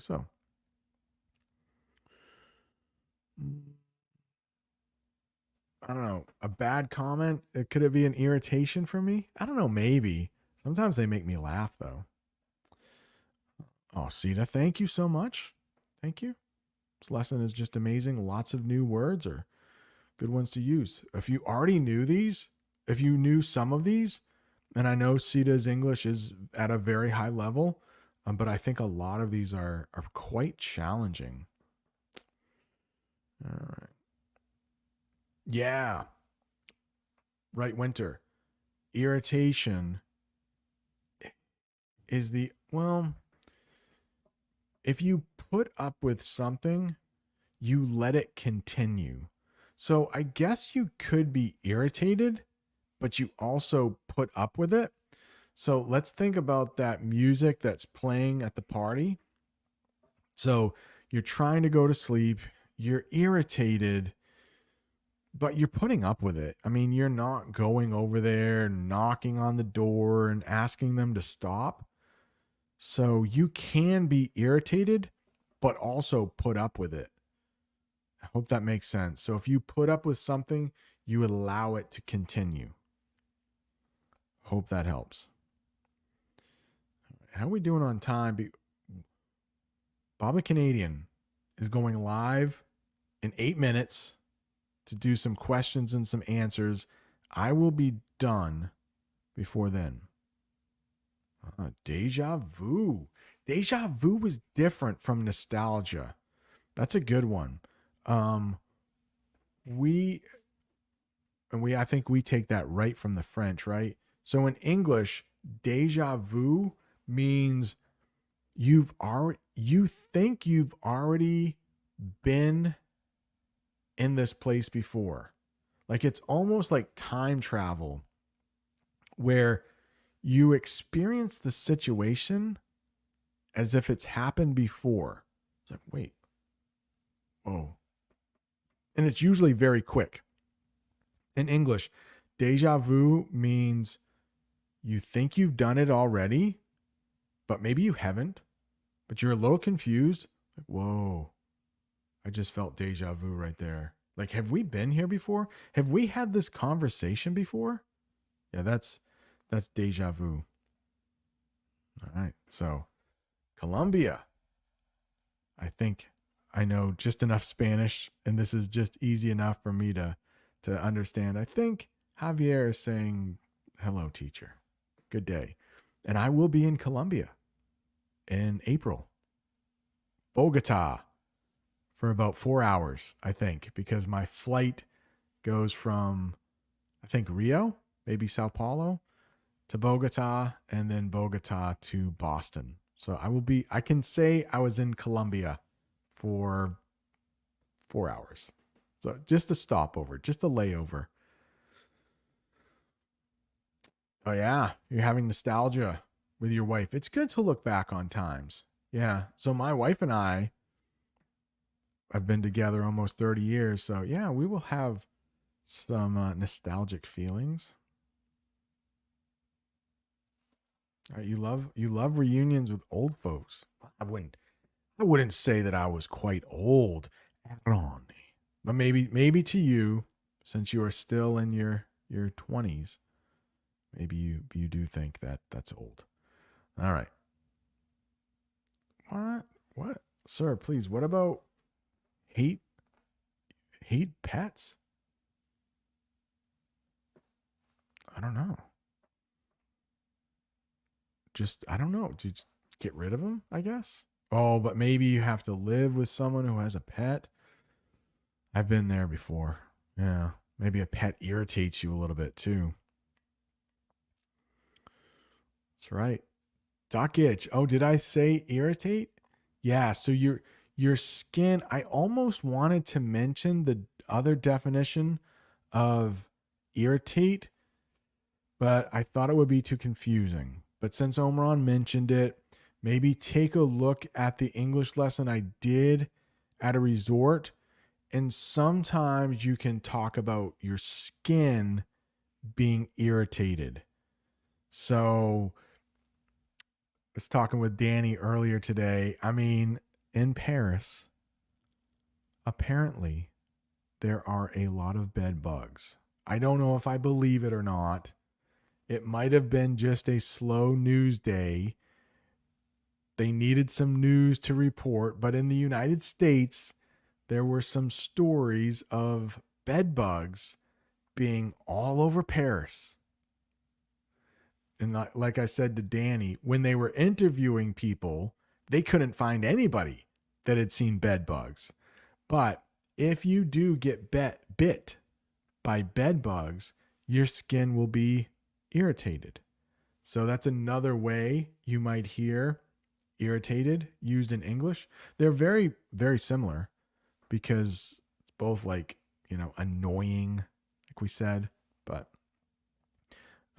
don't know. A bad comment? Could it be an irritation for me? I don't know. Maybe. Sometimes they make me laugh, though. Oh, Sita, thank you so much. Thank you. This lesson is just amazing. Lots of new words or good ones to use. If you already knew these, if you knew some of these, and I know Sita's English is at a very high level, but I think a lot of these are quite challenging. All right. Yeah. Right, Winter. Irritation is if you put up with something, you let it continue. So I guess you could be irritated, but you also put up with it. So let's think about that music that's playing at the party. So you're trying to go to sleep, you're irritated, but you're putting up with it. I mean, you're not going over there, knocking on the door and asking them to stop. So you can be irritated, but also put up with it. I hope that makes sense. So if you put up with something, you allow it to continue. Hope that helps. How are we doing on time? Bob the Canadian is going live in 8 minutes to do some questions and some answers. I will be done before then. Deja vu. Deja vu was different from nostalgia. That's a good one. I think we take that right from the French, right? So in English, deja vu means you think you've already been in this place before. Like, it's almost like time travel where you experience the situation as if it's happened before. It's like, wait, oh. And it's usually very quick. In English, deja vu means you think you've done it already, but maybe you haven't, but you're a little confused. Like, whoa, I just felt deja vu right there. Like, have we been here before? Have we had this conversation before? Yeah, that's deja vu. All right. So, Colombia. I think I know just enough Spanish, and this is just easy enough for me to understand. I think Javier is saying, hello, teacher. Good day. And I will be in Colombia in April. Bogota for about 4 hours, I think, because my flight goes from, I think, Rio, maybe Sao Paulo, to Bogota, and then Bogota to Boston. So I can say I was in Colombia for 4 hours. So just a stopover, just a layover. Oh, yeah. You're having nostalgia with your wife. It's good to look back on times. Yeah. So my wife and I have been together almost 30 years. So yeah, we will have some nostalgic feelings. You love reunions with old folks. I wouldn't say that I was quite old at all, but maybe to you, since you are still in your 20s, maybe you do think that that's old. All right. What, sir? Please. What about hate hate pets? I don't know. Just I don't know. Just get rid of them, I guess. Oh, but maybe you have to live with someone who has a pet. I've been there before. Yeah. Maybe a pet irritates you a little bit too. That's right. Duck itch. Oh, did I say irritate? Yeah, so your skin, I almost wanted to mention the other definition of irritate, but I thought it would be too confusing. But since Omron mentioned it, maybe take a look at the English lesson I did at a resort. And sometimes you can talk about your skin being irritated. So I was talking with Danny earlier today. I mean, in Paris, apparently there are a lot of bed bugs. I don't know if I believe it or not. It might have been just a slow news day. They needed some news to report, but in the United States, there were some stories of bed bugs being all over Paris. And like I said to Danny, when they were interviewing people, they couldn't find anybody that had seen bed bugs. But if you do get bit by bed bugs, your skin will be irritated. So that's another way you might hear irritated used in English. They're very, very similar because it's both like, annoying, like we said. But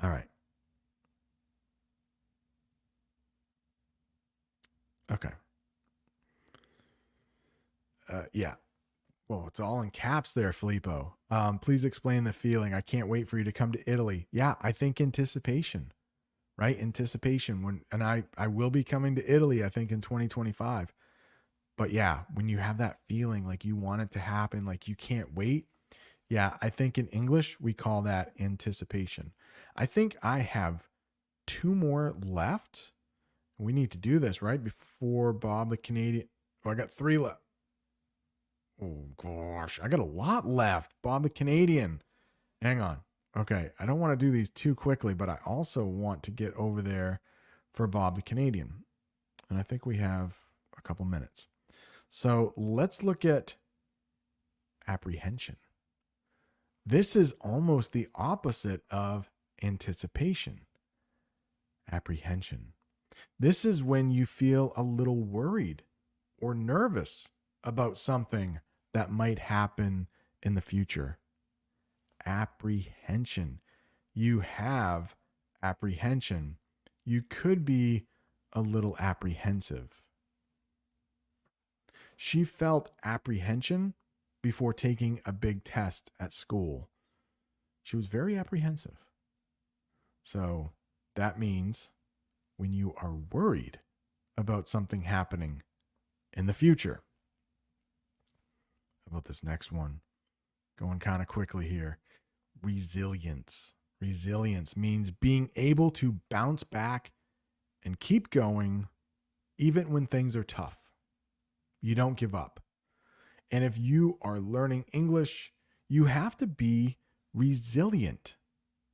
all right. Okay. Yeah. Well, it's all in caps there, Filippo. Please explain the feeling. I can't wait for you to come to Italy. Yeah, I think anticipation, right? Anticipation and I will be coming to Italy, I think in 2025. But yeah, when you have that feeling like you want it to happen, like you can't wait. Yeah, I think in English we call that anticipation. I think I have two more left. We need to do this, right? Before Bob the Canadian. Oh, I got three left. Oh gosh, I got a lot left. Bob the Canadian. Hang on. Okay, I don't want to do these too quickly, but I also want to get over there for Bob the Canadian. And I think we have a couple minutes. So let's look at apprehension. This is almost the opposite of anticipation. Apprehension. This is when you feel a little worried or nervous about something that might happen in the future. Apprehension. You have apprehension. You could be a little apprehensive. She felt apprehension before taking a big test at school. She was very apprehensive. So that means when you are worried about something happening in the future. How about this next one? Going kind of quickly here. Resilience. Resilience means being able to bounce back and keep going even when things are tough. You don't give up. And if you are learning English, you have to be resilient.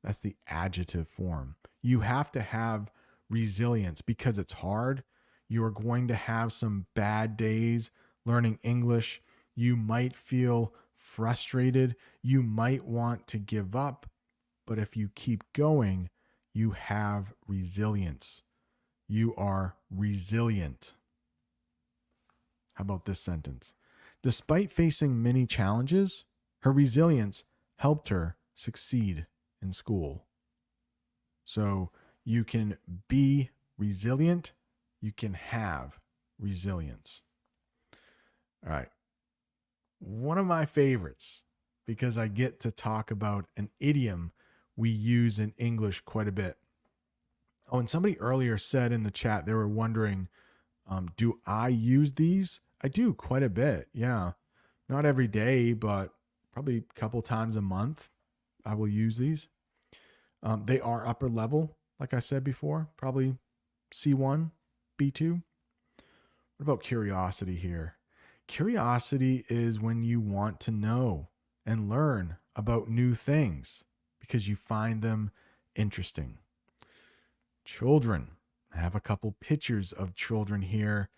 That's the adjective form. You have to have resilience because it's hard. You are going to have some bad days learning English. You might feel frustrated. You might want to give up. But if you keep going, you have resilience. You are resilient. How about this sentence? Despite facing many challenges, her resilience helped her succeed in school. So you can be resilient, you can have resilience. All right. One of my favorites, because I get to talk about an idiom we use in English quite a bit. Oh, and somebody earlier said in the chat they were wondering, do I use these? I do quite a bit. Yeah. Not every day, but probably a couple times a month I will use these. They are upper level, like I said before, probably C1, B2. What about curiosity here? Curiosity is when you want to know and learn about new things because you find them interesting. Children. I have a couple pictures of children here.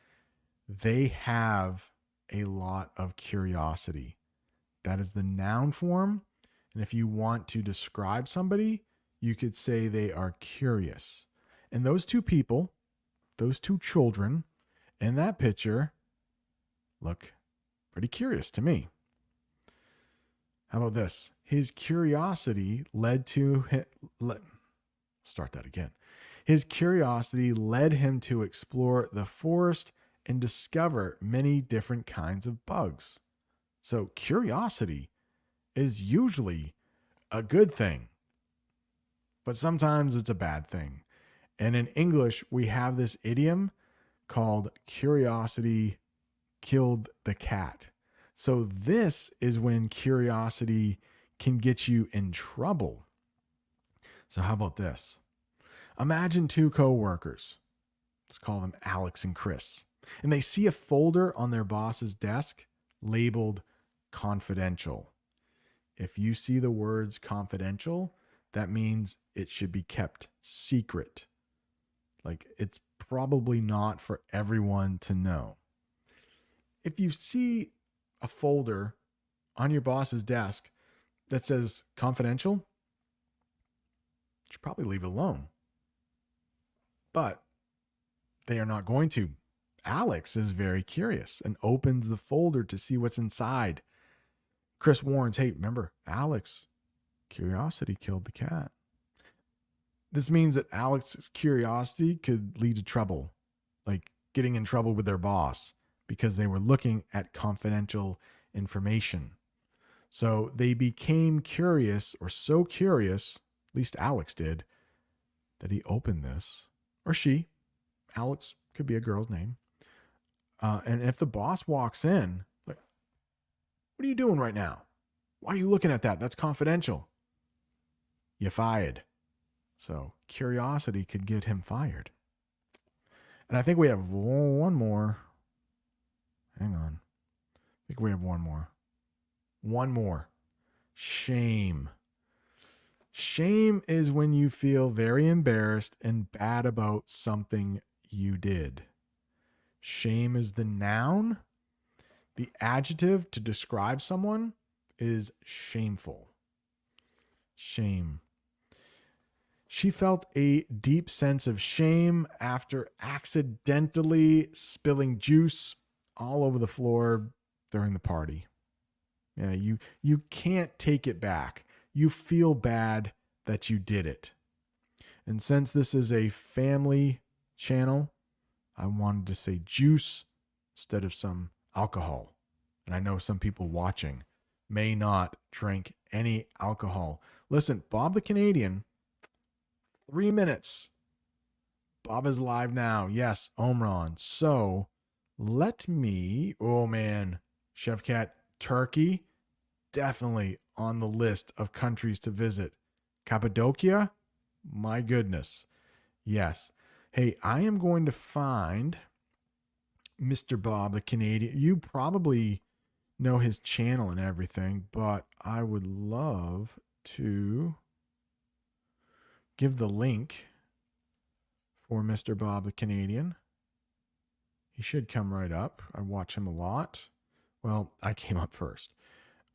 They have a lot of curiosity. That is the noun form. And if you want to describe somebody, you could say they are curious. And those two people, those two children in that picture look pretty curious to me. How about this? His curiosity led to him. Start that again. His curiosity led him to explore the forest and discover many different kinds of bugs. So, curiosity is usually a good thing, but sometimes it's a bad thing. And in English, we have this idiom called curiosity killed the cat. So, this is when curiosity can get you in trouble. So, how about this? Imagine two co-workers. Let's call them Alex and Chris. And they see a folder on their boss's desk labeled confidential. If you see the words confidential, that means it should be kept secret. Like it's probably not for everyone to know. If you see a folder on your boss's desk that says confidential, you should probably leave it alone. But they are not going to. Alex is very curious and opens the folder to see what's inside. Chris warns, hey, remember, Alex, curiosity killed the cat. This means that Alex's curiosity could lead to trouble, like getting in trouble with their boss because they were looking at confidential information. So they became curious, or so curious, at least Alex did, that he opened this, or she. Alex could be a girl's name. And if the boss walks in, like, what are you doing right now? Why are you looking at that? That's confidential. You fired. So curiosity could get him fired. And I think we have one more. Hang on. I think we have one more. One more. Shame. Shame is when you feel very embarrassed and bad about something you did. Shame is the noun. The adjective to describe someone is shameful. Shame. She felt a deep sense of shame after accidentally spilling juice all over the floor during the party. Yeah, you can't take it back. You feel bad that you did it. And since this is a family channel, I wanted to say juice instead of some alcohol. And I know some people watching may not drink any alcohol. Listen, Bob the Canadian, 3 minutes. Bob is live now. Yes, Omron. So let me, oh man, Chef Cat, Turkey, definitely on the list of countries to visit. Cappadocia, my goodness. Yes. Hey, I am going to find Mr. Bob the Canadian. You probably know his channel and everything, but I would love to give the link for Mr. Bob the Canadian. He should come right up. I watch him a lot. Well, I came up first.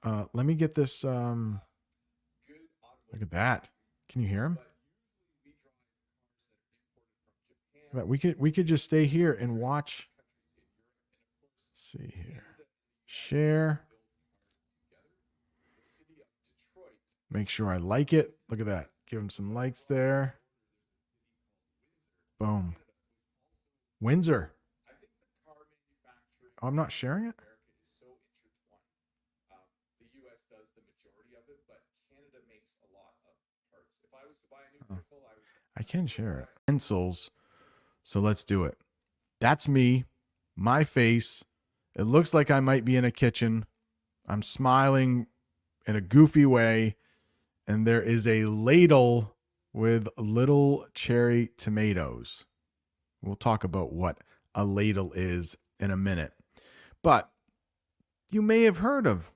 Let me get this. Look at that. Can you hear him? But we could just stay here and watch. Let's see here. Share. Make sure I like it. Look at that. Give him some likes there. Boom. Windsor. Oh, I'm not sharing it? Oh. I can share it. Pencils. So let's do it. That's me. My face. It looks like I might be in a kitchen. I'm smiling in a goofy way. And there is a ladle with little cherry tomatoes. We'll talk about what a ladle is in a minute. But you may have heard of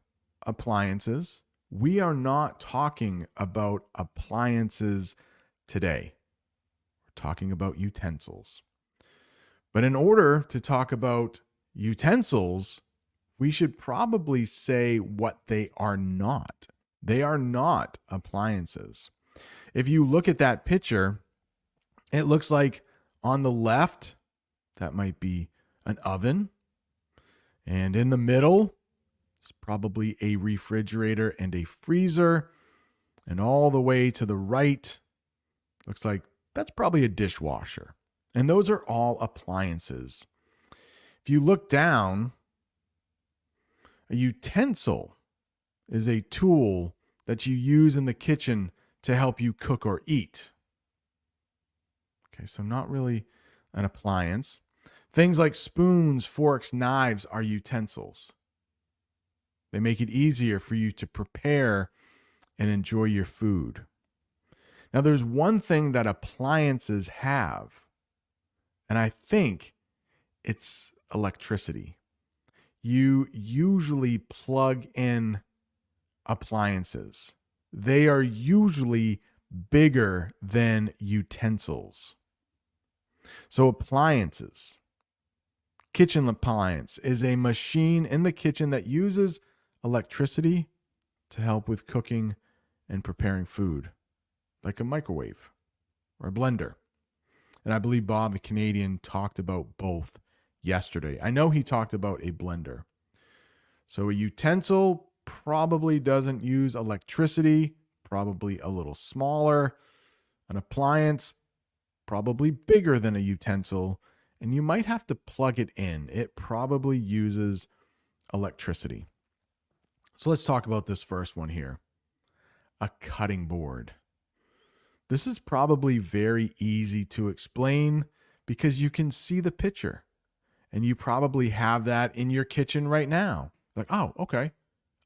appliances. We are not talking about appliances today. We're talking about utensils. But in order to talk about utensils, we should probably say what they are not. They are not appliances. If you look at that picture, it looks like on the left, that might be an oven. And in the middle, it's probably a refrigerator and a freezer. And all the way to the right, looks like that's probably a dishwasher. And those are all appliances. If you look down, a utensil is a tool that you use in the kitchen to help you cook or eat. Okay, so not really an appliance. Things like spoons, forks, knives are utensils. They make it easier for you to prepare and enjoy your food. Now, there's one thing that appliances have, and I think it's electricity. You usually plug in appliances. They are usually bigger than utensils. So appliances. Kitchen appliance is a machine in the kitchen that uses electricity to help with cooking and preparing food, like a microwave or a blender. And I believe Bob the Canadian talked about both yesterday. I know he talked about a blender. So a utensil probably doesn't use electricity, probably a little smaller. An appliance, probably bigger than a utensil, and you might have to plug it in. It probably uses electricity. So let's talk about this first one here. A cutting board. This is probably very easy to explain because you can see the picture. And you probably have that in your kitchen right now. Like, oh, okay.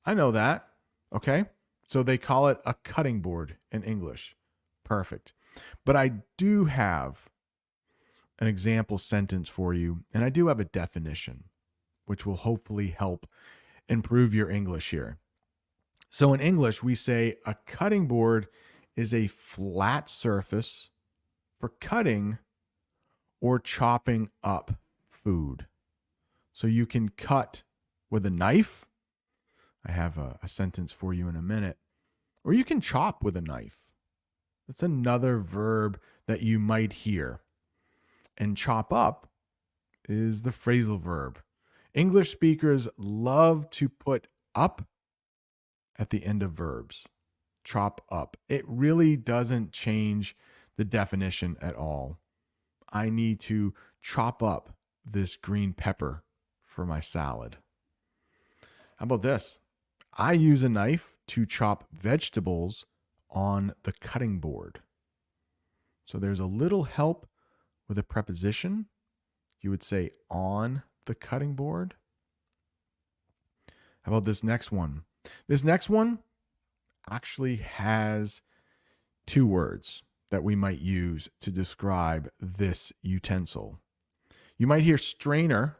I know that. Okay. So they call it a cutting board in English. Perfect. But I do have an example sentence for you, and I do have a definition, which will hopefully help improve your English here. So in English, we say a cutting board is a flat surface for cutting or chopping up food. So you can cut with a knife. I have a sentence for you in a minute. Or you can chop with a knife. That's another verb that you might hear. And chop up is the phrasal verb. English speakers love to put up at the end of verbs. Chop up. It really doesn't change the definition at all. I need to chop up this green pepper for my salad. How about this? I use a knife to chop vegetables on the cutting board. So there's a little help with a preposition. You would say on the cutting board. How about this next one? This next one actually has two words that we might use to describe this utensil. You might hear strainer.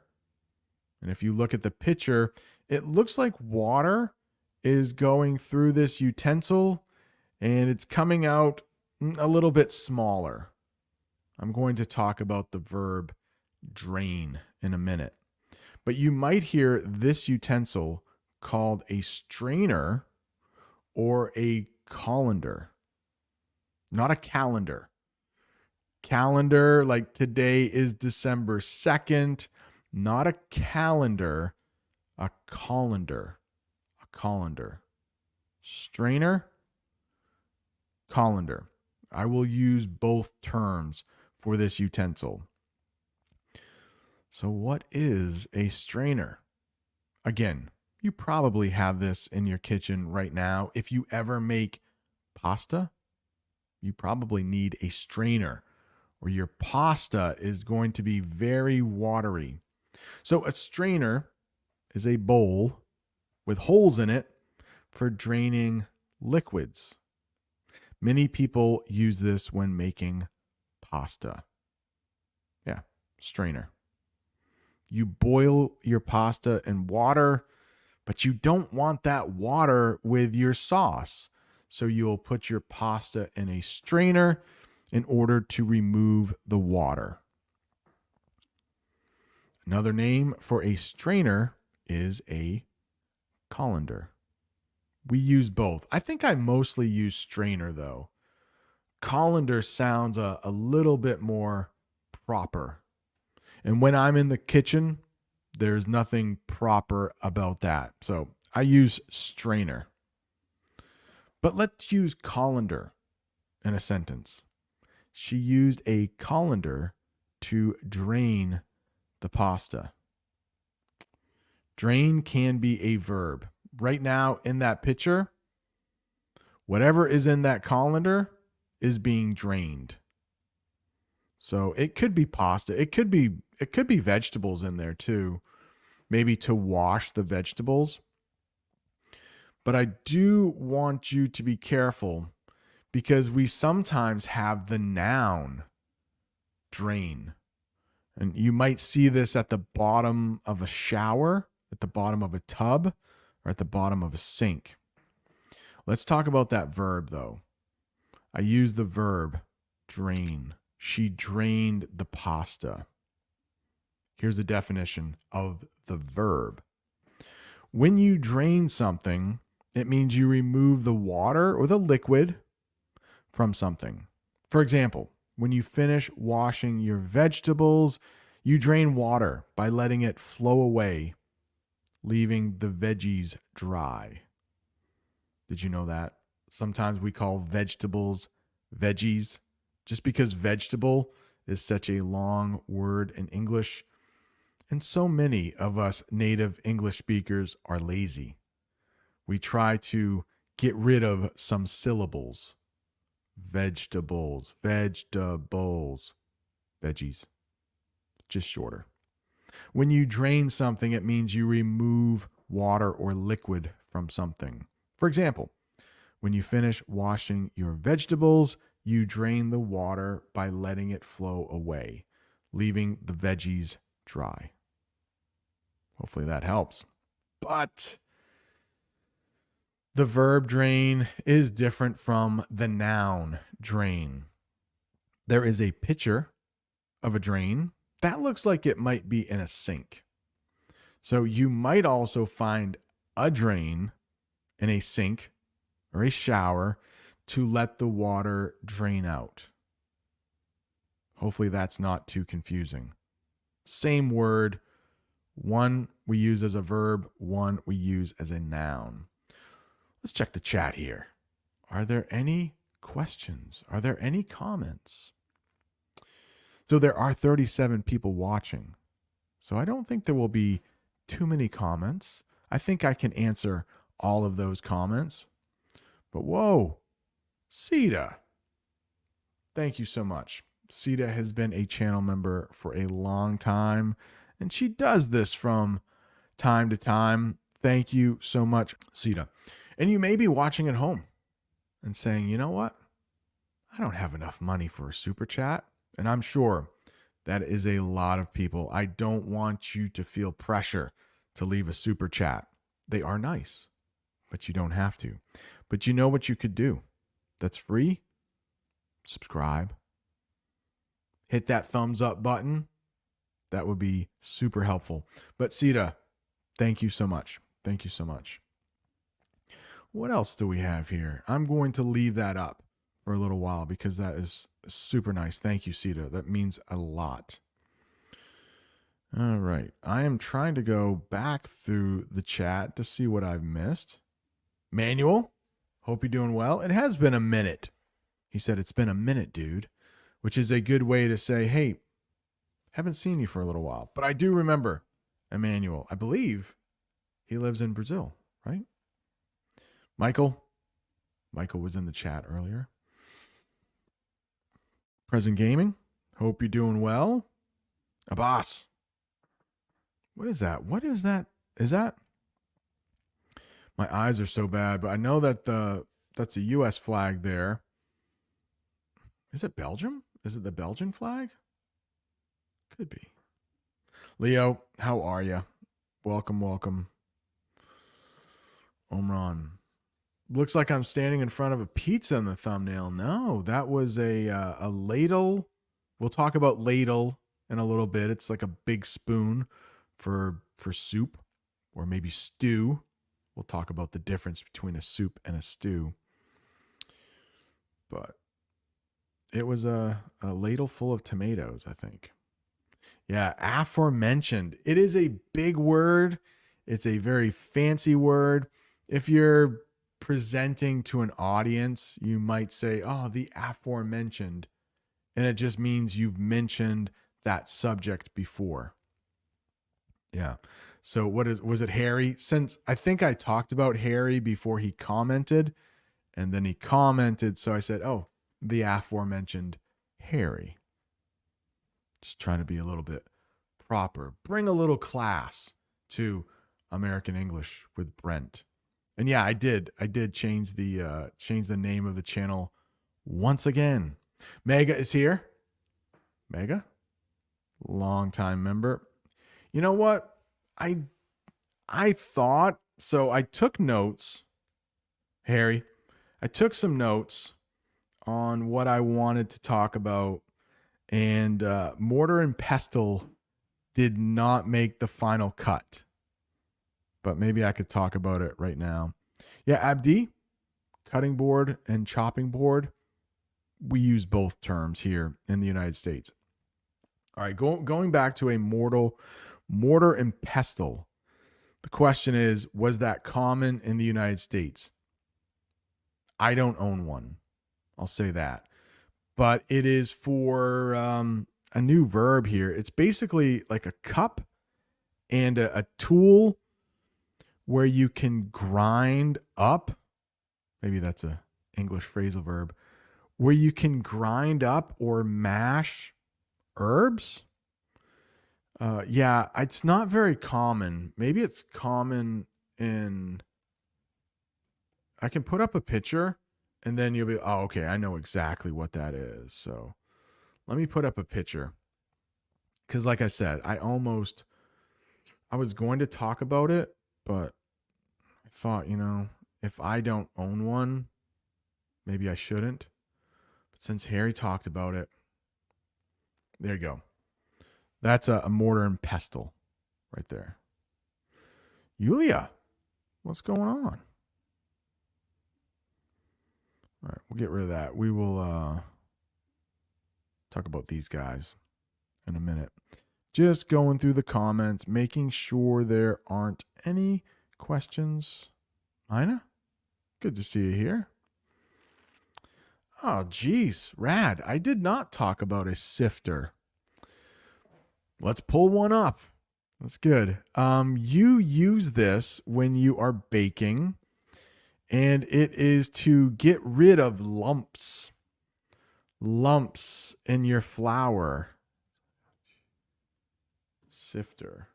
And if you look at the picture, it looks like water is going through this utensil and it's coming out a little bit smaller. I'm going to talk about the verb drain in a minute. But you might hear this utensil called a strainer or a colander, not a calendar. Calendar, like today is December 2nd, not a calendar, a colander. A colander. Strainer, colander. I will use both terms for this utensil. So, what is a strainer? Again, you probably have this in your kitchen right now. If you ever make pasta, you probably need a strainer, or your pasta is going to be very watery. So, a strainer is a bowl with holes in it for draining liquids. Many people use this when making pasta. Yeah, strainer. You boil your pasta in water, but you don't want that water with your sauce. So you'll put your pasta in a strainer in order to remove the water. Another name for a strainer is a colander. We use both. I think I mostly use strainer though. Colander sounds a little bit more proper. And when I'm in the kitchen, there's nothing proper about that. So I use strainer. But let's use colander in a sentence. She used a colander to drain the pasta. Drain can be a verb. Right now in that picture, whatever is in that colander is being drained. So it could be pasta. It could be vegetables in there too. Maybe to wash the vegetables. But I do want you to be careful because we sometimes have the noun drain. And you might see this at the bottom of a shower, at the bottom of a tub, or at the bottom of a sink. Let's talk about that verb though. I use the verb drain. She drained the pasta. Here's a definition of the verb. When you drain something, it means you remove the water or the liquid from something. For example, when you finish washing your vegetables, you drain water by letting it flow away, leaving the veggies dry. Did you know that? Sometimes we call vegetables veggies just because vegetable is such a long word in English. And so many of us native English speakers are lazy. We try to get rid of some syllables. Vegetables, vegetables, veggies. Just shorter. When you drain something, it means you remove water or liquid from something. For example, when you finish washing your vegetables, you drain the water by letting it flow away, leaving the veggies dry. Hopefully that helps. But the verb drain is different from the noun drain. There is a picture of a drain that looks like it might be in a sink. So you might also find a drain in a sink or a shower to let the water drain out. Hopefully that's not too confusing. Same word. One we use as a verb, one we use as a noun. Let's check the chat here. Are there any questions? Are there any comments? So there are 37 people watching. So I don't think there will be too many comments. I think I can answer all of those comments. But whoa, Sita. Thank you so much. Sita has been a channel member for a long time, and she does this from time to time. Thank you so much, Sita. And you may be watching at home and saying, you know what? I don't have enough money for a super chat. And I'm sure that is a lot of people. I don't want you to feel pressure to leave a super chat. They are nice, but you don't have to. But you know what you could do that's free? Subscribe. Hit that thumbs up button. That would be super helpful. But Sita, thank you so much. Thank you so much. What else do we have here? I'm going to leave that up for a little while because that is super nice. Thank you, Sita. That means a lot. All right. I am trying to go back through the chat to see what I've missed. Manuel, hope you're doing well. It has been a minute. He said, it's been a minute, dude, which is a good way to say, hey, haven't seen you for a little while. But I do remember Emmanuel. I believe he lives in Brazil, right? Michael was in the chat earlier. Present Gaming, hope you're doing well. Abbas, what is that? What is that? Is that? My eyes are so bad, but I know that that's a U.S. flag there. Is it Belgium? Is it the Belgian flag? Could be. Leo, how are you? Welcome, welcome. Omron. Looks like I'm standing in front of a pizza in the thumbnail. No, that was a ladle. We'll talk about ladle in a little bit. It's like a big spoon for soup or maybe stew. We'll talk about the difference between a soup and a stew. But it was a ladle full of tomatoes, I think. Yeah, aforementioned. It is a big word. It's a very fancy word. If you're presenting to an audience, you might say, oh, the aforementioned. And it just means you've mentioned that subject before. Yeah. So was it Harry? Since I think I talked about Harry before he commented, and then he commented, so I said, oh, the aforementioned Harry. Just trying to be a little bit proper. Bring a little class to American English with Brent. And yeah, I did change the name of the channel once again. Mega is here. Mega, long time member. You know what? I thought so. I took notes, Harry. I took some notes on what I wanted to talk about, and mortar and pestle did not make the final cut. But maybe I could talk about it right now. Yeah, Abdi, cutting board and chopping board, we use both terms here in the United States. All right, going back to a mortar and pestle. The question is, was that common in the United States? I don't own one. I'll say that. But it is for a new verb here. It's basically like a cup and a tool where you can grind up. Maybe that's a English phrasal verb. Where you can grind up or mash herbs. Yeah, it's not very common. Maybe it's common in... I can put up a picture and then you'll be, oh, okay, I know exactly what that is. So let me put up a picture. Because like I said, I was going to talk about it, but I thought, if I don't own one, maybe I shouldn't. But since Harry talked about it, there you go. That's a mortar and pestle right there. Yulia, what's going on? All right, we'll get rid of that. We will talk about these guys in a minute. Just going through the comments, making sure there aren't any questions. Ina, good to see you here. Oh, geez, rad. I did not talk about a sifter. Let's pull one up. That's good. You use this when you are baking, and it is to get rid of lumps in your flour. Sifter.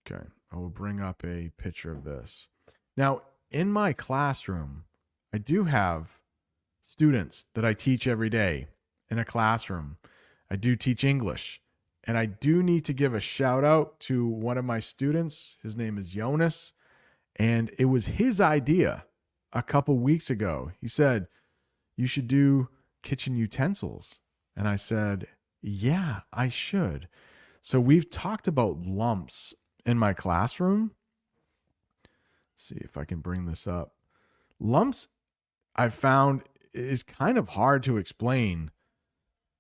Okay, I will bring up a picture of this. Now, in my classroom, I do have students that I teach every day in a classroom. I do teach English. And I do need to give a shout out to one of my students. His name is Jonas. And it was his idea a couple weeks ago. He said, you should do kitchen utensils. And I said, yeah, I should. So we've talked about lumps in my classroom. See if I can bring this up. Lumps, I've found, is kind of hard to explain,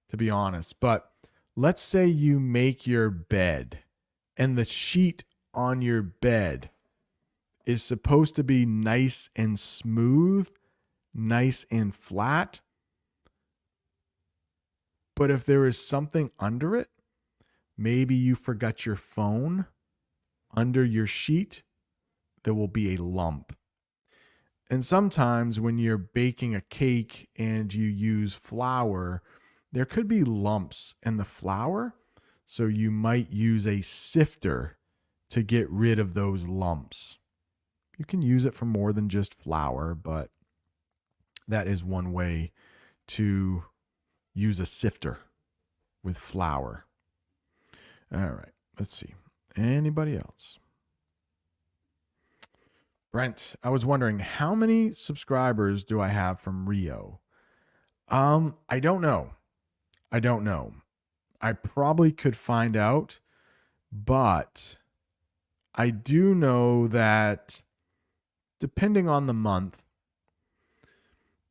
to be honest. But let's say you make your bed and the sheet on your bed is supposed to be nice and smooth, nice and flat. But if there is something under it, maybe you forgot your phone under your sheet, there will be a lump. And sometimes when you're baking a cake and you use flour, there could be lumps in the flour. So you might use a sifter to get rid of those lumps. You can use it for more than just flour, but that is one way to use a sifter with flour. All right, let's see. Anybody else? Brent, I was wondering, how many subscribers do I have from Rio? I don't know. I probably could find out, but I do know that depending on the month,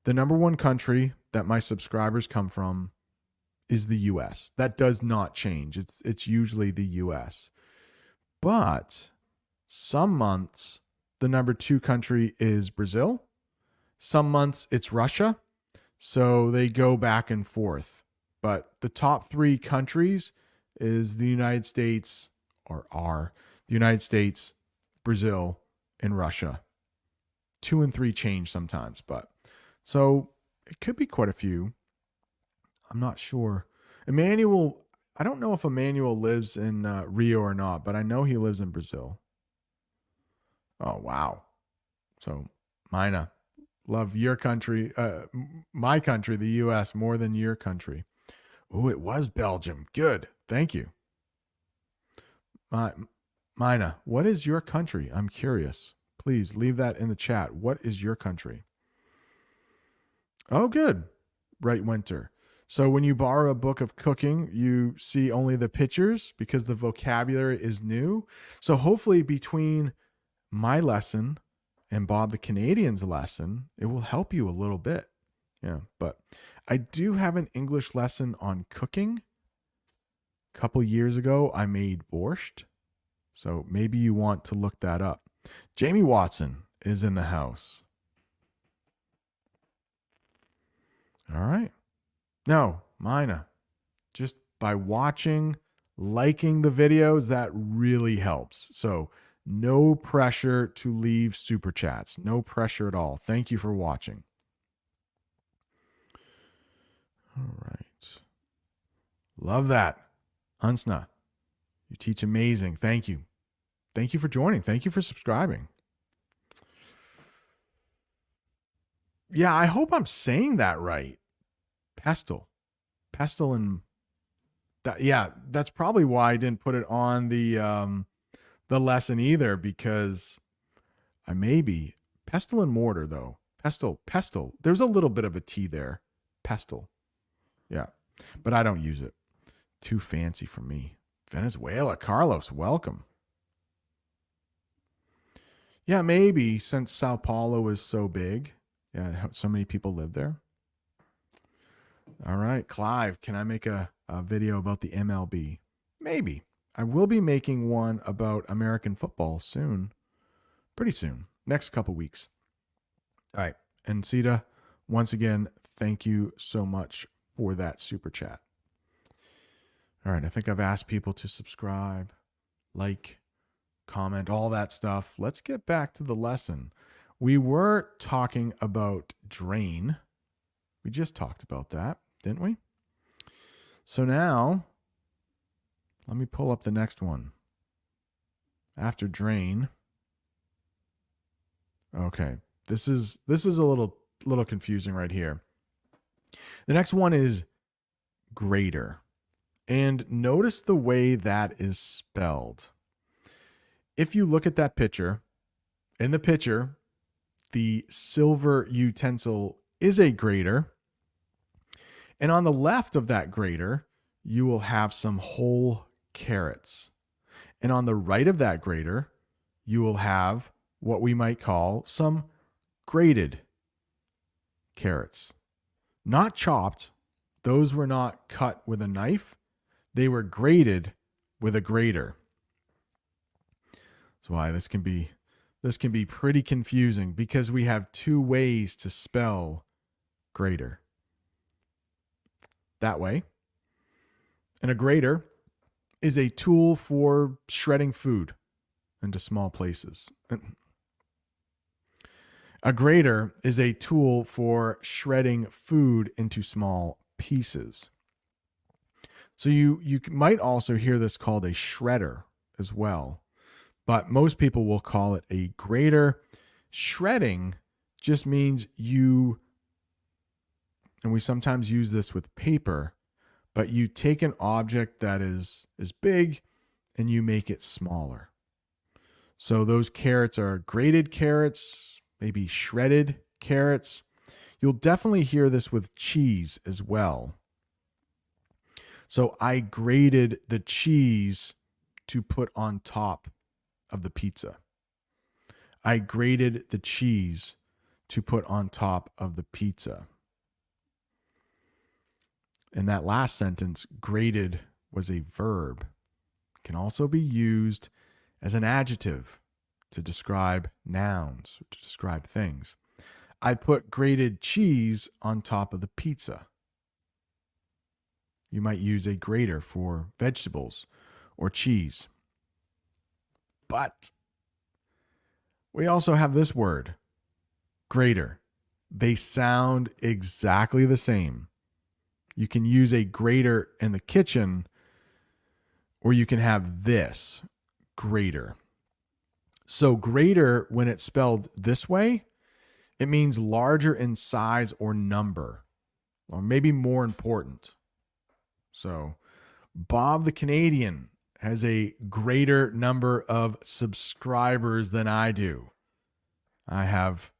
the number one country that my subscribers come from is the US. That does not change. It's usually the US. But some months, the number two country is Brazil. Some months it's Russia. So they go back and forth. But the top three countries is the United States, or are the United States, Brazil, and Russia. 2 and 3 change sometimes, but so it could be quite a few. I'm not sure. Emmanuel, I don't know if Emmanuel lives in Rio or not, but I know he lives in Brazil. Oh, wow. So, Mina, love your country, my country, the U.S., more than your country. Oh, it was Belgium. Good. Thank you. Mina, what is your country? I'm curious. Please leave that in the chat. What is your country? Oh, good. Right, Winter. So when you borrow a book of cooking, you see only the pictures because the vocabulary is new. So hopefully between my lesson and Bob the Canadian's lesson, it will help you a little bit. Yeah, but I do have an English lesson on cooking. A couple years ago, I made borscht. So maybe you want to look that up. Jamie Watson is in the house. All right. No, Mina, just by watching, liking the videos, that really helps. So no pressure to leave super chats. No pressure at all. Thank you for watching. All right. Love that. Hansna, you teach amazing. Thank you. Thank you for joining. Thank you for subscribing. Yeah, I hope I'm saying that right. Pestle and that, yeah, that's probably why I didn't put it on the lesson either, because I may be pestle and mortar though. Pestle. There's a little bit of a T there. Pestle. Yeah. But I don't use it. Too fancy for me. Venezuela. Carlos, welcome. Yeah, maybe since Sao Paulo is so big. Yeah, so many people live there. All right, Clive, can I make a video about the MLB? Maybe. I will be making one about American football soon. Pretty soon. Next couple weeks. All right. And Sita, once again, thank you so much for that super chat. All right, I think I've asked people to subscribe, like, comment, all that stuff. Let's get back to the lesson. We were talking about drain. We just talked about that, didn't we? So now, let me pull up the next one. After drain. Okay, this is a little confusing right here. The next one is grater. And notice the way that is spelled. If you look at that picture, in the picture, the silver utensil is a grater. And on the left of that grater, you will have some whole carrots. And on the right of that grater, you will have what we might call some grated carrots. Not chopped. Those were not cut with a knife. They were grated with a grater. That's why this can be pretty confusing because we have two ways to spell grater. That way. And a grater is a tool for shredding food into small places. A grater is a tool for shredding food into small pieces. So you might also hear this called a shredder as well, but most people will call it a grater. Shredding just means and we sometimes use this with paper, but you take an object that is big and you make it smaller. So those carrots are grated carrots, maybe shredded carrots. You'll definitely hear this with cheese as well. So I grated the cheese to put on top of the pizza. I grated the cheese to put on top of the pizza. In that last sentence, grated was a verb. It can also be used as an adjective to describe nouns, to describe things. I put grated cheese on top of the pizza. You might use a grater for vegetables or cheese. But we also have this word, grater. They sound exactly the same. You can use a grater in the kitchen, or you can have this, grater. So grater, when it's spelled this way, it means larger in size or number, or maybe more important. So Bob the Canadian has a greater number of subscribers than I do. I have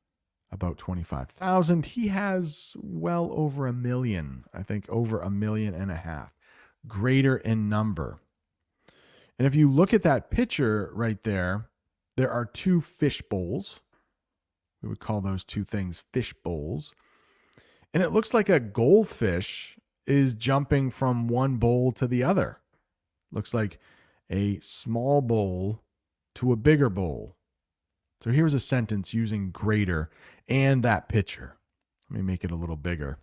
about 25,000. He has well over 1 million. I think over 1.5 million. Greater in number. And if you look at that picture right there, there are two fish bowls. We would call those two things fish bowls. And it looks like a goldfish is jumping from one bowl to the other. Looks like a small bowl to a bigger bowl. So here's a sentence using grater and that picture. Let me make it a little bigger.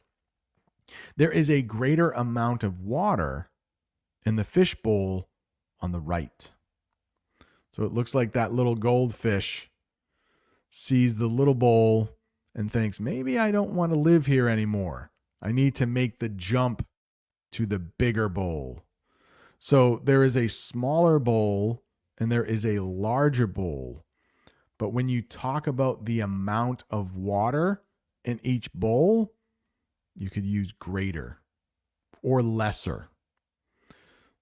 There is a greater amount of water in the fish bowl on the right. So it looks like that little goldfish sees the little bowl and thinks, maybe I don't want to live here anymore. I need to make the jump to the bigger bowl. So there is a smaller bowl and there is a larger bowl. But when you talk about the amount of water in each bowl, you could use greater or lesser.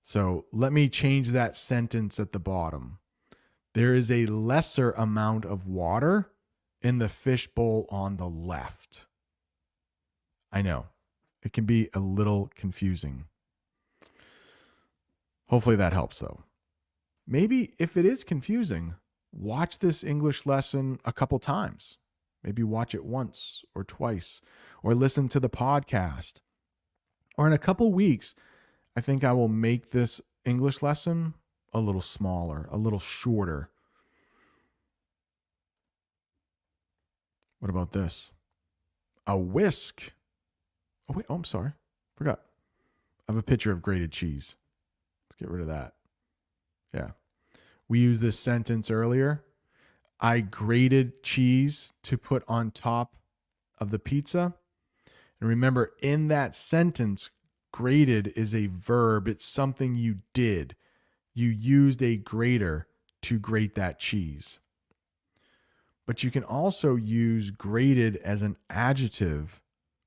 So let me change that sentence at the bottom. There is a lesser amount of water in the fish bowl on the left. I know, it can be a little confusing. Hopefully that helps though. Maybe if it is confusing, watch this English lesson a couple times. Maybe watch it once or twice, or listen to the podcast. Or in a couple weeks, I think I will make this English lesson a little smaller, a little shorter. What about this? A whisk. Oh, wait. Oh, I'm sorry. Forgot. I have a picture of grated cheese. Let's get rid of that. Yeah. We used this sentence earlier. I grated cheese to put on top of the pizza. And remember, in that sentence, grated is a verb. It's something you did. You used a grater to grate that cheese. But you can also use grated as an adjective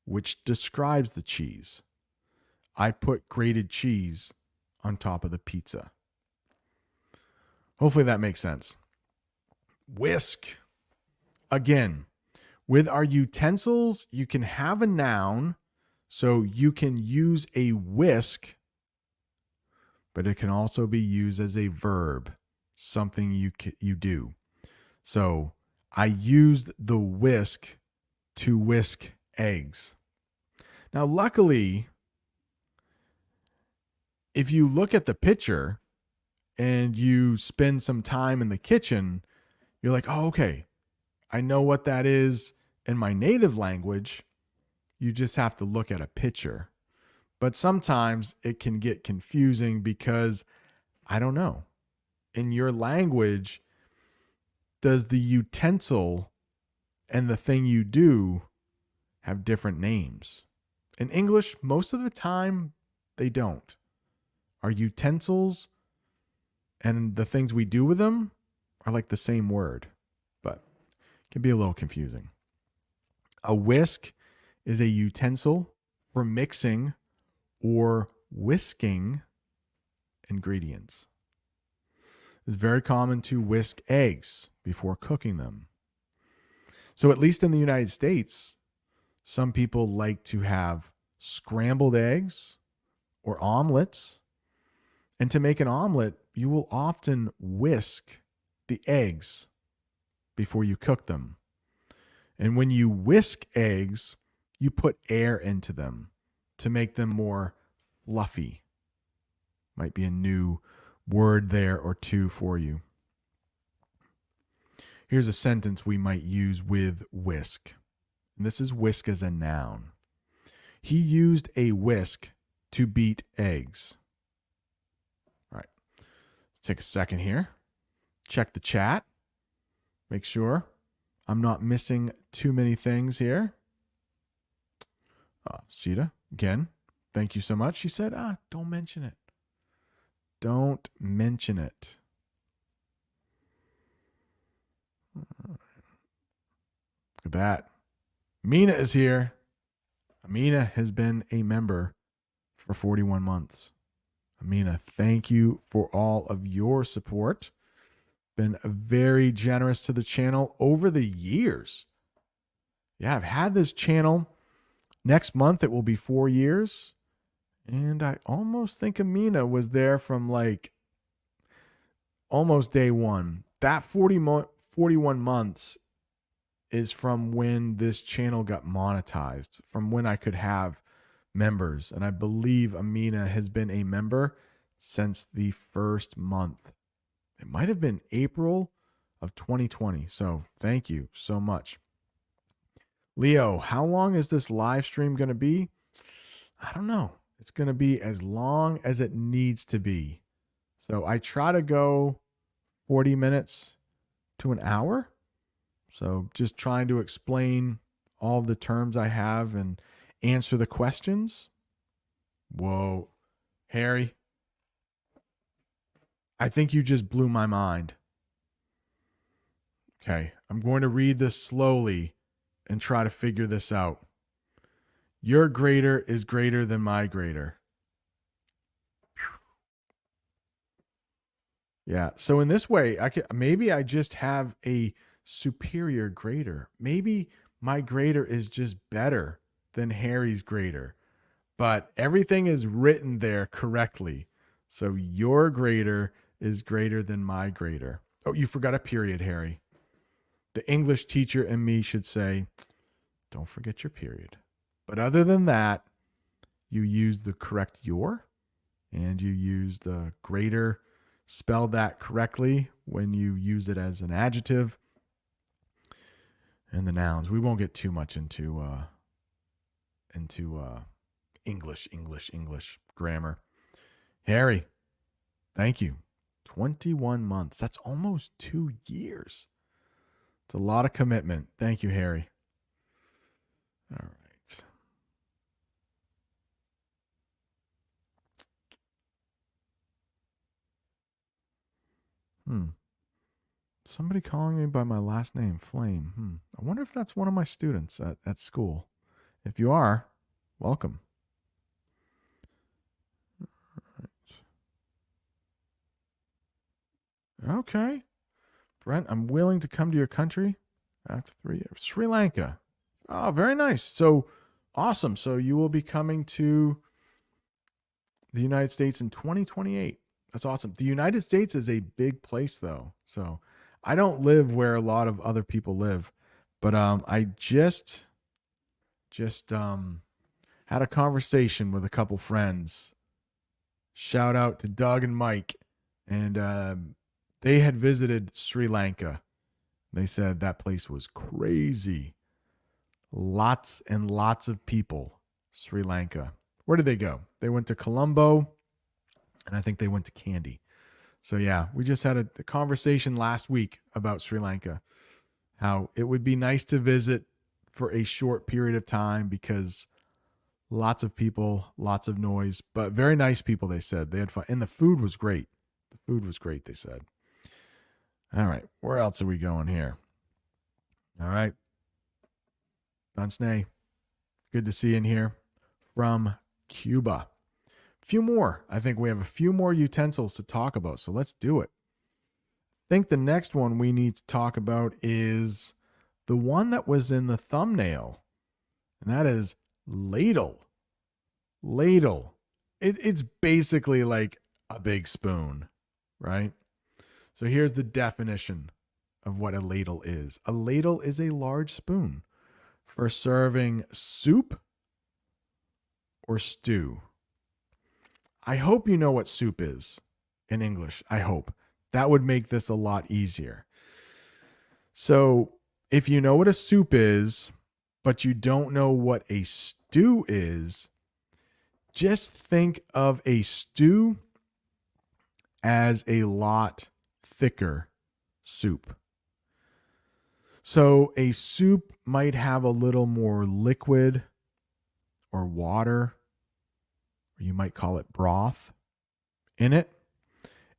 which describes the cheese. I put grated cheese on top of the pizza. Hopefully that makes sense. Whisk. Again, with our utensils, you can have a noun, so you can use a whisk, but it can also be used as a verb, something you do. So I used the whisk to whisk eggs. Now, luckily, if you look at the picture and you spend some time in the kitchen, you're like, oh, okay, I know what that is in my native language. You just have to look at a picture. But sometimes it can get confusing because I don't know. In your language, does the utensil and the thing you do have different names? In English, most of the time, they don't. Our utensils and the things we do with them are like the same word, but it can be a little confusing. A whisk is a utensil for mixing or whisking ingredients. It's very common to whisk eggs before cooking them. So, at least in the United States, some people like to have scrambled eggs or omelets. And to make an omelet, you will often whisk the eggs before you cook them. And when you whisk eggs, you put air into them to make them more fluffy. Might be a new word there or two for you. Here's a sentence we might use with whisk. And this is whisk as a noun. He used a whisk to beat eggs. All right. Take a second here. Check the chat. Make sure I'm not missing too many things here. Sita, again, thank you so much. She said, don't mention it. Don't mention it. Look at that. Mina is here. Amina has been a member for 41 months. Amina, thank you for all of your support. Been very generous to the channel over the years. Yeah, I've had this channel. Next month, it will be 4 years. And I almost think Amina was there from like almost day one. That 41 months is from when this channel got monetized, from when I could have members. And I believe Amina has been a member since the first month. It might have been April of 2020. So thank you so much. Leo, how long is this live stream going to be? I don't know. It's going to be as long as it needs to be. So I try to go 40 minutes to an hour. So just trying to explain all of the terms I have and answer the questions. Whoa, Harry, I think you just blew my mind. Okay, I'm going to read this slowly and try to figure this out. Your grater is greater than my grater. Yeah, so in this way, maybe I just have a superior grater. Maybe my grater is just better than Harry's grater, but everything is written there correctly. So your grater is greater than my grater. Oh, you forgot a period, Harry. The English teacher and me should say, don't forget your period. But other than that, you use the correct your, and you use the greater, spell that correctly when you use it as an adjective. And the nouns. We won't get too much into English grammar. Harry, thank you. 21 months. That's almost 2 years. It's a lot of commitment. Thank you, Harry. All right. Somebody calling me by my last name, Flame. I wonder if that's one of my students at school. If you are, welcome. Right. Okay. Brent, I'm willing to come to your country after 3 years. Sri Lanka. Oh, very nice. So awesome. So you will be coming to the United States in 2028. That's awesome. The United States is a big place though. So I don't live where a lot of other people live, but I just had a conversation with a couple friends. Shout out to Doug and Mike, and they had visited Sri Lanka. They said that place was crazy. Lots and lots of people. Sri Lanka. Where did they go? They went to Colombo, and I think they went to Kandy. So yeah, we just had a conversation last week about Sri Lanka. How it would be nice to visit for a short period of time because lots of people, lots of noise, but very nice people, they said. They had fun. And the food was great. The food was great, they said. All right. Where else are we going here? All right. Dunsnay, good to see you in here from Cuba. Few more. I think we have a few more utensils to talk about, so let's do it. I think the next one we need to talk about is the one that was in the thumbnail, and that is ladle. Ladle. It's basically like a big spoon, right? So here's the definition of what a ladle is. A ladle is a large spoon for serving soup or stew. I hope you know what soup is in English. I hope. That would make this a lot easier. So if you know what a soup is, but you don't know what a stew is, just think of a stew as a lot thicker soup. So a soup might have a little more liquid or water, or you might call it broth in it.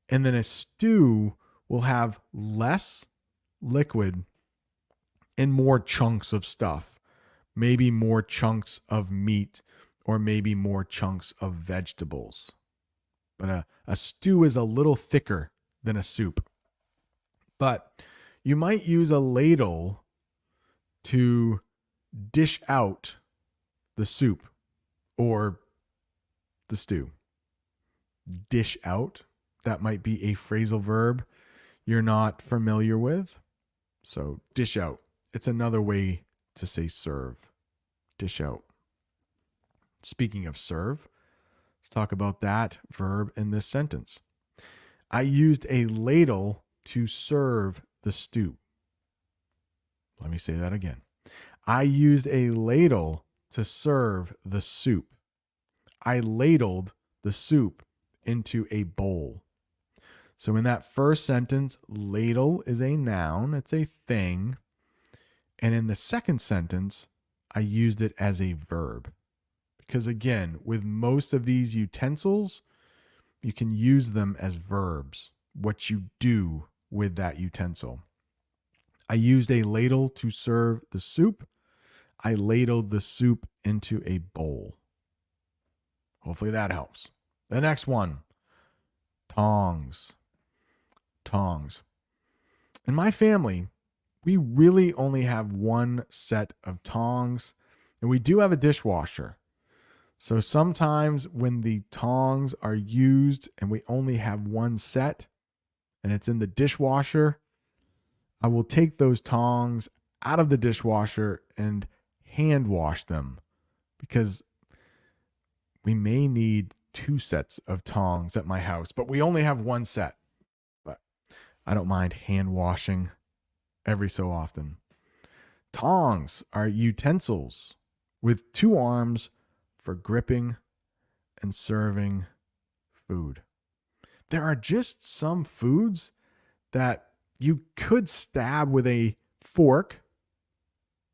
And then a stew will have less liquid and more chunks of stuff. Maybe more chunks of meat or maybe more chunks of vegetables. But a stew is a little thicker than a soup. But you might use a ladle to dish out the soup or the stew. Dish out, that might be a phrasal verb you're not familiar with. So dish out. It's another way to say serve. Dish out. Speaking of serve, let's talk about that verb in this sentence. I used a ladle to serve the stew. Let me say that again. I used a ladle to serve the soup. I ladled the soup into a bowl. So in that first sentence, ladle is a noun, it's a thing. And in the second sentence, I used it as a verb. Because again, with most of these utensils, you can use them as verbs, what you do with that utensil. I used a ladle to serve the soup. I ladled the soup into a bowl. Hopefully that helps. The next one, tongs. Tongs. In my family, we really only have one set of tongs, and we do have a dishwasher. So sometimes when the tongs are used and we only have one set and it's in the dishwasher, I will take those tongs out of the dishwasher and hand wash them because we may need two sets of tongs at my house, but we only have one set. But I don't mind hand washing every so often. Tongs are utensils with two arms for gripping and serving food. There are just some foods that you could stab with a fork.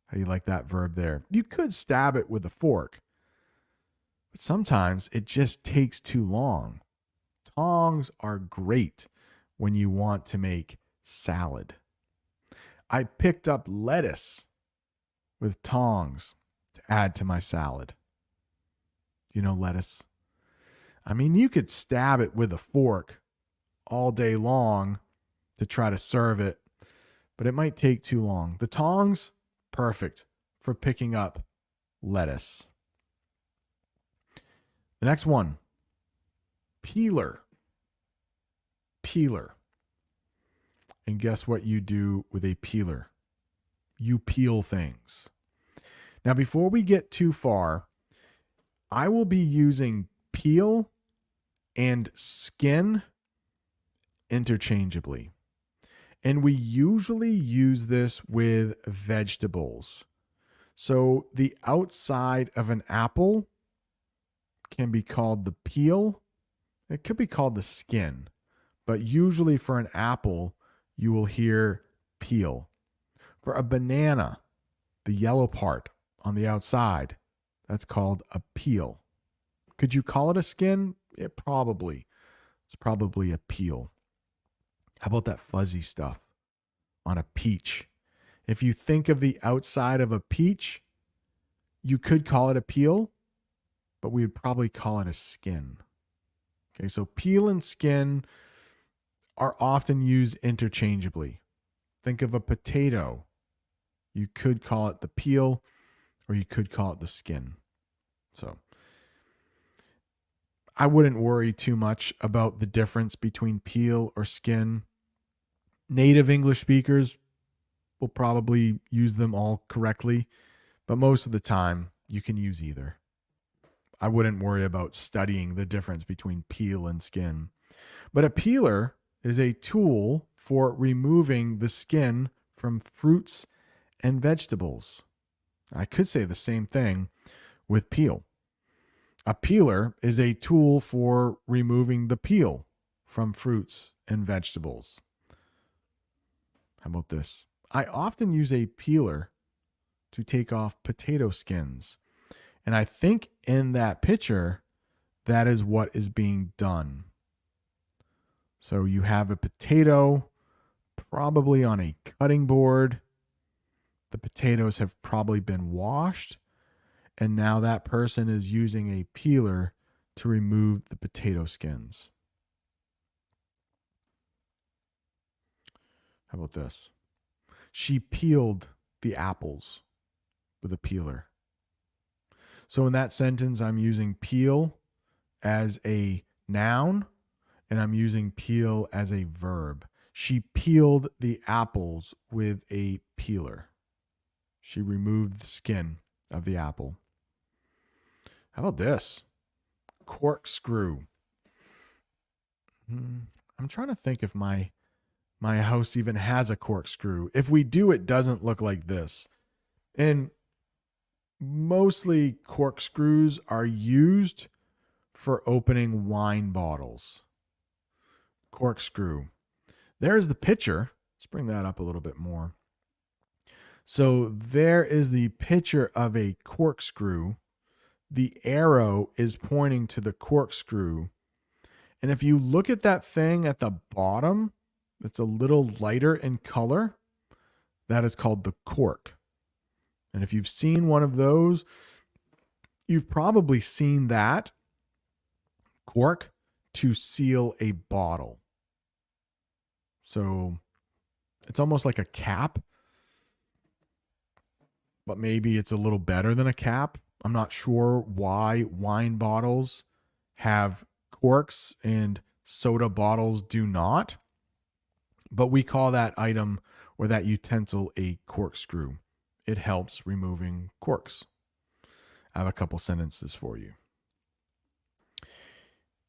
How do you like that verb there? You could stab it with a fork, but sometimes it just takes too long. Tongs are great when you want to make salad. I picked up lettuce with tongs to add to my salad. You know, lettuce. I mean, you could stab it with a fork all day long to try to serve it, but it might take too long. The tongs, perfect for picking up lettuce. The next one, peeler. peeler. And guess what you do with a peeler? You peel things. Now, before we get too far, I will be using peel and skin interchangeably. And we usually use this with vegetables. So the outside of an apple can be called the peel. It could be called the skin. But usually for an apple, you will hear peel. For a banana, the yellow part on the outside, that's called a peel. Could you call it a skin? It's probably a peel. How about that fuzzy stuff on a peach? If you think of the outside of a peach, you could call it a peel, but we would probably call it a skin. Okay, so peel and skin are often used interchangeably. Think of a potato. You could call it the peel, or you could call it the skin. So I wouldn't worry too much about the difference between peel or skin. Native English speakers will probably use them all correctly, but most of the time you can use either. I wouldn't worry about studying the difference between peel and skin. But a peeler is a tool for removing the skin from fruits and vegetables. I could say the same thing with peel. A peeler is a tool for removing the peel from fruits and vegetables. How about this? I often use a peeler to take off potato skins. And I think in that picture, that is what is being done. So you have a potato probably on a cutting board. The potatoes have probably been washed. And now that person is using a peeler to remove the potato skins. How about this? She peeled the apples with a peeler. So in that sentence, I'm using peel as a noun, and I'm using peel as a verb. She peeled the apples with a peeler. She removed the skin of the apple. How about this? Corkscrew. I'm trying to think if my house even has a corkscrew. If we do, it doesn't look like this. And mostly corkscrews are used for opening wine bottles. Corkscrew. There's the picture. Let's bring that up a little bit more. So there is the picture of a corkscrew. The arrow is pointing to the corkscrew. And if you look at that thing at the bottom, it's a little lighter in color. That is called the cork. And if you've seen one of those, you've probably seen that cork to seal a bottle. So it's almost like a cap, but maybe it's a little better than a cap. I'm not sure why wine bottles have corks and soda bottles do not, but we call that item or that utensil a corkscrew. It helps removing corks. I have a couple sentences for you.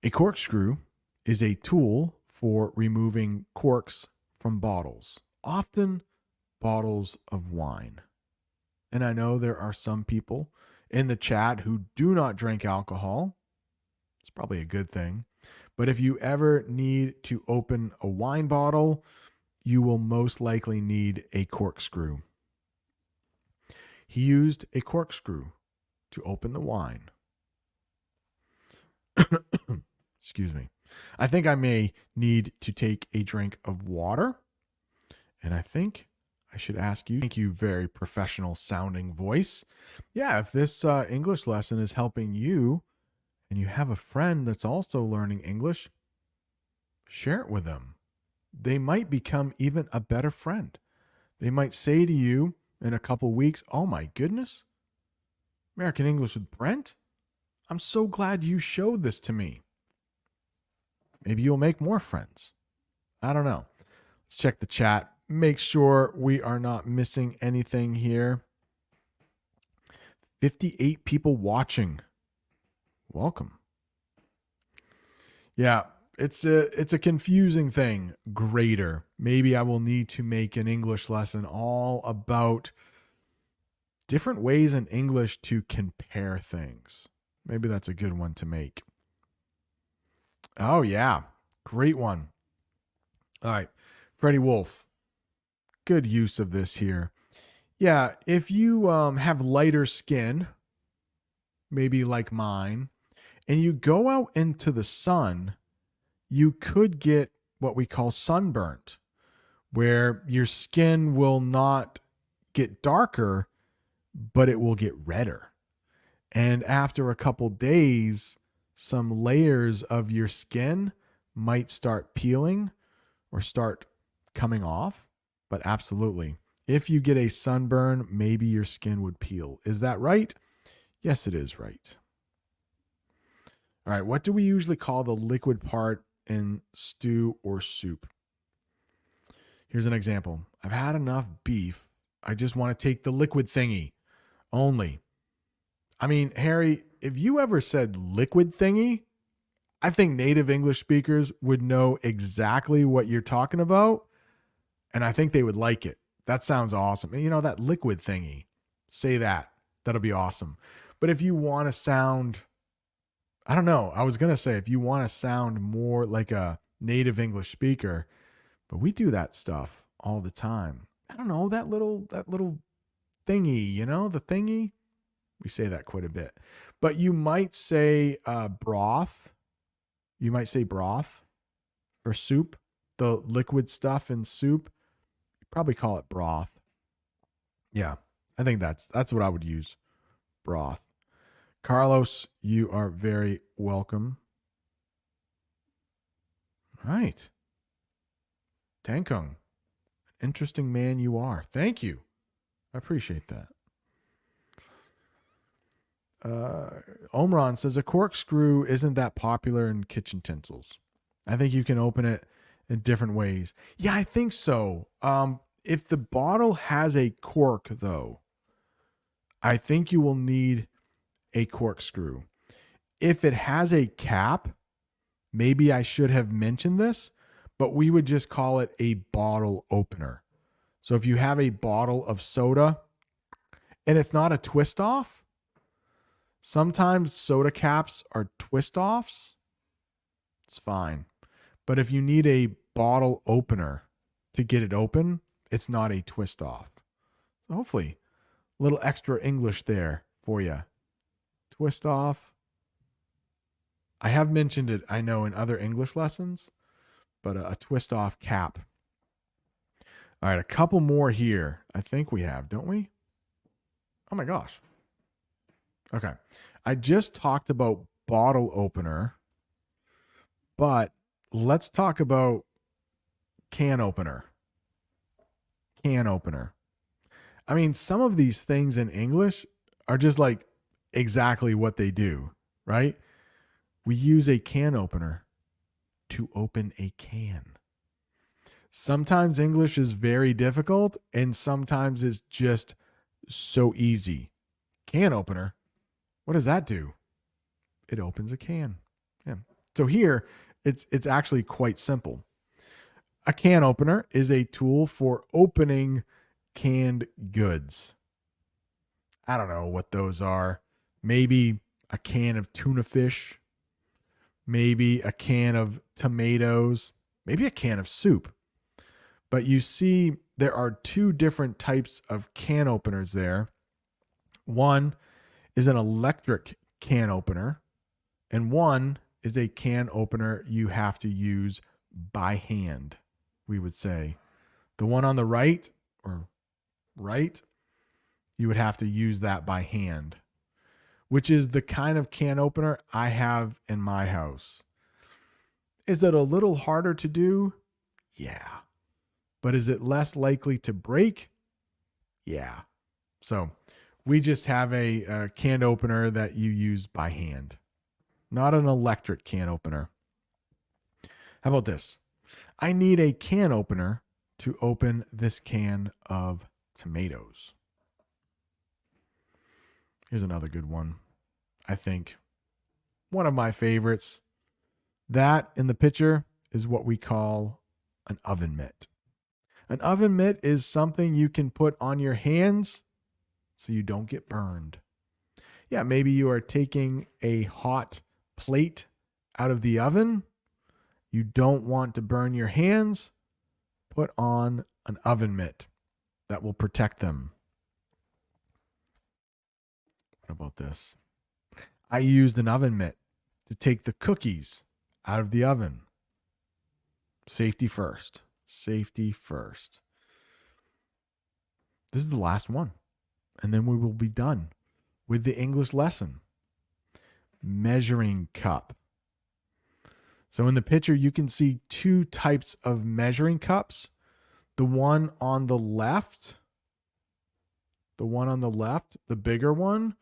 A corkscrew is a tool for removing corks from bottles, often bottles of wine. And I know there are some people in the chat who do not drink alcohol. It's probably a good thing. But if you ever need to open a wine bottle, you will most likely need a corkscrew. He used a corkscrew to open the wine. Excuse me. I think I may need to take a drink of water. And I think I should ask you, thank you, very professional sounding voice. Yeah, if this English lesson is helping you and you have a friend that's also learning English, share it with them. They might become even a better friend. They might say to you in a couple weeks, oh my goodness, American English with Brent? I'm so glad you showed this to me. Maybe you'll make more friends. I don't know. Let's check the chat. Make sure we are not missing anything here. 58 people watching. Welcome. Yeah, it's a confusing thing. Grater. Maybe I will need to make an English lesson all about different ways in English to compare things. Maybe that's a good one to make. Oh yeah, great one. All right, Freddie Wolf. Good use of this here. Yeah, if you have lighter skin, maybe like mine, and you go out into the sun, you could get what we call sunburnt, where your skin will not get darker, but it will get redder. And after a couple days, some layers of your skin might start peeling or start coming off. But absolutely, if you get a sunburn, maybe your skin would peel. Is that right? Yes, it is right. All right, what do we usually call the liquid part in stew or soup? Here's an example. I've had enough beef. I just want to take the liquid thingy only. I mean, Harry, if you ever said liquid thingy, I think native English speakers would know exactly what you're talking about. And I think they would like it. That sounds awesome. And you know, that liquid thingy, say that. That'll be awesome. But if you want to sound, I don't know, I was going to say, if you want to sound more like a native English speaker, but we do that stuff all the time. I don't know, that little thingy, you know, the thingy. We say that quite a bit. But you might say broth. You might say broth for soup, the liquid stuff in soup. You probably call it broth. Yeah, I think that's what I would use. Broth. Carlos, you are very welcome. All right. Tankung, interesting man you are. Thank you. I appreciate that. Omron says a corkscrew isn't that popular in kitchen utensils. I think you can open it in different ways. Yeah, I think so. If the bottle has a cork, though, I think you will need a corkscrew. If it has a cap, maybe I should have mentioned this, but we would just call it a bottle opener. So if you have a bottle of soda and it's not a twist off, sometimes soda caps are twist offs. It's fine. But if you need a bottle opener to get it open, it's not a twist off. So hopefully, a little extra English there for you. Twist off. I have mentioned it, I know, in other English lessons, but a twist off cap. All right, a couple more here. I think we have, don't we? Oh my gosh. Okay. I just talked about bottle opener, but let's talk about can opener. Can opener. I mean, some of these things in English are just like exactly what they do, right? We use a can opener to open a can. Sometimes English is very difficult and sometimes it's just so easy. Can opener. What does that do? It opens a can. Yeah. So here it's actually quite simple. A can opener is a tool for opening canned goods. I don't know what those are. Maybe a can of tuna fish, maybe a can of tomatoes, maybe a can of soup. But you see, there are two different types of can openers there. One is an electric can opener, and one is a can opener you have to use by hand, we would say. The one on the right, you would have to use that by hand, which is the kind of can opener I have in my house. Is it a little harder to do? Yeah. But is it less likely to break? Yeah. So we just have a can opener that you use by hand, not an electric can opener. How about this? I need a can opener to open this can of tomatoes. Here's another good one. I think one of my favorites. That in the picture is what we call an oven mitt. An oven mitt is something you can put on your hands so you don't get burned. Yeah, maybe you are taking a hot plate out of the oven. You don't want to burn your hands. Put on an oven mitt that will protect them. What about this? I used an oven mitt to take the cookies out of the oven. Safety first. Safety first. This is the last one. And then we will be done with the English lesson. Measuring cup. So in the picture, you can see two types of measuring cups. The one on the left, the bigger one,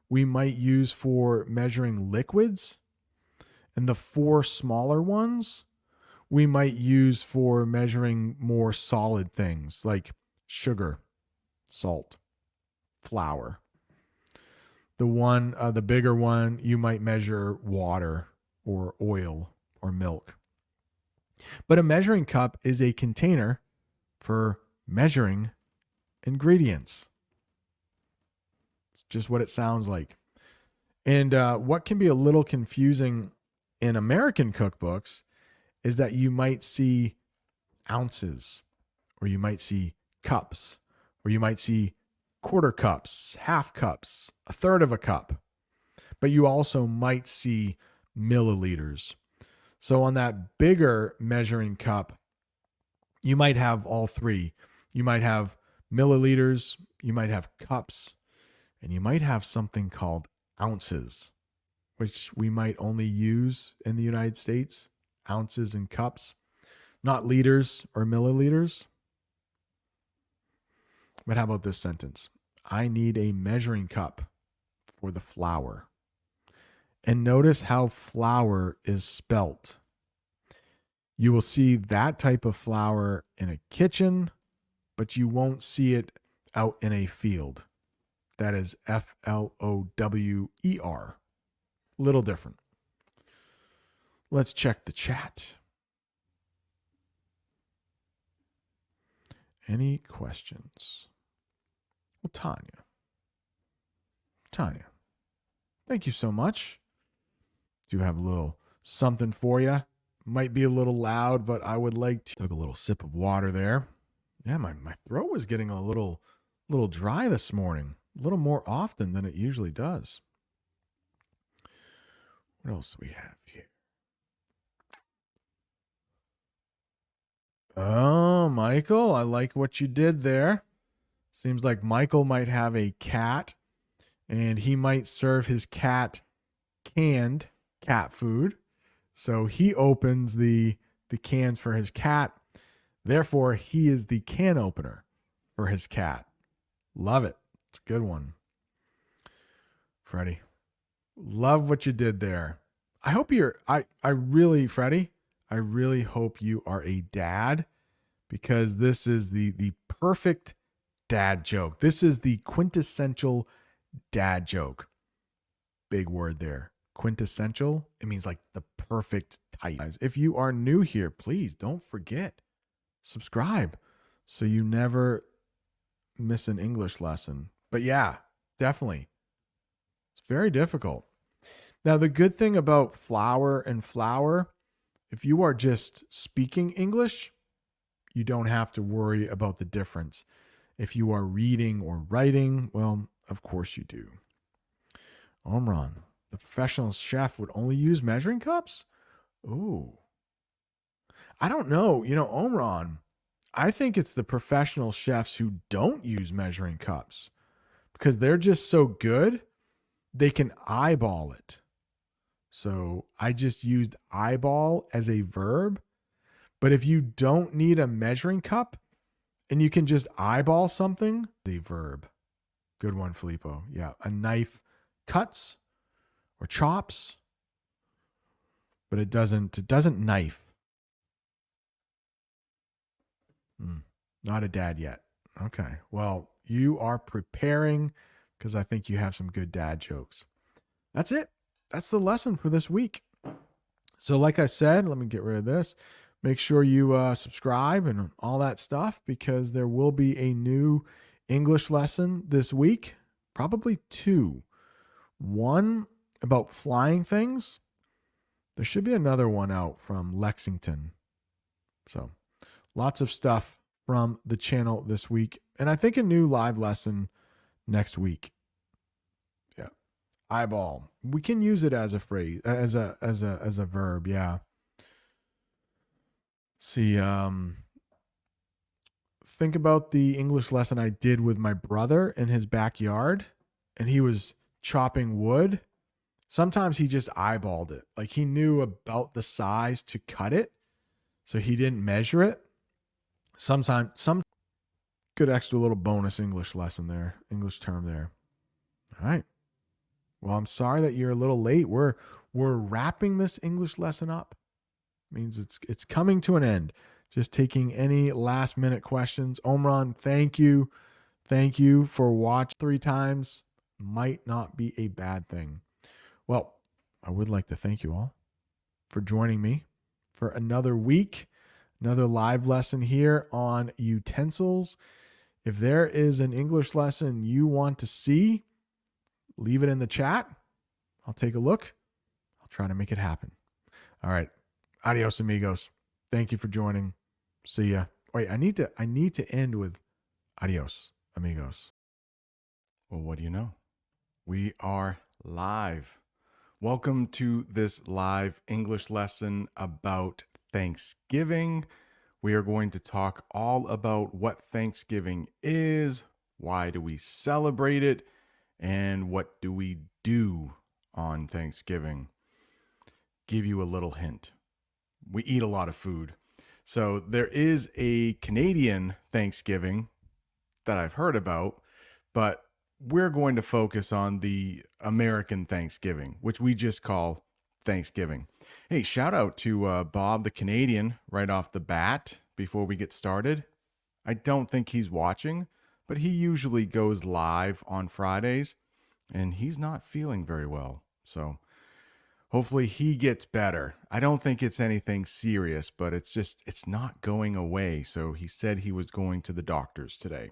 we might use for measuring liquids. And the four smaller ones, we might use for measuring more solid things like sugar, salt, flour. The bigger one, you might measure water or oil or milk. But a measuring cup is a container for measuring ingredients. It's just what it sounds like. And what can be a little confusing in American cookbooks is that you might see ounces, or you might see cups, or you might see quarter cups, half cups, a third of a cup. But you also might see milliliters. So on that bigger measuring cup, you might have all three. You might have milliliters, you might have cups, and you might have something called ounces, which we might only use in the United States. Ounces and cups, not liters or milliliters. But how about this sentence? I need a measuring cup for the flour. And notice how flour is spelt. You will see that type of flour in a kitchen, but you won't see it out in a field. That is Flower. Little different. Let's check the chat. Any questions? Well, Tanya, thank you so much. Do have a little something for you. Might be a little loud, but I would like to take a little sip of water there. Yeah, my throat was getting a little dry this morning, a little more often than it usually does. What else do we have here? Oh, Michael, I like what you did there. Seems like Michael might have a cat, and he might serve his cat canned cat food. So he opens the cans for his cat. Therefore, he is the can opener for his cat. Love it. It's a good one. Freddie, love what you did there. I hope Freddie, I really hope you are a dad, because this is the perfect dad joke. This is the quintessential dad joke. Big word there. Quintessential. It means like the perfect type. If you are new here, please don't forget, subscribe so you never miss an English lesson. But yeah, definitely. It's very difficult. Now, the good thing about flour and flour, if you are just speaking English, you don't have to worry about the difference. If you are reading or writing, well, of course you do. Omran, the professional chef would only use measuring cups? Ooh. I don't know. Omran, I think it's the professional chefs who don't use measuring cups because they're just so good, they can eyeball it. So I just used eyeball as a verb. But if you don't need a measuring cup and you can just eyeball something, the verb. Good one, Filippo. Yeah, a knife cuts or chops, but it doesn't knife. Not a dad yet. Okay. Well, you are preparing because I think you have some good dad jokes. That's it. That's the lesson for this week. So, like I said, let me get rid of this. Make sure you subscribe and all that stuff because there will be a new English lesson this week, probably two. One about flying things. There should be another one out from Lexington. So, lots of stuff from the channel this week. And I think a new live lesson next week. Yeah. Eyeball. We can use it as a phrase, as a verb, yeah. See, think about the English lesson I did with my brother in his backyard, and he was chopping wood. Sometimes he just eyeballed it. Like he knew about the size to cut it, so he didn't measure it. Sometimes, some good extra little bonus English lesson there, English term there. All right. Well, I'm sorry that you're a little late. We're wrapping this English lesson up. Means it's coming to an end. Just taking any last minute questions. Omran, thank you. Thank you for watching 3 times. Might not be a bad thing. Well, I would like to thank you all for joining me for another week, another live lesson here on utensils. If there is an English lesson you want to see, leave it in the chat. I'll take a look. I'll try to make it happen. All right. Adios, amigos. Thank you for joining. See ya. Wait, I need to end with adios, amigos. Well, what do you know? We are live. Welcome to this live English lesson about Thanksgiving. We are going to talk all about what Thanksgiving is, why do we celebrate it, and what do we do on Thanksgiving. Give you a little hint. We eat a lot of food. So there is a Canadian Thanksgiving that I've heard about, but we're going to focus on the American Thanksgiving, which we just call Thanksgiving. Hey, shout out to Bob the Canadian right off the bat before we get started. I don't think he's watching, but he usually goes live on Fridays, and he's not feeling very well. So hopefully he gets better. I don't think it's anything serious, but it's not going away. So he said he was going to the doctors today.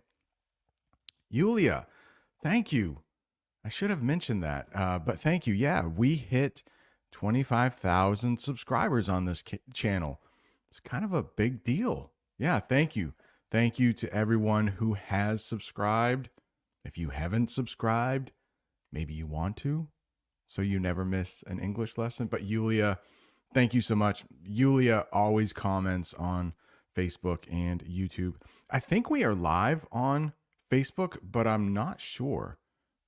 Yulia, thank you. I should have mentioned that, but thank you. Yeah, we hit 25,000 subscribers on this channel. It's kind of a big deal. Yeah, thank you. Thank you to everyone who has subscribed. If you haven't subscribed, maybe you want to, so you never miss an English lesson. But Yulia, thank you so much. Yulia always comments on Facebook and YouTube. I think we are live on Facebook, but I'm not sure.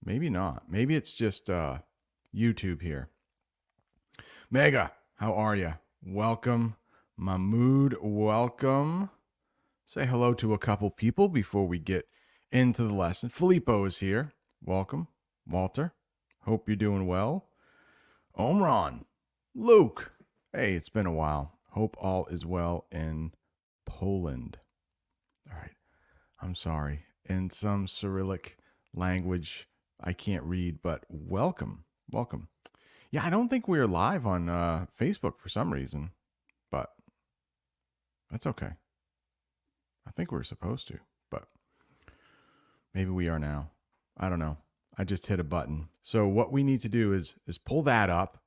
Maybe not. Maybe it's just YouTube here. Mega, how are you? Welcome. Mahmood, welcome. Say hello to a couple people before we get into the lesson. Filippo is here. Welcome. Walter, hope you're doing well. Omran, Luke, hey, it's been a while. Hope all is well in Poland. All right, I'm sorry. In some Cyrillic language I can't read, but welcome. Welcome. Yeah, I don't think we're live on Facebook for some reason, but that's okay. I think we're supposed to, but maybe we are now. I don't know. I just hit a button. So what we need to do is pull that up.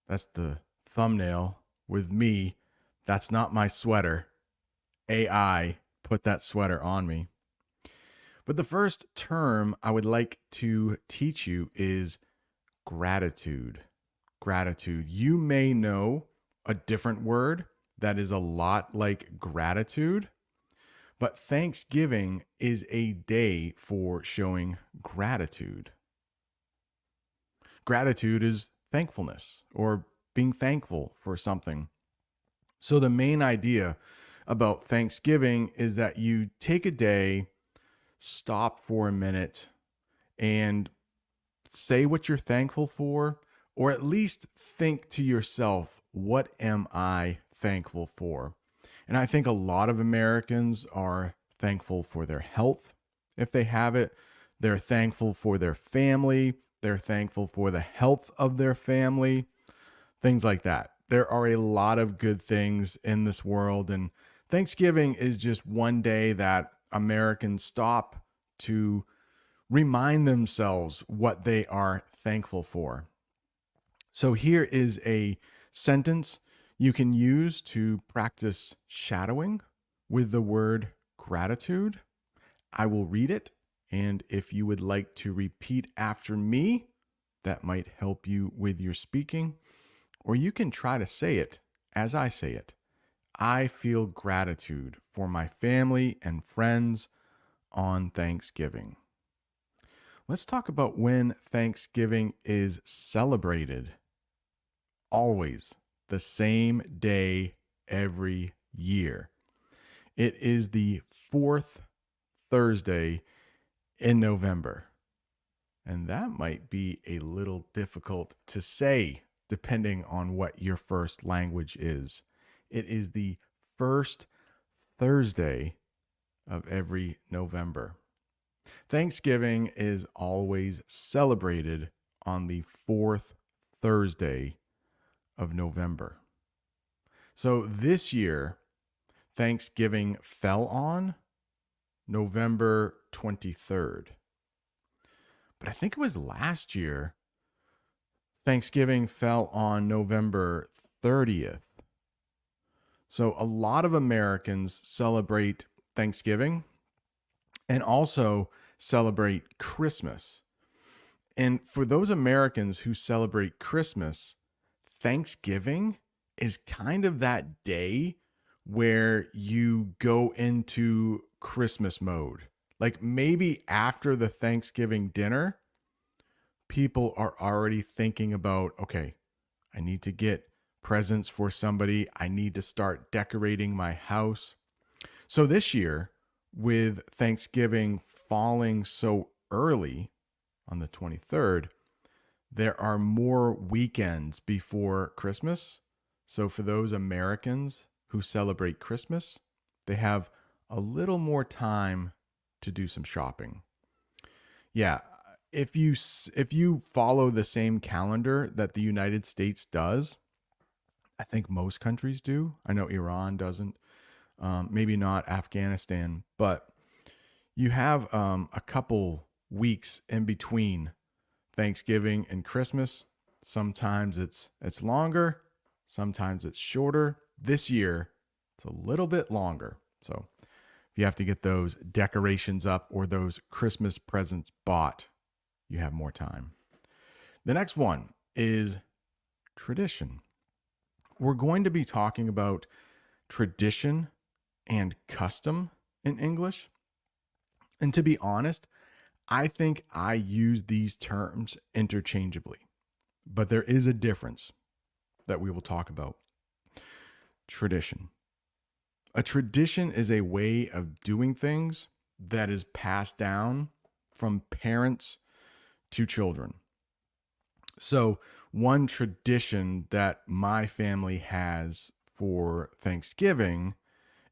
That's the thumbnail with me. That's not my sweater. AI put that sweater on me. But the first term I would like to teach you is gratitude. Gratitude. You may know a different word that is a lot like gratitude. But Thanksgiving is a day for showing gratitude. Gratitude is thankfulness or being thankful for something. So the main idea about Thanksgiving is that you take a day, stop for a minute, and say what you're thankful for, or at least think to yourself, what am I thankful for? And I think a lot of Americans are thankful for their health if they have it. They're thankful for their family. They're thankful for the health of their family, things like that. There are a lot of good things in this world. And Thanksgiving is just one day that Americans stop to remind themselves what they are thankful for. So here is a sentence you can use to practice shadowing with the word gratitude. I will read it, and if you would like to repeat after me, that might help you with your speaking, or you can try to say it as I say it. I feel gratitude for my family and friends on Thanksgiving. Let's talk about when Thanksgiving is celebrated. Always the same day every year. It is the fourth Thursday in November. And that might be a little difficult to say depending on what your first language is. It is the first Thursday of every November. Thanksgiving is always celebrated on the fourth Thursday of November. So this year, Thanksgiving fell on November 23rd. But I think it was last year, Thanksgiving fell on November 30th. So a lot of Americans celebrate Thanksgiving and also celebrate Christmas. And for those Americans who celebrate Christmas, Thanksgiving is kind of that day where you go into Christmas mode. Like maybe after the Thanksgiving dinner, people are already thinking about, okay, I need to get presents for somebody. I need to start decorating my house. So this year, with Thanksgiving falling so early on the 23rd, there are more weekends before Christmas. So for those Americans who celebrate Christmas, they have a little more time to do some shopping. Yeah, if you follow the same calendar that the United States does, I think most countries do. I know Iran doesn't, maybe not Afghanistan, but you have a couple weeks in between Thanksgiving and Christmas. Sometimes it's longer, sometimes it's shorter. This year, it's a little bit longer. So if you have to get those decorations up or those Christmas presents bought, you have more time. The next one is tradition. We're going to be talking about tradition and custom in English. And to be honest, I think I use these terms interchangeably, but there is a difference that we will talk about. Tradition. A tradition is a way of doing things that is passed down from parents to children. So, one tradition that my family has for Thanksgiving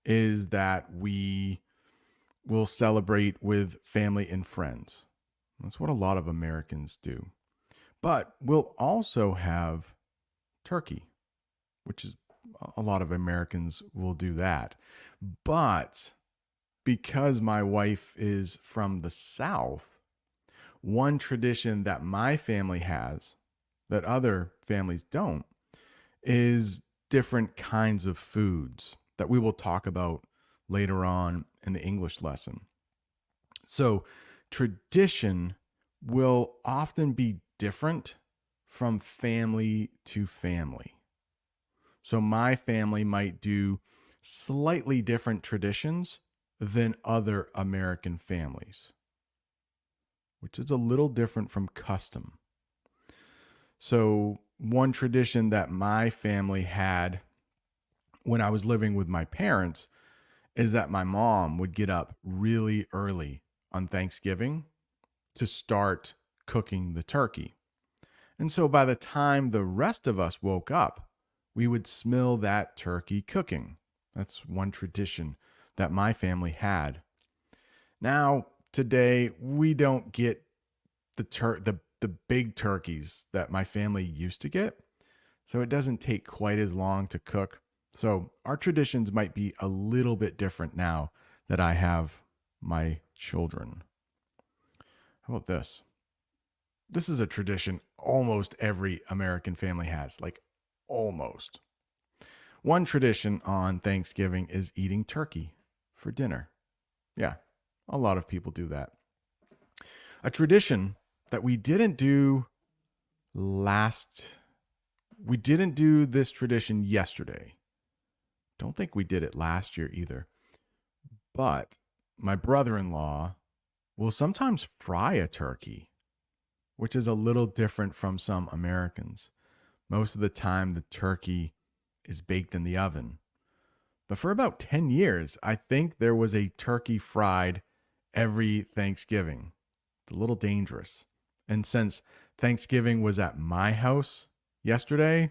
is that we will celebrate with family and friends. That's what a lot of Americans do. But we'll also have turkey, which is a lot of Americans will do that. But because my wife is from the South, one tradition that my family has that other families don't is different kinds of foods that we will talk about later on in the English lesson. So, tradition will often be different from family to family. So, my family might do slightly different traditions than other American families, which is a little different from custom. So, one tradition that my family had when I was living with my parents is that my mom would get up really early on Thanksgiving to start cooking the turkey. And so by the time the rest of us woke up, we would smell that turkey cooking. That's one tradition that my family had. Now, today, we don't get the big turkeys that my family used to get. So it doesn't take quite as long to cook. So our traditions might be a little bit different now that I have my children. How about this? This is a tradition almost every American family has, like almost. One tradition on Thanksgiving is eating turkey for dinner. Yeah, a lot of people do that. A tradition that last we didn't do this tradition yesterday. Don't think we did it last year either. But my brother-in-law will sometimes fry a turkey, which is a little different from some Americans. Most of the time the turkey is baked in the oven. But for about 10 years, I think there was a turkey fried every Thanksgiving. It's a little dangerous. And since Thanksgiving was at my house yesterday,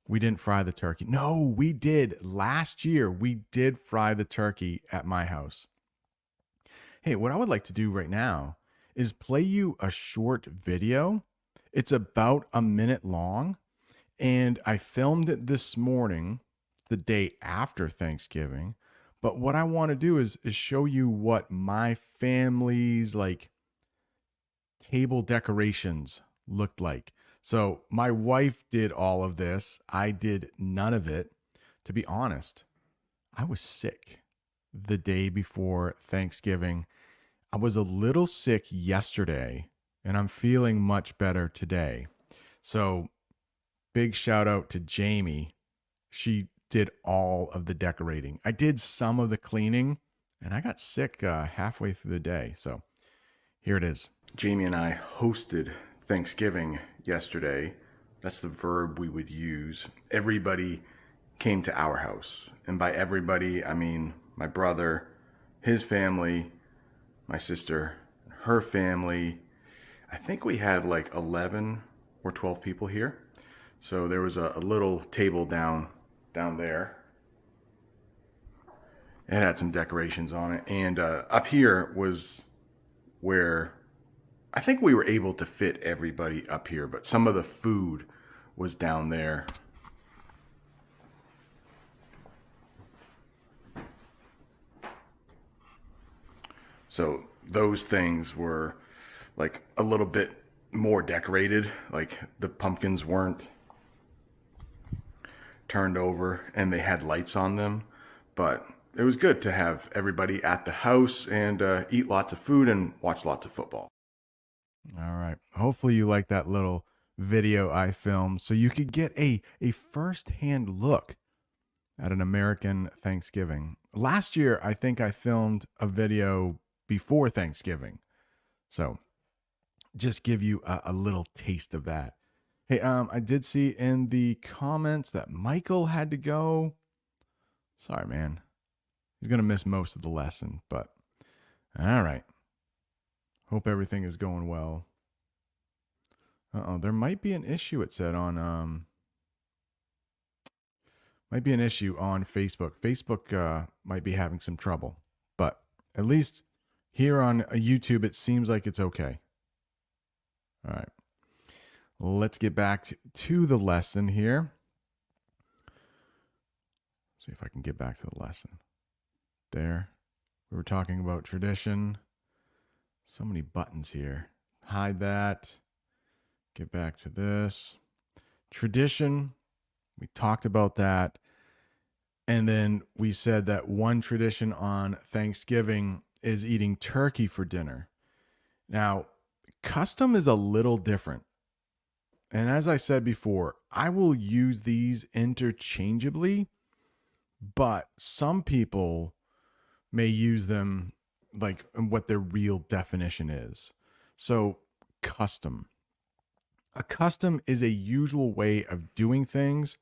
we didn't fry the turkey. No, we did. Last year, we did fry the turkey at my house. Hey, what I would like to do right now is play you a short video. It's about a minute long, and I filmed it this morning, the day after Thanksgiving. But what I want to do is show you what my family's like table decorations looked like. So my wife did all of this. I did none of it. To be honest, I was sick the day before Thanksgiving. I was a little sick yesterday, and I'm feeling much better today. So big shout out to Jamie. She did all of the decorating. I did some of the cleaning, and I got sick halfway through the day. So here it is. Jamie and I hosted Thanksgiving yesterday. That's the verb we would use. Everybody came to our house. And by everybody, I mean my brother, his family, my sister, her family. I think we had like 11 or 12 people here. So there was a little table down there. It had some decorations on it. And up here was where I think we were able to fit everybody up here, but some of the food was down there. So those things were like a little bit more decorated, like the pumpkins weren't turned over and they had lights on them, but it was good to have everybody at the house and eat lots of food and watch lots of football. All right. Hopefully you like that little video I filmed so you could get a first-hand look at an American Thanksgiving. Last year, I think I filmed a video before Thanksgiving. So just give you a little taste of that. Hey, I did see in the comments that Michael had to go. Sorry, man. He's going to miss most of the lesson, but all right. Hope everything is going well. There might be an issue, it said on might be an issue on Facebook. Facebook might be having some trouble, but at least here on YouTube, it seems like it's okay. All right. Let's get back to the lesson here. See if I can get back to the lesson. There. We were talking about tradition. So many buttons here. Hide that. Get back to this. Tradition. We talked about that. And then we said that one tradition on Thanksgiving is eating turkey for dinner. Now, custom is a little different. And as I said before, I will use these interchangeably, but some people may use them like what their real definition is. So, custom. A custom is a usual way of doing things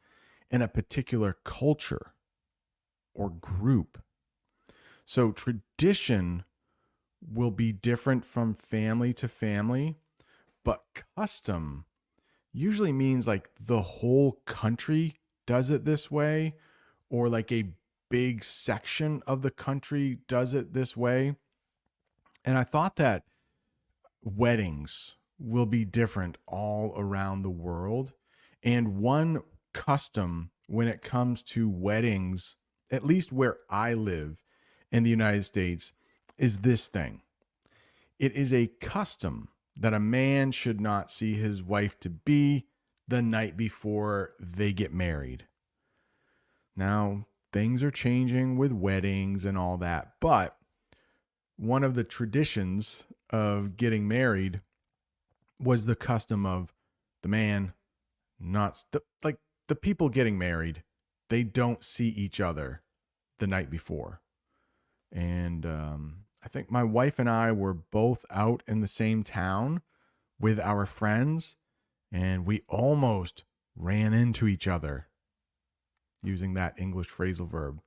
in a particular culture or group. So, tradition will be different from family to family, but custom usually means like the whole country does it this way, or like a big section of the country does it this way. And I thought that weddings will be different all around the world. And one custom when it comes to weddings, at least where I live in the United States, is this thing. It is a custom that a man should not see his wife to be the night before they get married. Now, things are changing with weddings and all that, but one of the traditions of getting married was the custom of the man not like the people getting married, they don't see each other the night before. And I think my wife and I were both out in the same town with our friends, and we almost ran into each other using that English phrasal verb.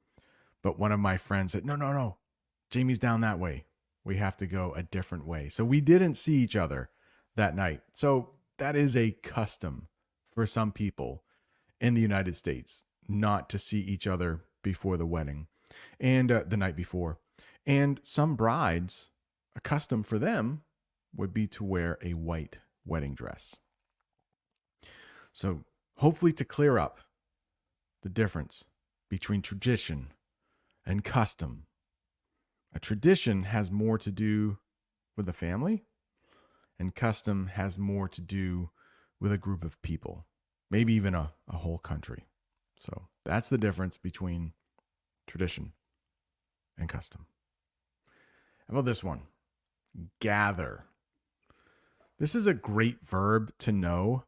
But one of my friends said, no, no, no, Jamie's down that way. We have to go a different way. So we didn't see each other that night. So that is a custom for some people in the United States, not to see each other before the wedding and the night before. And some brides, a custom for them would be to wear a white wedding dress. So hopefully to clear up the difference between tradition and custom. A tradition has more to do with a family, and custom has more to do with a group of people, maybe even a whole country. So that's the difference between tradition and custom. How about this one? Gather. This is a great verb to know,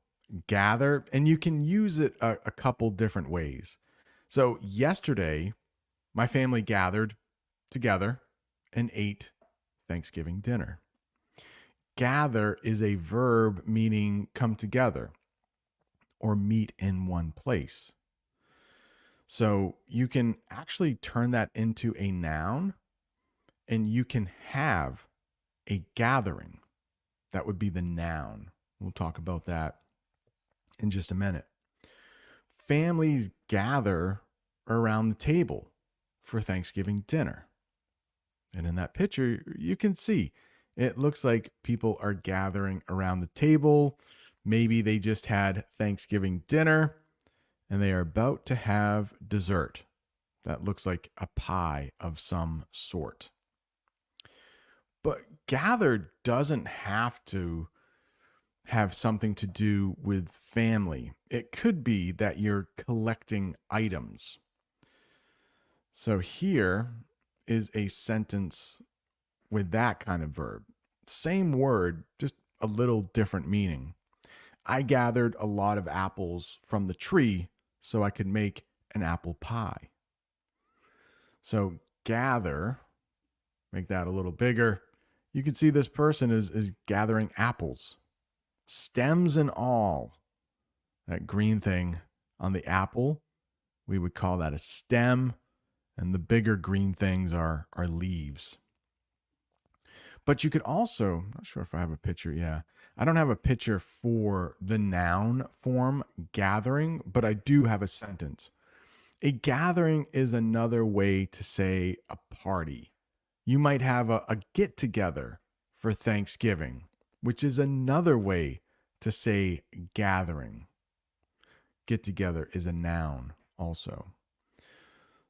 gather, and you can use it a couple different ways. So yesterday, my family gathered together and ate Thanksgiving dinner. Gather is a verb meaning come together or meet in one place. So you can actually turn that into a noun and you can have a gathering. That would be the noun. We'll talk about that in just a minute. Families gather around the table for Thanksgiving dinner. And in that picture, you can see it looks like people are gathering around the table. Maybe they just had Thanksgiving dinner and they are about to have dessert. That looks like a pie of some sort. But gather doesn't have to have something to do with family. It could be that you're collecting items. So here is a sentence with that kind of verb. Same word, just a little different meaning. I gathered a lot of apples from the tree so I could make an apple pie. So gather, make that a little bigger. You can see this person is gathering apples, stems and all. That green thing on the apple, we would call that a stem, and the bigger green things are leaves. But you could also, I'm not sure if I have a picture. Yeah, I don't have a picture for the noun form gathering, but I do have a sentence. A gathering is another way to say a party. You might have a get together for Thanksgiving, which is another way to say gathering. Get together is a noun also.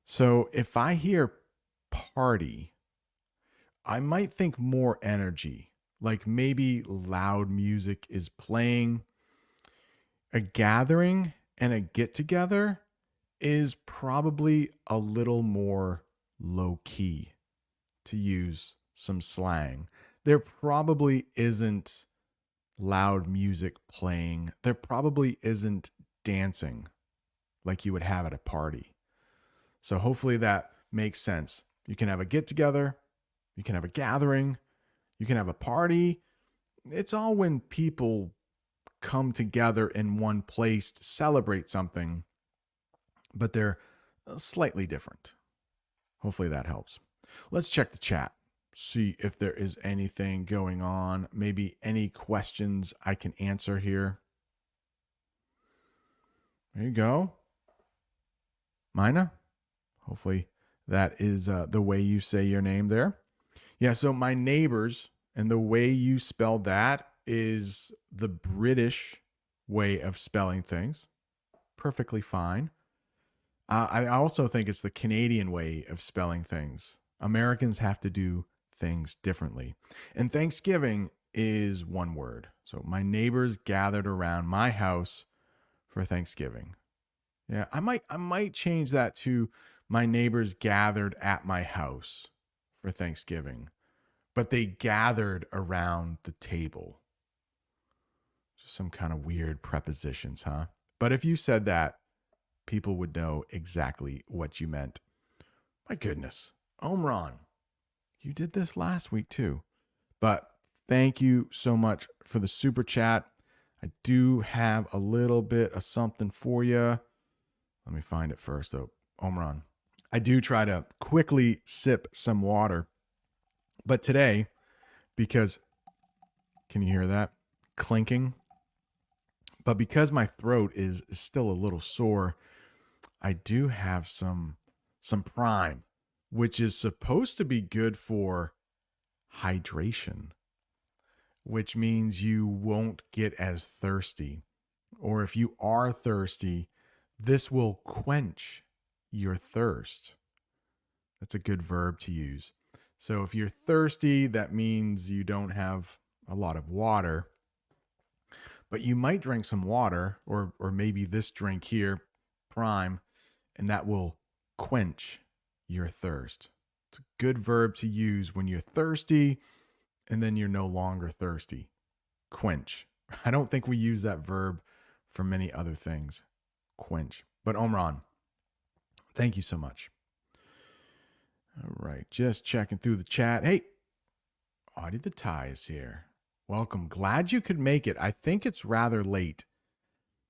So if I hear party, I might think more energy, like maybe loud music is playing. A gathering and a get together is probably a little more low key, to use some slang. There probably isn't loud music playing. There probably isn't dancing like you would have at a party. So hopefully that makes sense. You can have a get together, you can have a gathering, you can have a party. It's all when people come together in one place to celebrate something, but they're slightly different. Hopefully that helps. Let's check the chat, see if there is anything going on, maybe any questions I can answer here. There you go. Mina, Hopefully that is the way you say your name there. Yeah, so my neighbors, and the way you spell that is the British way of spelling things. Perfectly fine. I also think it's the Canadian way of spelling things. Americans have to do things differently. And Thanksgiving is one word. So my neighbors gathered around my house for Thanksgiving. Yeah, I might change that to my neighbors gathered at my house for Thanksgiving, but they gathered around the table. Just some kind of weird prepositions, huh? But if you said that, people would know exactly what you meant. My goodness. Omron, you did this last week too. But thank you so much for the super chat. I do have a little bit of something for you. Let me find it first, though. Omron. I do try to quickly sip some water. But today, because, can you hear that? Clinking. But because my throat is still a little sore, I do have some prime, which is supposed to be good for hydration, which means you won't get as thirsty. Or if you are thirsty, this will quench your thirst. That's a good verb to use. So if you're thirsty, that means you don't have a lot of water, but you might drink some water, or maybe this drink here, prime, and that will quench your thirst. It's a good verb to use when you're thirsty and then you're no longer thirsty. Quench. I don't think we use that verb for many other things. Quench. But Omron, thank you so much. All right, just checking through the chat. Hey, Audie the Tie is here. Welcome. Glad you could make it. I think it's rather late.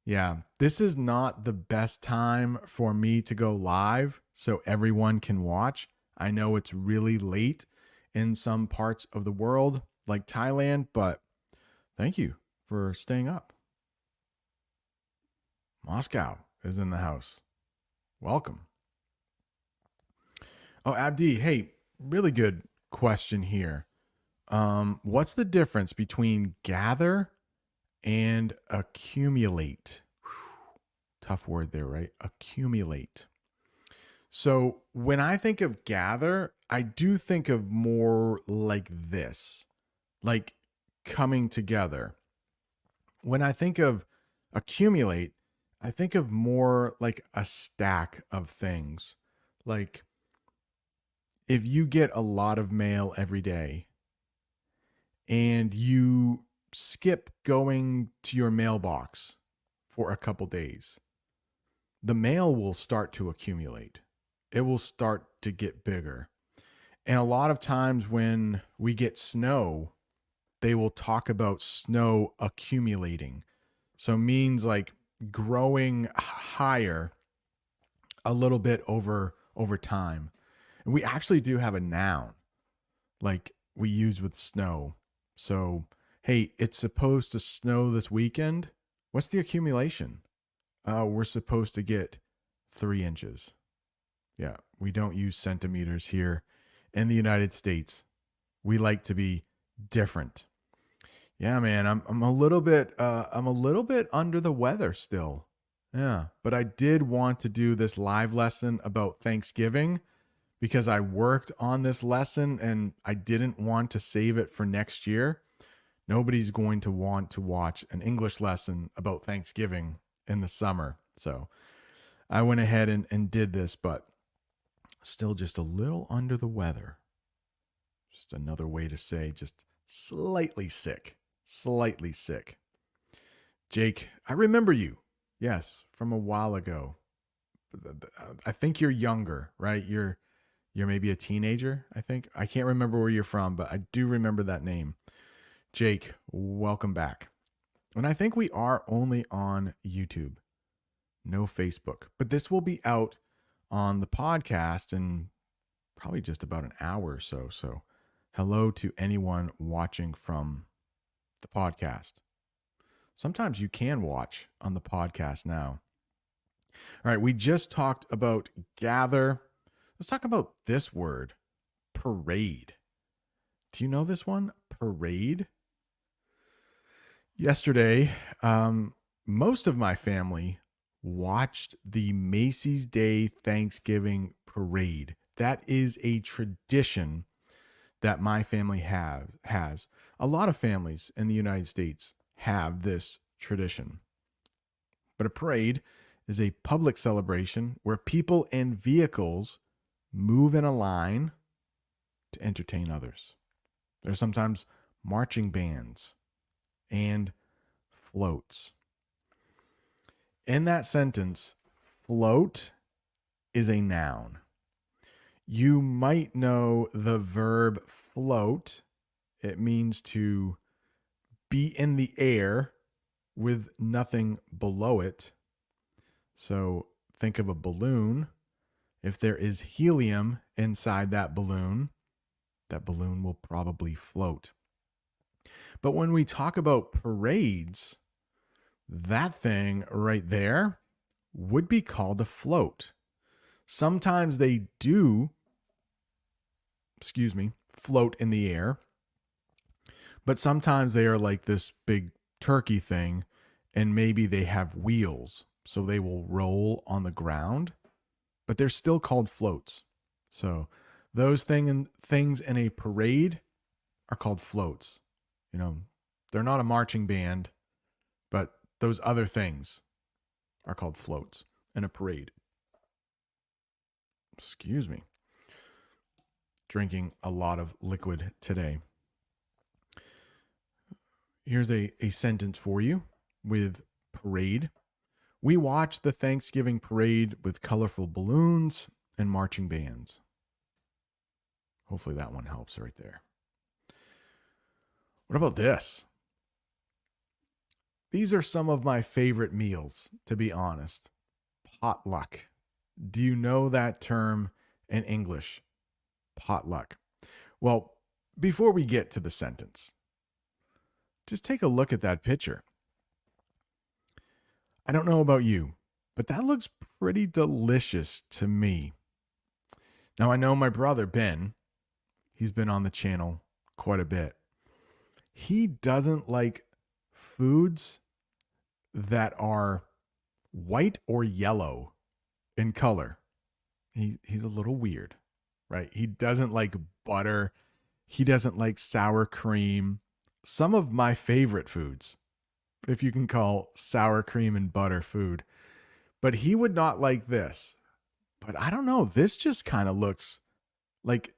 Yeah, this is not the best time for me to go live so everyone can watch. I know it's really late in some parts of the world, like Thailand, but thank you for staying up. Moscow is in the house. Welcome. Oh, Abdi, hey, really good question here. What's the difference between gather and accumulate? Whew, tough word there, right? Accumulate. So when I think of gather, I do think of more like this, like coming together. When I think of accumulate, I think of more like a stack of things. Like if you get a lot of mail every day and you skip going to your mailbox for a couple days, the mail will start to accumulate. It will start to get bigger. And a lot of times when we get snow, they will talk about snow accumulating. So it means like growing higher a little bit over time. And we actually do have a noun like we use with snow. So, hey, it's supposed to snow this weekend. What's the accumulation? We're supposed to get 3 inches. Yeah, we don't use centimeters here in the United States. We like to be different. Yeah, man, I'm a little bit under the weather still. Yeah, but I did want to do this live lesson about Thanksgiving because I worked on this lesson and I didn't want to save it for next year. Nobody's going to want to watch an English lesson about Thanksgiving in the summer. So I went ahead and did this, but still just a little under the weather. Just another way to say just slightly sick. Slightly sick. Jake, I remember you. Yes, from a while ago. I think you're younger, right? You're maybe a teenager, I think. I can't remember where you're from, but I do remember that name. Jake, welcome back. And I think we are only on YouTube, no Facebook. But this will be out on the podcast in probably just about an hour or so. So hello to anyone watching from the podcast. Sometimes you can watch on the podcast now. All right, we just talked about gather. Let's talk about this word, parade. Do you know this one? Parade? Yesterday, most of my family watched the Macy's Day Thanksgiving parade. That is a tradition that my family has. A lot of families in the United States have this tradition. But a parade is a public celebration where people and vehicles move in a line to entertain others. There's sometimes marching bands and floats. In that sentence, float is a noun. You might know the verb float. It means to be in the air with nothing below it. So think of a balloon. If there is helium inside that balloon will probably float. But when we talk about parades, that thing right there would be called a float. Sometimes they do, float in the air, but sometimes they are like this big turkey thing, and maybe they have wheels, so they will roll on the ground, but they're still called floats. So those things in a parade are called floats. They're not a marching band, but those other things are called floats in a parade. Excuse me. Drinking a lot of liquid today. Here's a sentence for you with parade. We watched the Thanksgiving parade with colorful balloons and marching bands. Hopefully that one helps right there. What about this? These are some of my favorite meals, to be honest. Potluck. Do you know that term in English? Potluck. Well, before we get to the sentence, just take a look at that picture. I don't know about you, but that looks pretty delicious to me. Now, I know my brother, Ben, he's been on the channel quite a bit. He doesn't like foods that are white or yellow in color. He's a little weird, right? He doesn't like butter. He doesn't like sour cream. Some of my favorite foods, if you can call sour cream and butter food. But he would not like this. But I don't know. This just kind of looks like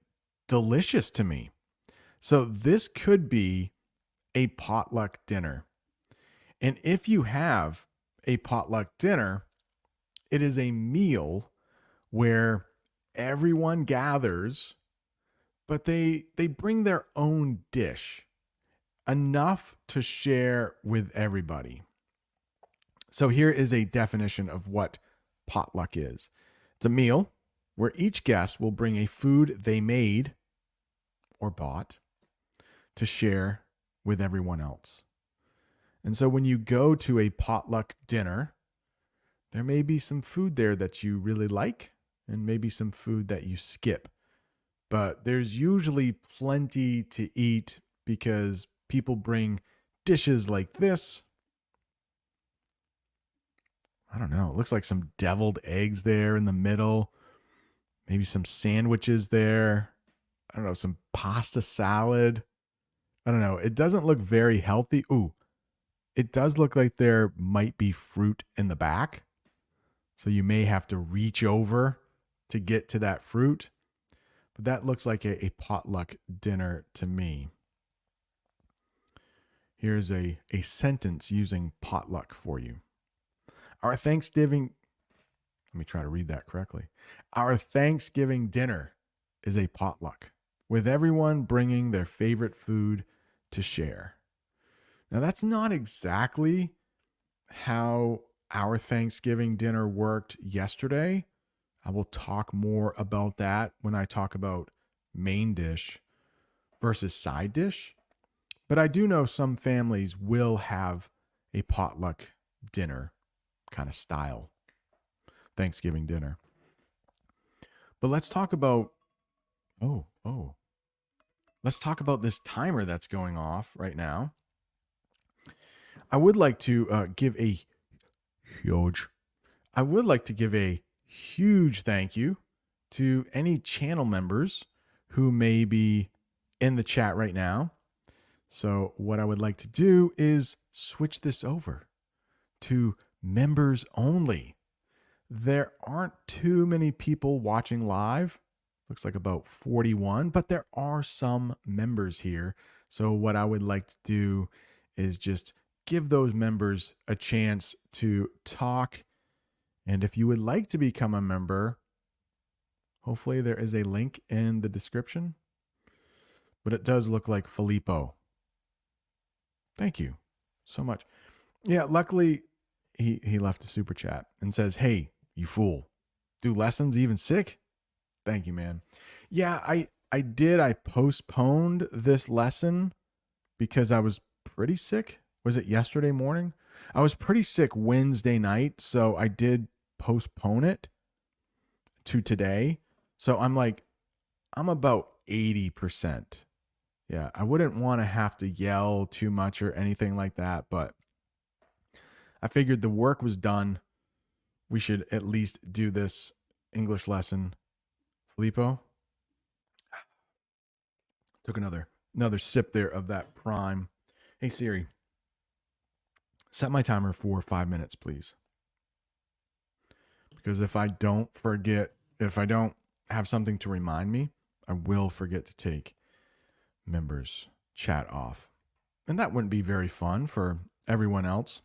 delicious to me. So this could be a potluck dinner. And if you have a potluck dinner, it is a meal where everyone gathers, but they bring their own dish, enough to share with everybody. So here is a definition of what potluck is. It's a meal where each guest will bring a food they made or bought to share with everyone else. And so when you go to a potluck dinner, there may be some food there that you really like and maybe some food that you skip. But there's usually plenty to eat because people bring dishes like this. I don't know. It looks like some deviled eggs there in the middle. Maybe some sandwiches there. I don't know, some pasta salad. I don't know. It doesn't look very healthy. Ooh, it does look like there might be fruit in the back. So you may have to reach over to get to that fruit. But that looks like a potluck dinner to me. Here's a sentence using potluck for you. Our Thanksgiving, let me try to read that correctly. Our Thanksgiving dinner is a potluck, with everyone bringing their favorite food to share. Now, that's not exactly how our Thanksgiving dinner worked yesterday. I will talk more about that when I talk about main dish versus side dish. But I do know some families will have a potluck dinner kind of style Thanksgiving dinner. But let's talk about oh. Let's talk about this timer that's going off right now. I would like to give a huge I would like to give a huge thank you to any channel members who may be in the chat right now. So, what I would like to do is switch this over to members only. There aren't too many people watching live. Looks like about 41, but there are some members here. So, what I would like to do is just give those members a chance to talk. And if you would like to become a member, hopefully there is a link in the description. But it does look like Filippo. Thank you so much. Yeah, luckily he left a super chat and says, "Hey, you fool. Do lessons even sick?" Thank you, man. Yeah, I did. I postponed this lesson because I was pretty sick. Was it yesterday morning? I was pretty sick Wednesday night, so I did postpone it to today. So I'm about 80%. Yeah, I wouldn't want to have to yell too much or anything like that, but I figured the work was done. We should at least do this English lesson. Filippo took another sip there of that prime. Hey Siri, set my timer for 5 minutes, please. Because if I don't have something to remind me, I will forget to take members chat off. And that wouldn't be very fun for everyone else.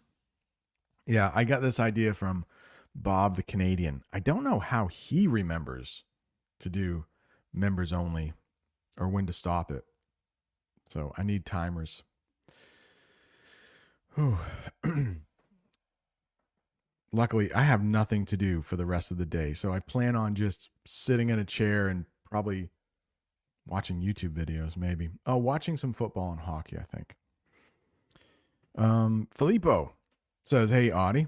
Yeah, I got this idea from Bob the Canadian. I don't know how he remembers to do members only or when to stop it. So I need timers. Luckily, I have nothing to do for the rest of the day. So I plan on just sitting in a chair and probably watching YouTube videos, maybe. Oh, watching some football and hockey, I think. Filippo says, "Hey, Audie.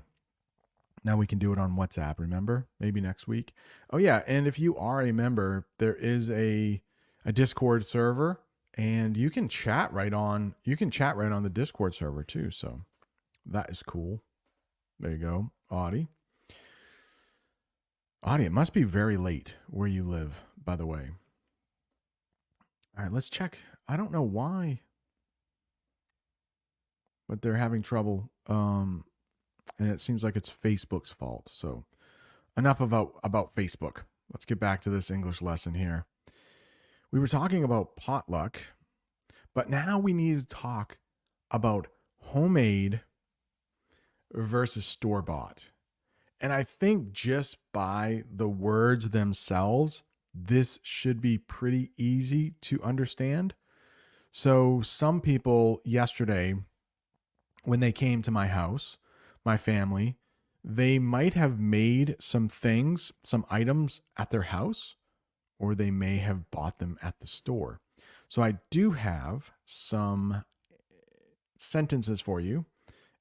Now we can do it on WhatsApp, remember? Maybe next week." Oh, yeah. And if you are a member, there is a Discord server and you can chat right on the Discord server too. So that is cool. There you go, Audie. Audie, it must be very late where you live, by the way. All right, let's check. I don't know why, but they're having trouble. And it seems like it's Facebook's fault. So enough about Facebook. Let's get back to this English lesson here. We were talking about potluck, but now we need to talk about homemade versus store-bought. And I think just by the words themselves, this should be pretty easy to understand. So some people yesterday, when they came to my house, my family, they might have made some things, some items at their house, or they may have bought them at the store. So I do have some sentences for you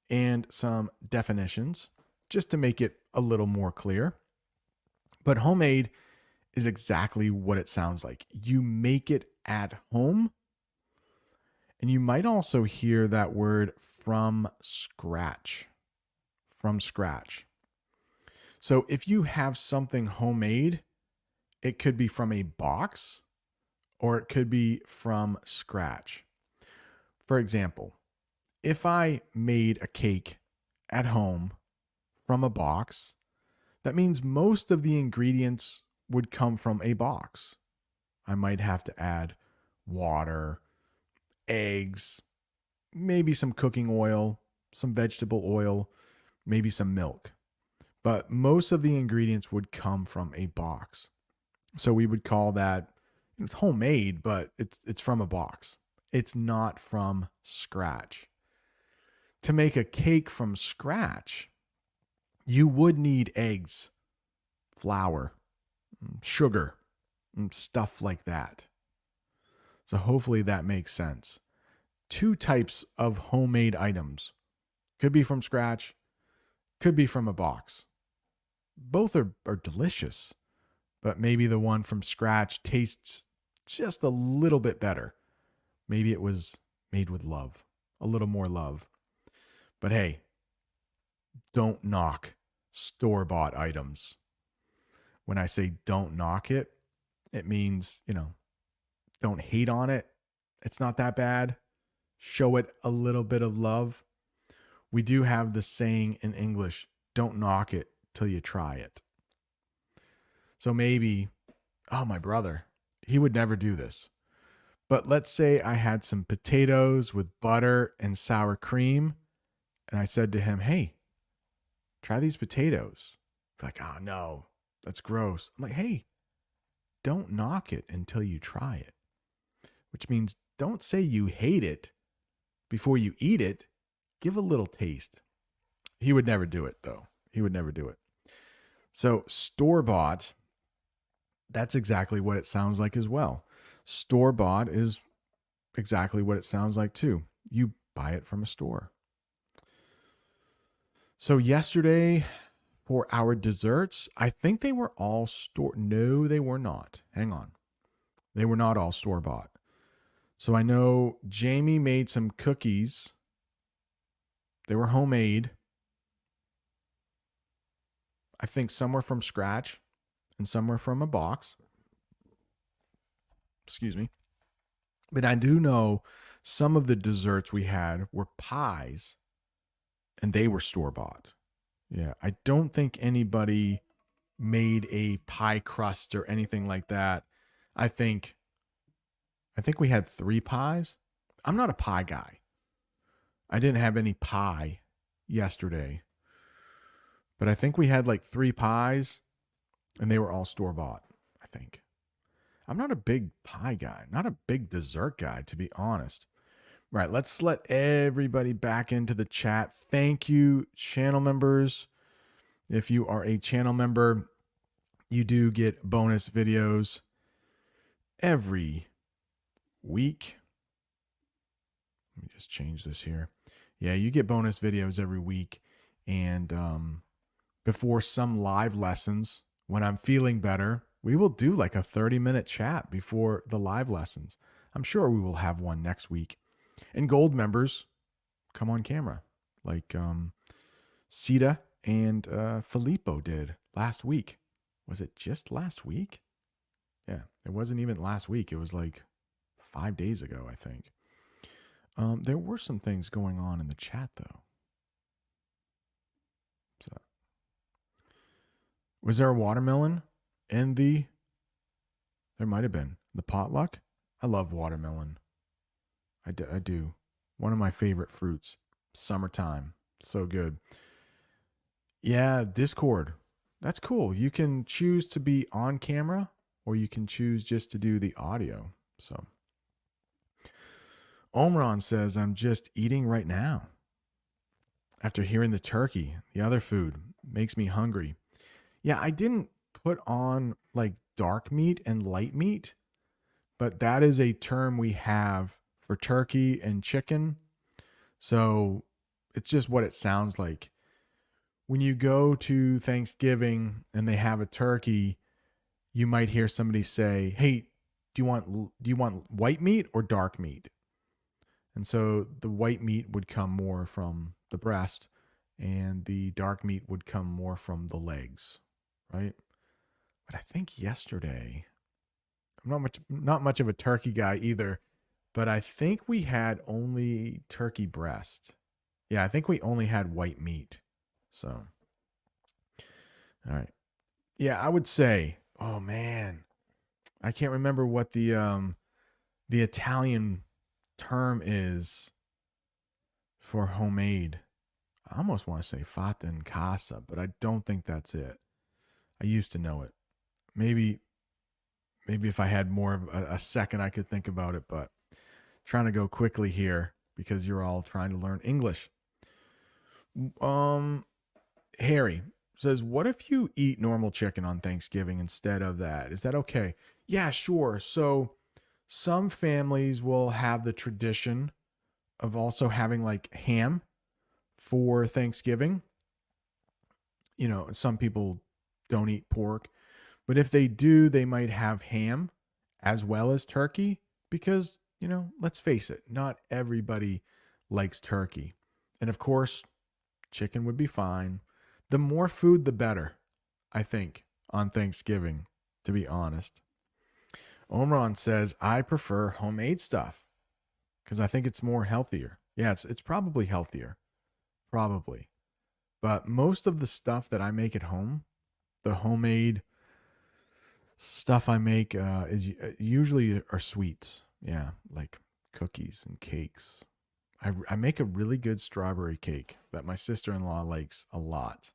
and some definitions just to make it a little more clear. But homemade is exactly what it sounds like. You make it at home. And you might also hear that word from scratch. From scratch. So if you have something homemade, it could be from a box or it could be from scratch. For example, if I made a cake at home from a box, that means most of the ingredients would come from a box. I might have to add water, eggs, maybe some cooking oil, some vegetable oil, maybe some milk. But most of the ingredients would come from a box. So we would call that, it's homemade, but it's from a box. It's not from scratch. To make a cake from scratch, you would need eggs, flour, sugar, stuff like that. So hopefully that makes sense. Two types of homemade items. Could be from scratch, could be from a box. Both are delicious. but maybe the one from scratch tastes just a little bit better. Maybe it was made with love, a little more love. But hey, don't knock store bought items. When I say don't knock it, it means, don't hate on it. It's not that bad. Show it a little bit of love. We do have the saying in English, don't knock it till you try it. So maybe, oh, my brother, he would never do this. But let's say I had some potatoes with butter and sour cream, and I said to him, hey, try these potatoes. He's like, oh, no, that's gross. I'm like, hey, don't knock it until you try it, which means don't say you hate it before you eat it. Give a little taste. He would never do it, though. He would never do it. So, store bought, that's exactly what it sounds like as well. Store bought is exactly what it sounds like, too. You buy it from a store. So, yesterday, for our desserts, I think they were all store. No, they were not. Hang on. They were not all store bought. So, I know Jamie made some cookies. They were homemade. I think some were from scratch and some were from a box. Excuse me. But I do know some of the desserts we had were pies and they were store bought. Yeah, I don't think anybody made a pie crust or anything like that. I think we had 3 pies. I'm not a pie guy. I didn't have any pie yesterday. But I think we had like 3 pies and they were all store bought, I think. I'm not a big pie guy, not a big dessert guy, to be honest. Right, let's let everybody back into the chat. Thank you, channel members. If you are a channel member, you do get bonus videos every week. Let me just change this here. Yeah, you get bonus videos every week. And before some live lessons, when I'm feeling better, we will do like a 30-minute chat before the live lessons. I'm sure we will have one next week. And gold members come on camera, like Sita and Filippo did last week. Was it just last week? Yeah, it wasn't even last week. It was like 5 days ago, I think. There were some things going on in the chat, though. So, was there a watermelon in the... There might have been. The potluck? I love watermelon. I do. One of my favorite fruits. Summertime. So good. Yeah, Discord. That's cool. You can choose to be on camera or you can choose just to do the audio. So, Omron says, I'm just eating right now. After hearing the turkey, the other food makes me hungry. Yeah, I didn't put on like dark meat and light meat, but that is a term we have for turkey and chicken. So it's just what it sounds like. When you go to Thanksgiving and they have a turkey, you might hear somebody say, "Hey, do you want white meat or dark meat?" And so the white meat would come more from the breast and the dark meat would come more from the legs, right? But I think yesterday, I'm not much of a turkey guy either, but I think we had only turkey breast. Yeah, I think we only had white meat. So, all right. Yeah, I would say, oh man, I can't remember what the Italian term is for homemade. I almost want to say fatta in casa, but I don't think that's it. I used to know it. Maybe if I had more of a second, I could think about it, but trying to go quickly here because you're all trying to learn English. Harry says, what if you eat normal chicken on Thanksgiving instead of that? Is that okay? Yeah, sure. So some families will have the tradition of also having like ham for Thanksgiving. You know, some people don't eat pork, But if they do, they might have ham as well as turkey because, let's face it, not everybody likes turkey. And of course, chicken would be fine. The more food, the better, I think, on Thanksgiving, to be honest. Omron says, I prefer homemade stuff because I think it's more healthier. Yeah, it's probably healthier. Probably. But most of the stuff that I make at home, the homemade stuff I make is usually are sweets. Yeah, like cookies and cakes. I make a really good strawberry cake that my sister-in-law likes a lot.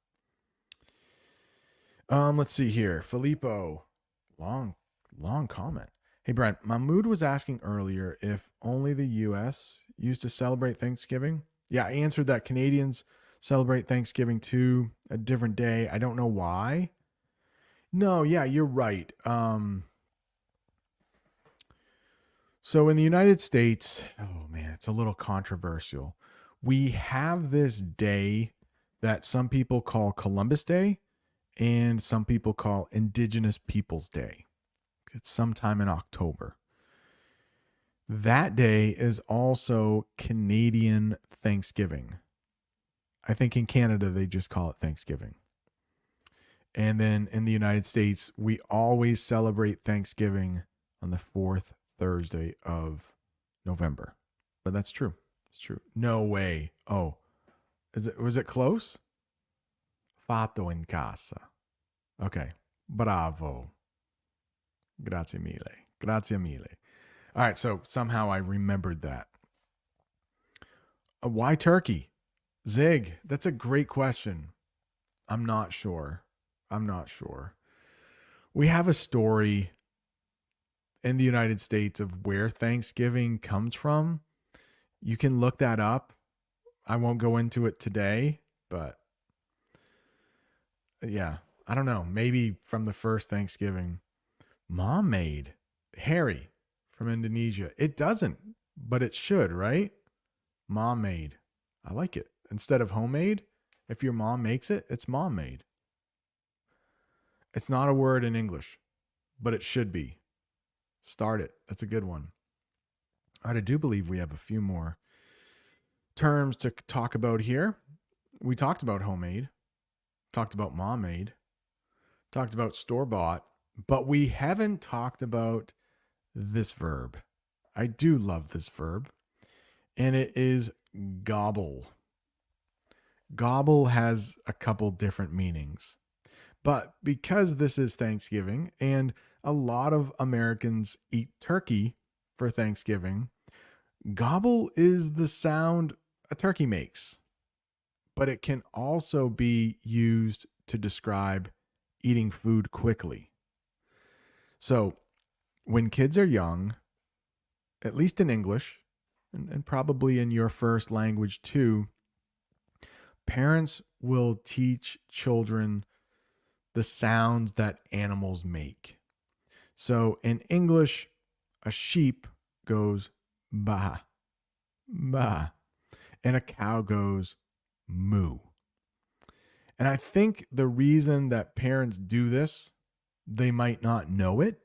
Let's see here. Filippo, long, long comment. Hey, Brent, Mahmood was asking earlier if only the U.S. used to celebrate Thanksgiving. Yeah, I answered that Canadians celebrate Thanksgiving too, a different day. I don't know why. No, yeah, you're right. So in the United States, oh man, it's a little controversial. We have this day that some people call Columbus Day and some people call Indigenous Peoples Day. It's sometime in October. That day is also Canadian Thanksgiving. I think in Canada they just call it Thanksgiving. And then in the United States, we always celebrate Thanksgiving on the fourth Thursday of November. But that's true. It's true. No way. Oh, was it close? Fatto in casa. Okay. Bravo. Grazie mille. Grazie mille. All right. So somehow I remembered that. Why turkey? Zig, that's a great question. I'm not sure. We have a story in the United States of where Thanksgiving comes from. You can look that up. I won't go into it today, but yeah, I don't know. Maybe from the first Thanksgiving. Mom made Harry from Indonesia. It doesn't, but it should, right? Mom made. I like it. Instead of homemade, if your mom makes it, it's mom made. It's not a word in English, but it should be. Start it. That's a good one. All right, I do believe we have a few more terms to talk about here. We talked about homemade, talked about mom made, talked about store bought, but we haven't talked about this verb. I do love this verb, and it is gobble. Gobble has a couple different meanings. But because this is Thanksgiving and a lot of Americans eat turkey for Thanksgiving, gobble is the sound a turkey makes. But it can also be used to describe eating food quickly. So when kids are young, at least in English, and probably in your first language too, parents will teach children the sounds that animals make. So in English, a sheep goes ba, ba, and a cow goes moo. And I think the reason that parents do this, they might not know it,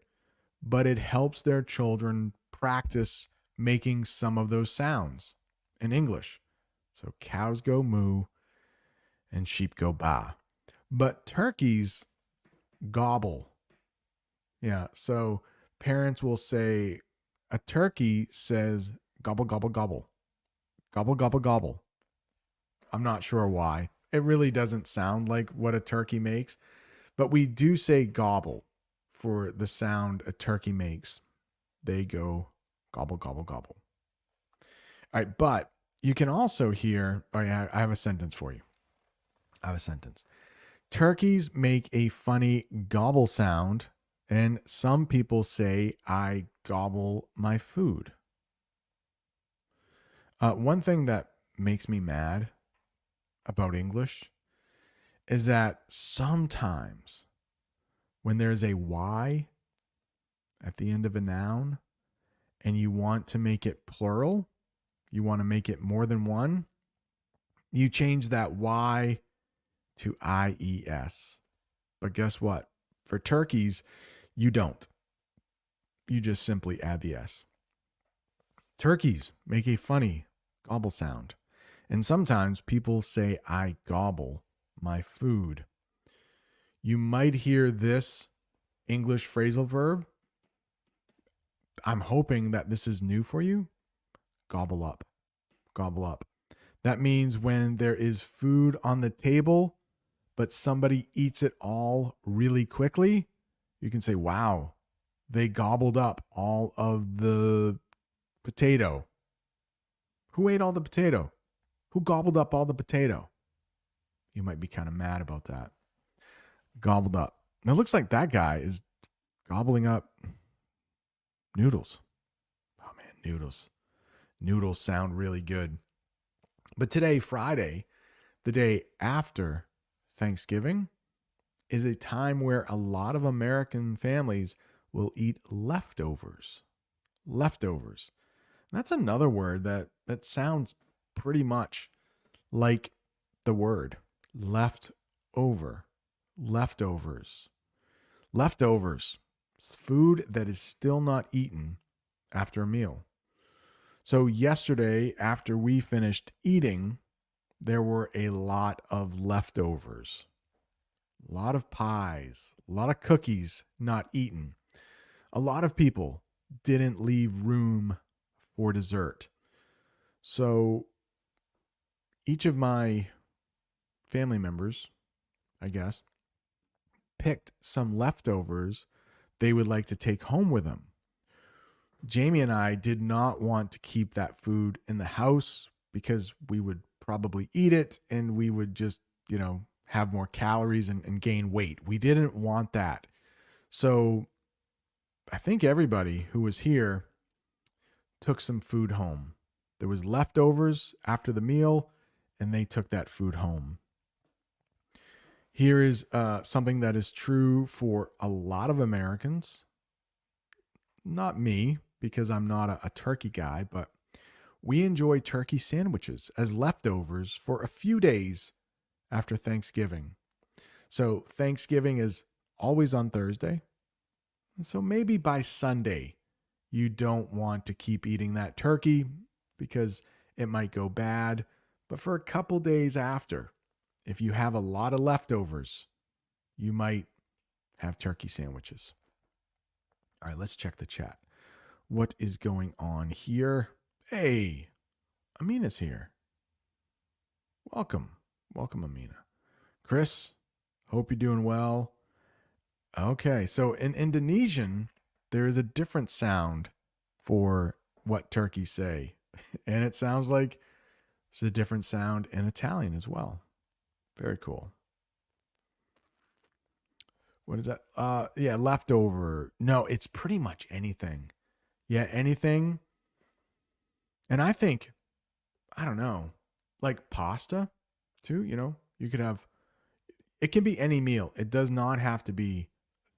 but it helps their children practice making some of those sounds in English. So cows go moo and sheep go ba. But turkeys gobble. Yeah. So parents will say, a turkey says gobble, gobble, gobble. Gobble, gobble, gobble. I'm not sure why. It really doesn't sound like what a turkey makes, but we do say gobble for the sound a turkey makes. They go gobble, gobble, gobble. All right. But you can also hear, oh, yeah, I have a sentence for you. Turkeys make a funny gobble sound, and some people say, I gobble my food. One thing that makes me mad about English is that sometimes when there's a Y at the end of a noun and you want to make it plural, you want to make it more than one, you change that Y to IES. But guess what? For turkeys, you don't. You just simply add the S. Turkeys make a funny gobble sound. And sometimes people say, I gobble my food. You might hear this English phrasal verb. I'm hoping that this is new for you. Gobble up. Gobble up. That means when there is food on the table, but somebody eats it all really quickly, you can say, wow, they gobbled up all of the potato. Who ate all the potato? Who gobbled up all the potato? You might be kind of mad about that. Gobbled up. Now, it looks like that guy is gobbling up noodles. Oh, man, noodles. Noodles sound really good. But today, Friday, the day after Thanksgiving, is a time where a lot of American families will eat leftovers. Leftovers. And that's another word that sounds pretty much like the word left over. Leftovers. Leftovers. It's food that is still not eaten after a meal. So yesterday, after we finished eating, there were a lot of leftovers. A lot of pies, a lot of cookies not eaten. A lot of people didn't leave room for dessert. So each of my family members, I guess, picked some leftovers they would like to take home with them. Jamie and I did not want to keep that food in the house because we would probably eat it and we would just, have more calories and gain weight. We didn't want that. So I think everybody who was here took some food home. There was leftovers after the meal and they took that food home. Here is something that is true for a lot of Americans. Not me, because I'm not a turkey guy, but we enjoy turkey sandwiches as leftovers for a few days after Thanksgiving. So Thanksgiving is always on Thursday. And so maybe by Sunday, you don't want to keep eating that turkey because it might go bad. But for a couple days after, if you have a lot of leftovers, you might have turkey sandwiches. All right, let's check the chat. What is going on here? Hey, Amina's here. Welcome. Welcome, Amina. Chris, hope you're doing well. Okay, so in Indonesian, there is a different sound for what turkeys say. And it sounds like there's a different sound in Italian as well. Very cool. What is that? Yeah, leftover. No, it's pretty much anything. Yeah, anything. And I think, I don't know, like pasta too, you could have, it can be any meal. It does not have to be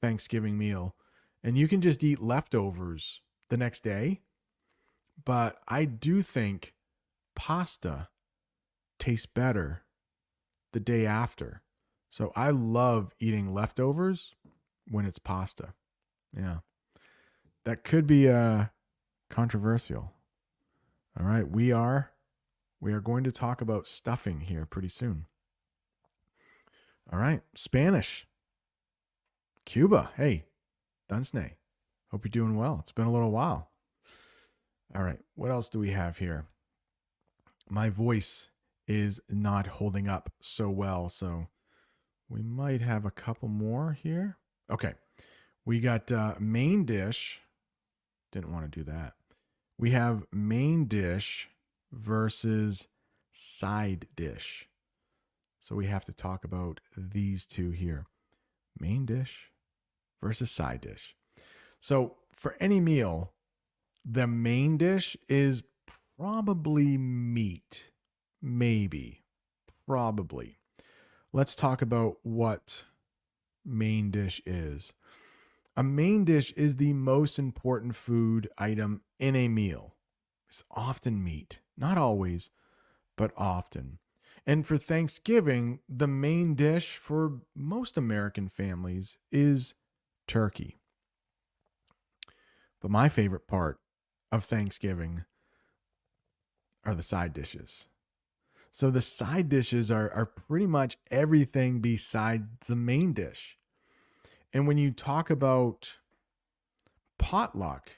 Thanksgiving meal. And you can just eat leftovers the next day. But I do think pasta tastes better the day after. So I love eating leftovers when it's pasta. Yeah. That could be controversial. All right, we are going to talk about stuffing here pretty soon. All right, Spanish. Cuba. Hey, Dunsney. Hope you're doing well. It's been a little while. All right, what else do we have here? My voice is not holding up so well, so we might have a couple more here. Okay, we got main dish. Didn't want to do that. We have main dish versus side dish. So we have to talk about these two here. Main dish versus side dish. So for any meal, the main dish is probably meat. Maybe. Probably. Let's talk about what main dish is. A main dish is the most important food item in a meal. It's often meat. Not always, but often. And for Thanksgiving, the main dish for most American families is turkey. But my favorite part of Thanksgiving are the side dishes. So the side dishes are pretty much everything besides the main dish. And when you talk about potluck,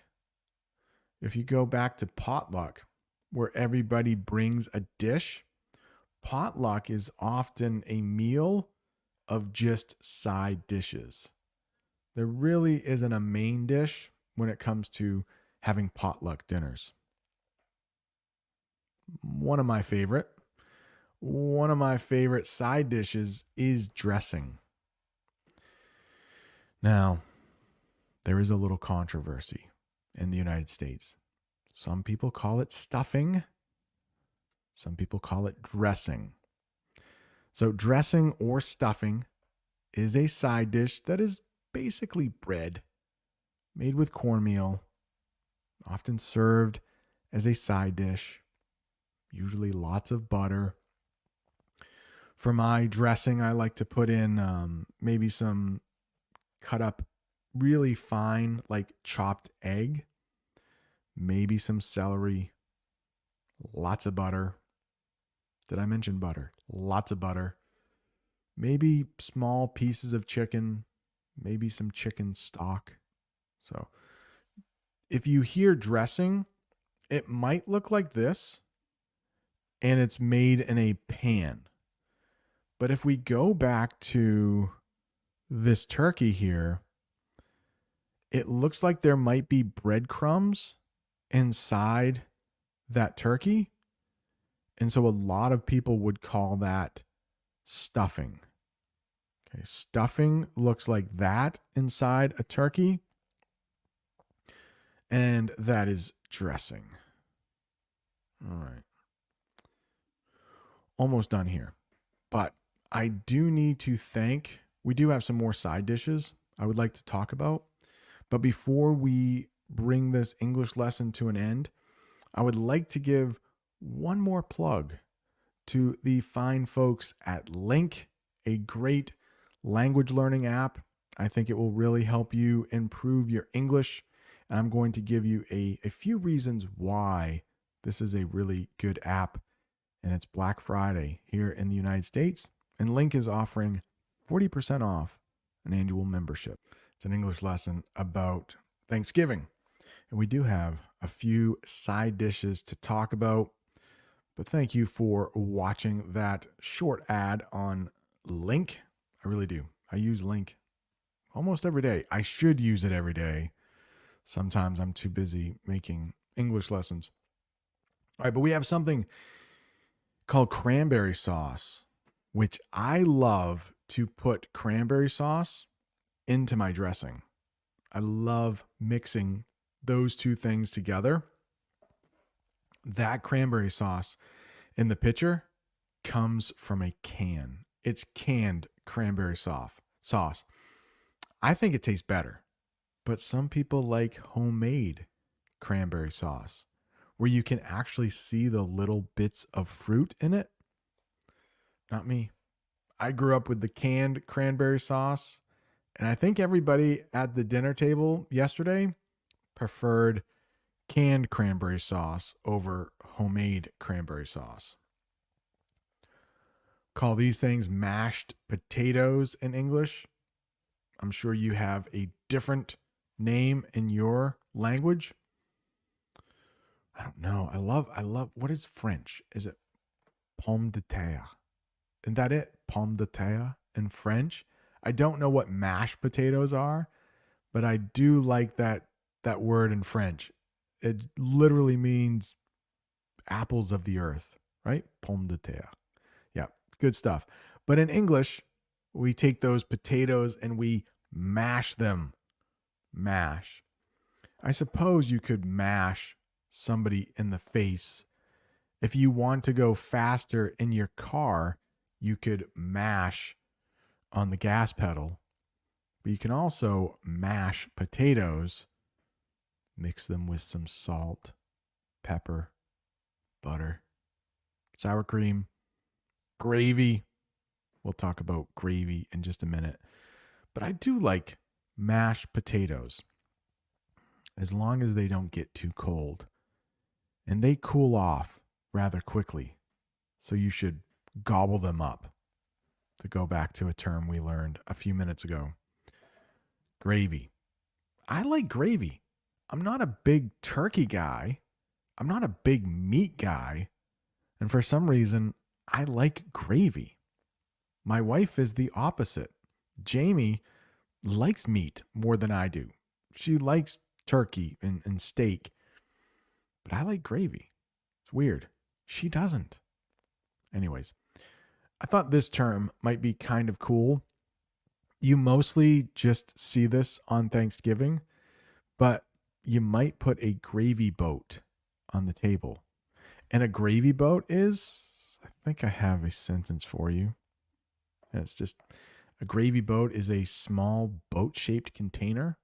if you go back to potluck, where everybody brings a dish, potluck is often a meal of just side dishes. There really isn't a main dish when it comes to having potluck dinners. One of my favorite side dishes is dressing. Now, there is a little controversy in the United States. Some people call it stuffing. Some people call it dressing. So dressing or stuffing is a side dish that is basically bread made with cornmeal, often served as a side dish, usually lots of butter. For my dressing, I like to put in maybe some cut up really fine, like chopped egg, maybe some celery, lots of butter. Did I mention butter? Lots of butter. Maybe small pieces of chicken, maybe some chicken stock. So if you hear dressing, it might look like this, and it's made in a pan. But if we go back to this turkey here, it looks like there might be breadcrumbs inside that turkey. And so a lot of people would call that stuffing. Okay, stuffing looks like that inside a turkey. And that is dressing. All right. Almost done here. But I do need to thank, we do have some more side dishes I would like to talk about. But before we bring this English lesson to an end, I would like to give one more plug to the fine folks at Link, a great language learning app. I think it will really help you improve your English. And I'm going to give you a few reasons why this is a really good app. And it's Black Friday here in the United States. And Link is offering 40% off an annual membership. It's an English lesson about Thanksgiving. And we do have a few side dishes to talk about. But thank you for watching that short ad on Link. I really do. I use Link almost every day. I should use it every day. Sometimes I'm too busy making English lessons. All right, but we have something called cranberry sauce, which I love to put cranberry sauce into my dressing. I love mixing those two things together. That cranberry sauce in the pitcher comes from a can. It's canned cranberry sauce. I think it tastes better, but some people like homemade cranberry sauce where you can actually see the little bits of fruit in it. Not me. I grew up with the canned cranberry sauce, and I think everybody at the dinner table yesterday preferred canned cranberry sauce over homemade cranberry sauce. Call these things mashed potatoes in English. I'm sure you have a different name in your language. I don't know. I love, what is French? Is it pomme de terre? Isn't that it? Pomme de terre in French? I don't know what mashed potatoes are, but I do like that word in French. It literally means apples of the earth, right? Pomme de terre. Yeah, good stuff. But in English, we take those potatoes and we mash them. Mash. I suppose you could mash somebody in the face. If you want to go faster in your car, you could mash on the gas pedal. But you can also mash potatoes, mix them with some salt, pepper, butter, sour cream, gravy. We'll talk about gravy in just a minute. But I do like mashed potatoes, as long as they don't get too cold. And they cool off rather quickly. So you should gobble them up, to go back to a term we learned a few minutes ago. Gravy. I like gravy. I'm not a big turkey guy. I'm not a big meat guy. And for some reason, I like gravy. My wife is the opposite. Jamie likes meat more than I do. She likes turkey and steak, but I like gravy. It's weird. She doesn't. Anyways, I thought this term might be kind of cool. You mostly just see this on Thanksgiving, but you might put a gravy boat on the table. And a gravy boat is, I think I have a sentence for you. It's just a gravy boat is a small boat shaped container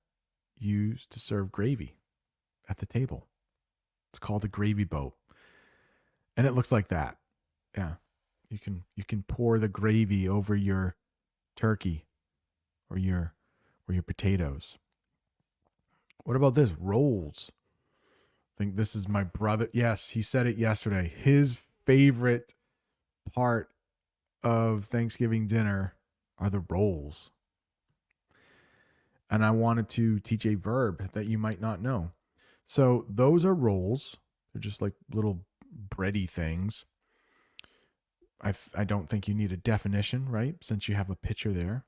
used to serve gravy at the table. It's called a gravy boat. And it looks like that. Yeah. You can pour the gravy over your turkey or your potatoes. What about this? Rolls. I think this is my brother. Yes, he said it yesterday. His favorite part of Thanksgiving dinner are the rolls. And I wanted to teach a verb that you might not know. So those are rolls. They're just like little bready things. I don't think you need a definition, right? Since you have a picture there.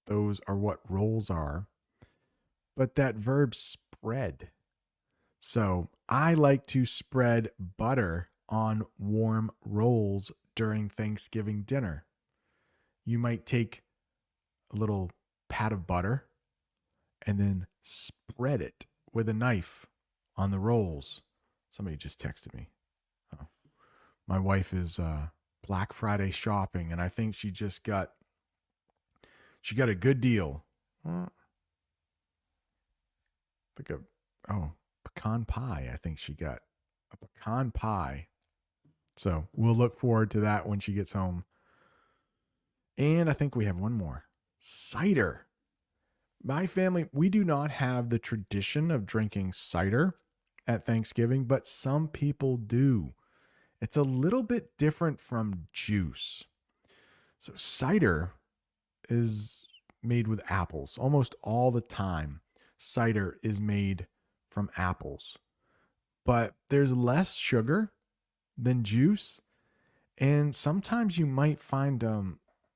Those are what rolls are. But that verb spread. So I like to spread butter on warm rolls during Thanksgiving dinner. You might take a little pat of butter and then spread it with a knife on the rolls. Somebody just texted me. Oh. My wife is Black Friday shopping, and I think she got a good deal. Pecan pie. I think she got a pecan pie. So we'll look forward to that when she gets home. And I think we have one more. Cider. My family, we do not have the tradition of drinking cider at Thanksgiving, but some people do. It's a little bit different from juice. So cider is made with apples almost all the time. Cider is made from apples, but there's less sugar than juice. And sometimes you might find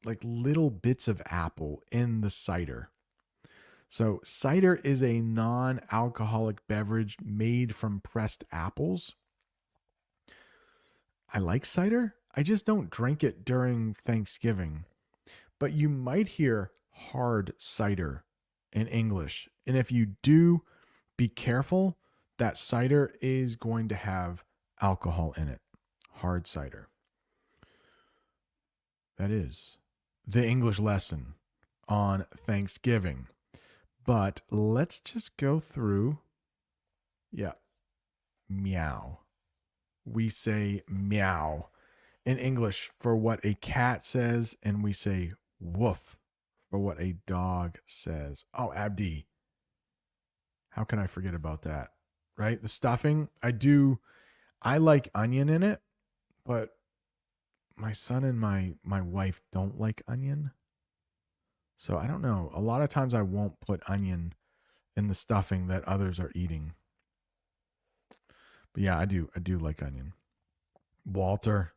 like little bits of apple in the cider. So cider is a non-alcoholic beverage made from pressed apples. I like cider. I just don't drink it during Thanksgiving. But you might hear hard cider in English. And if you do, be careful. That cider is going to have alcohol in it. Hard cider. That is the English lesson on Thanksgiving. But let's just go through. Yeah. Meow. We say meow in English for what a cat says, and we say woof for what a dog says. Oh, Abdi. How can I forget about that? Right? The stuffing, I like onion in it, but my son and my wife don't like onion. So I don't know. A lot of times I won't put onion in the stuffing that others are eating. But yeah, I do like onion. Walter,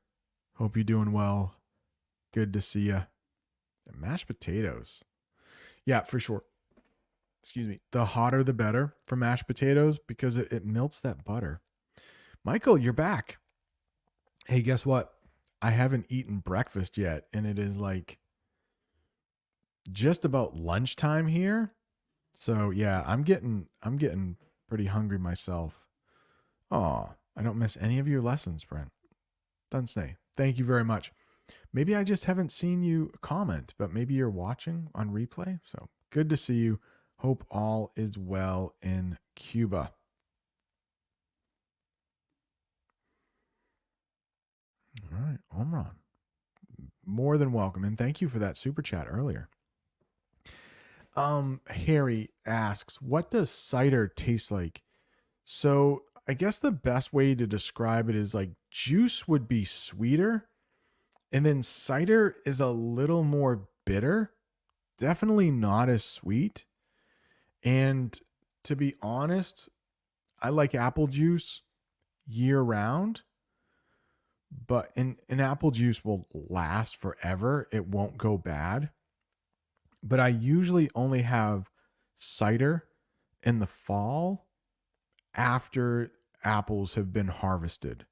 hope you're doing well. Good to see you. Mashed potatoes. Yeah, for sure. Excuse me. The hotter the better for mashed potatoes because it melts that butter. Michael, you're back. Hey, guess what? I haven't eaten breakfast yet, and it is like just about lunchtime here. So yeah, I'm getting pretty hungry myself. Oh, I don't miss any of your lessons, Brent. Dunsnay. Thank you very much. Maybe I just haven't seen you comment, but maybe you're watching on replay. So good to see you. Hope all is well in Cuba. All right, Omran. More than welcome. And thank you for that super chat earlier. Harry asks, what does cider taste like? So I guess the best way to describe it is like juice would be sweeter, and then cider is a little more bitter. Definitely not as sweet. And to be honest, I like apple juice year round, but an apple juice will last forever. It won't go bad. But I usually only have cider in the fall after apples have been harvested.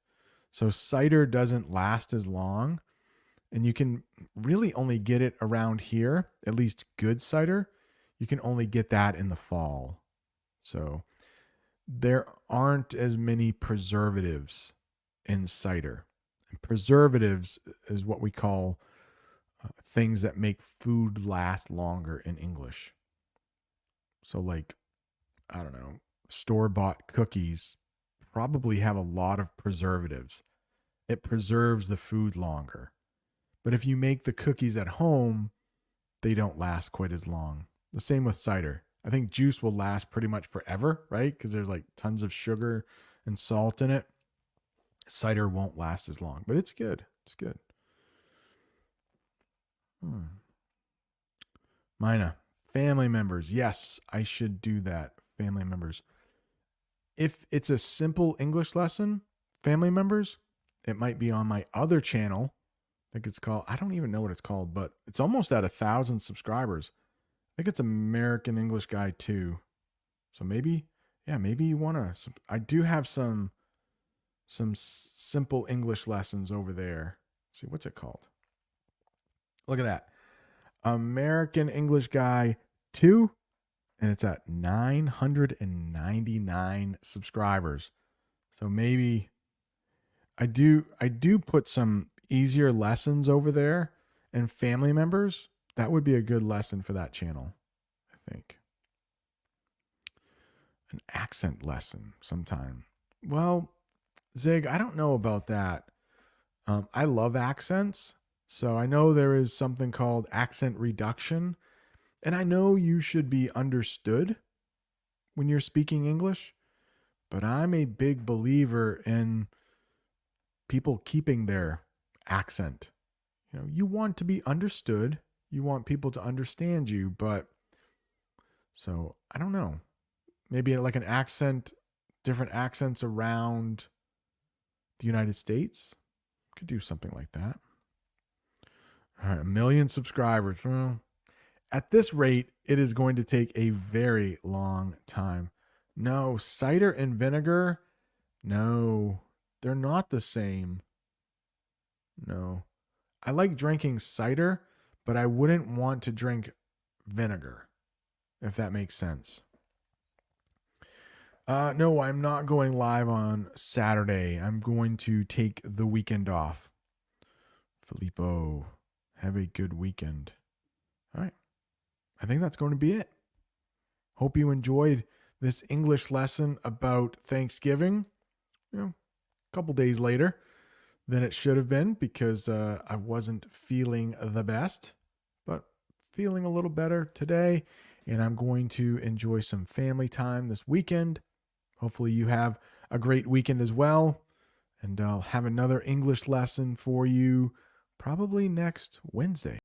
So cider doesn't last as long, and you can really only get it around here, at least good cider. You can only get that in the fall. So there aren't as many preservatives in cider. And preservatives is what we call things that make food last longer in English. So, like, I don't know, store bought cookies probably have a lot of preservatives. It preserves the food longer. But if you make the cookies at home, they don't last quite as long. The same with cider. I think juice will last pretty much forever, right? Because there's like tons of sugar and salt in it. Cider won't last as long, but it's good. It's good. Mina, family members. Yes, I should do that. Family members. If it's a simple English lesson, family members, it might be on my other channel. I think it's called, I don't even know what it's called, but it's almost at 1,000 subscribers. I think it's American English Guy 2. So maybe, yeah, maybe you want to. I do have some simple English lessons over there. Let's see, what's it called? Look at that. American English Guy 2, and it's at 999 subscribers. So maybe I do put some easier lessons over there, and family members, that would be a good lesson for that channel, I think. An accent lesson sometime. Well, Zig, I don't know about that. I love accents. So I know there is something called accent reduction. And I know you should be understood when you're speaking English. But I'm a big believer in people keeping their accent. You know, you want to be understood. You want people to understand you. But so I don't know. Maybe like an accent, different accents around the United States. Could do something like that. All right, 1 million subscribers. Well, at this rate, it is going to take a very long time. No, cider and vinegar. No, they're not the same. No. I like drinking cider, but I wouldn't want to drink vinegar, if that makes sense. No, I'm not going live on Saturday. I'm going to take the weekend off. Filippo, have a good weekend. All right. I think that's going to be it. Hope you enjoyed this English lesson about Thanksgiving. You know, a couple days later than it should have been because I wasn't feeling the best, but feeling a little better today. And I'm going to enjoy some family time this weekend. Hopefully you have a great weekend as well. And I'll have another English lesson for you probably next Wednesday.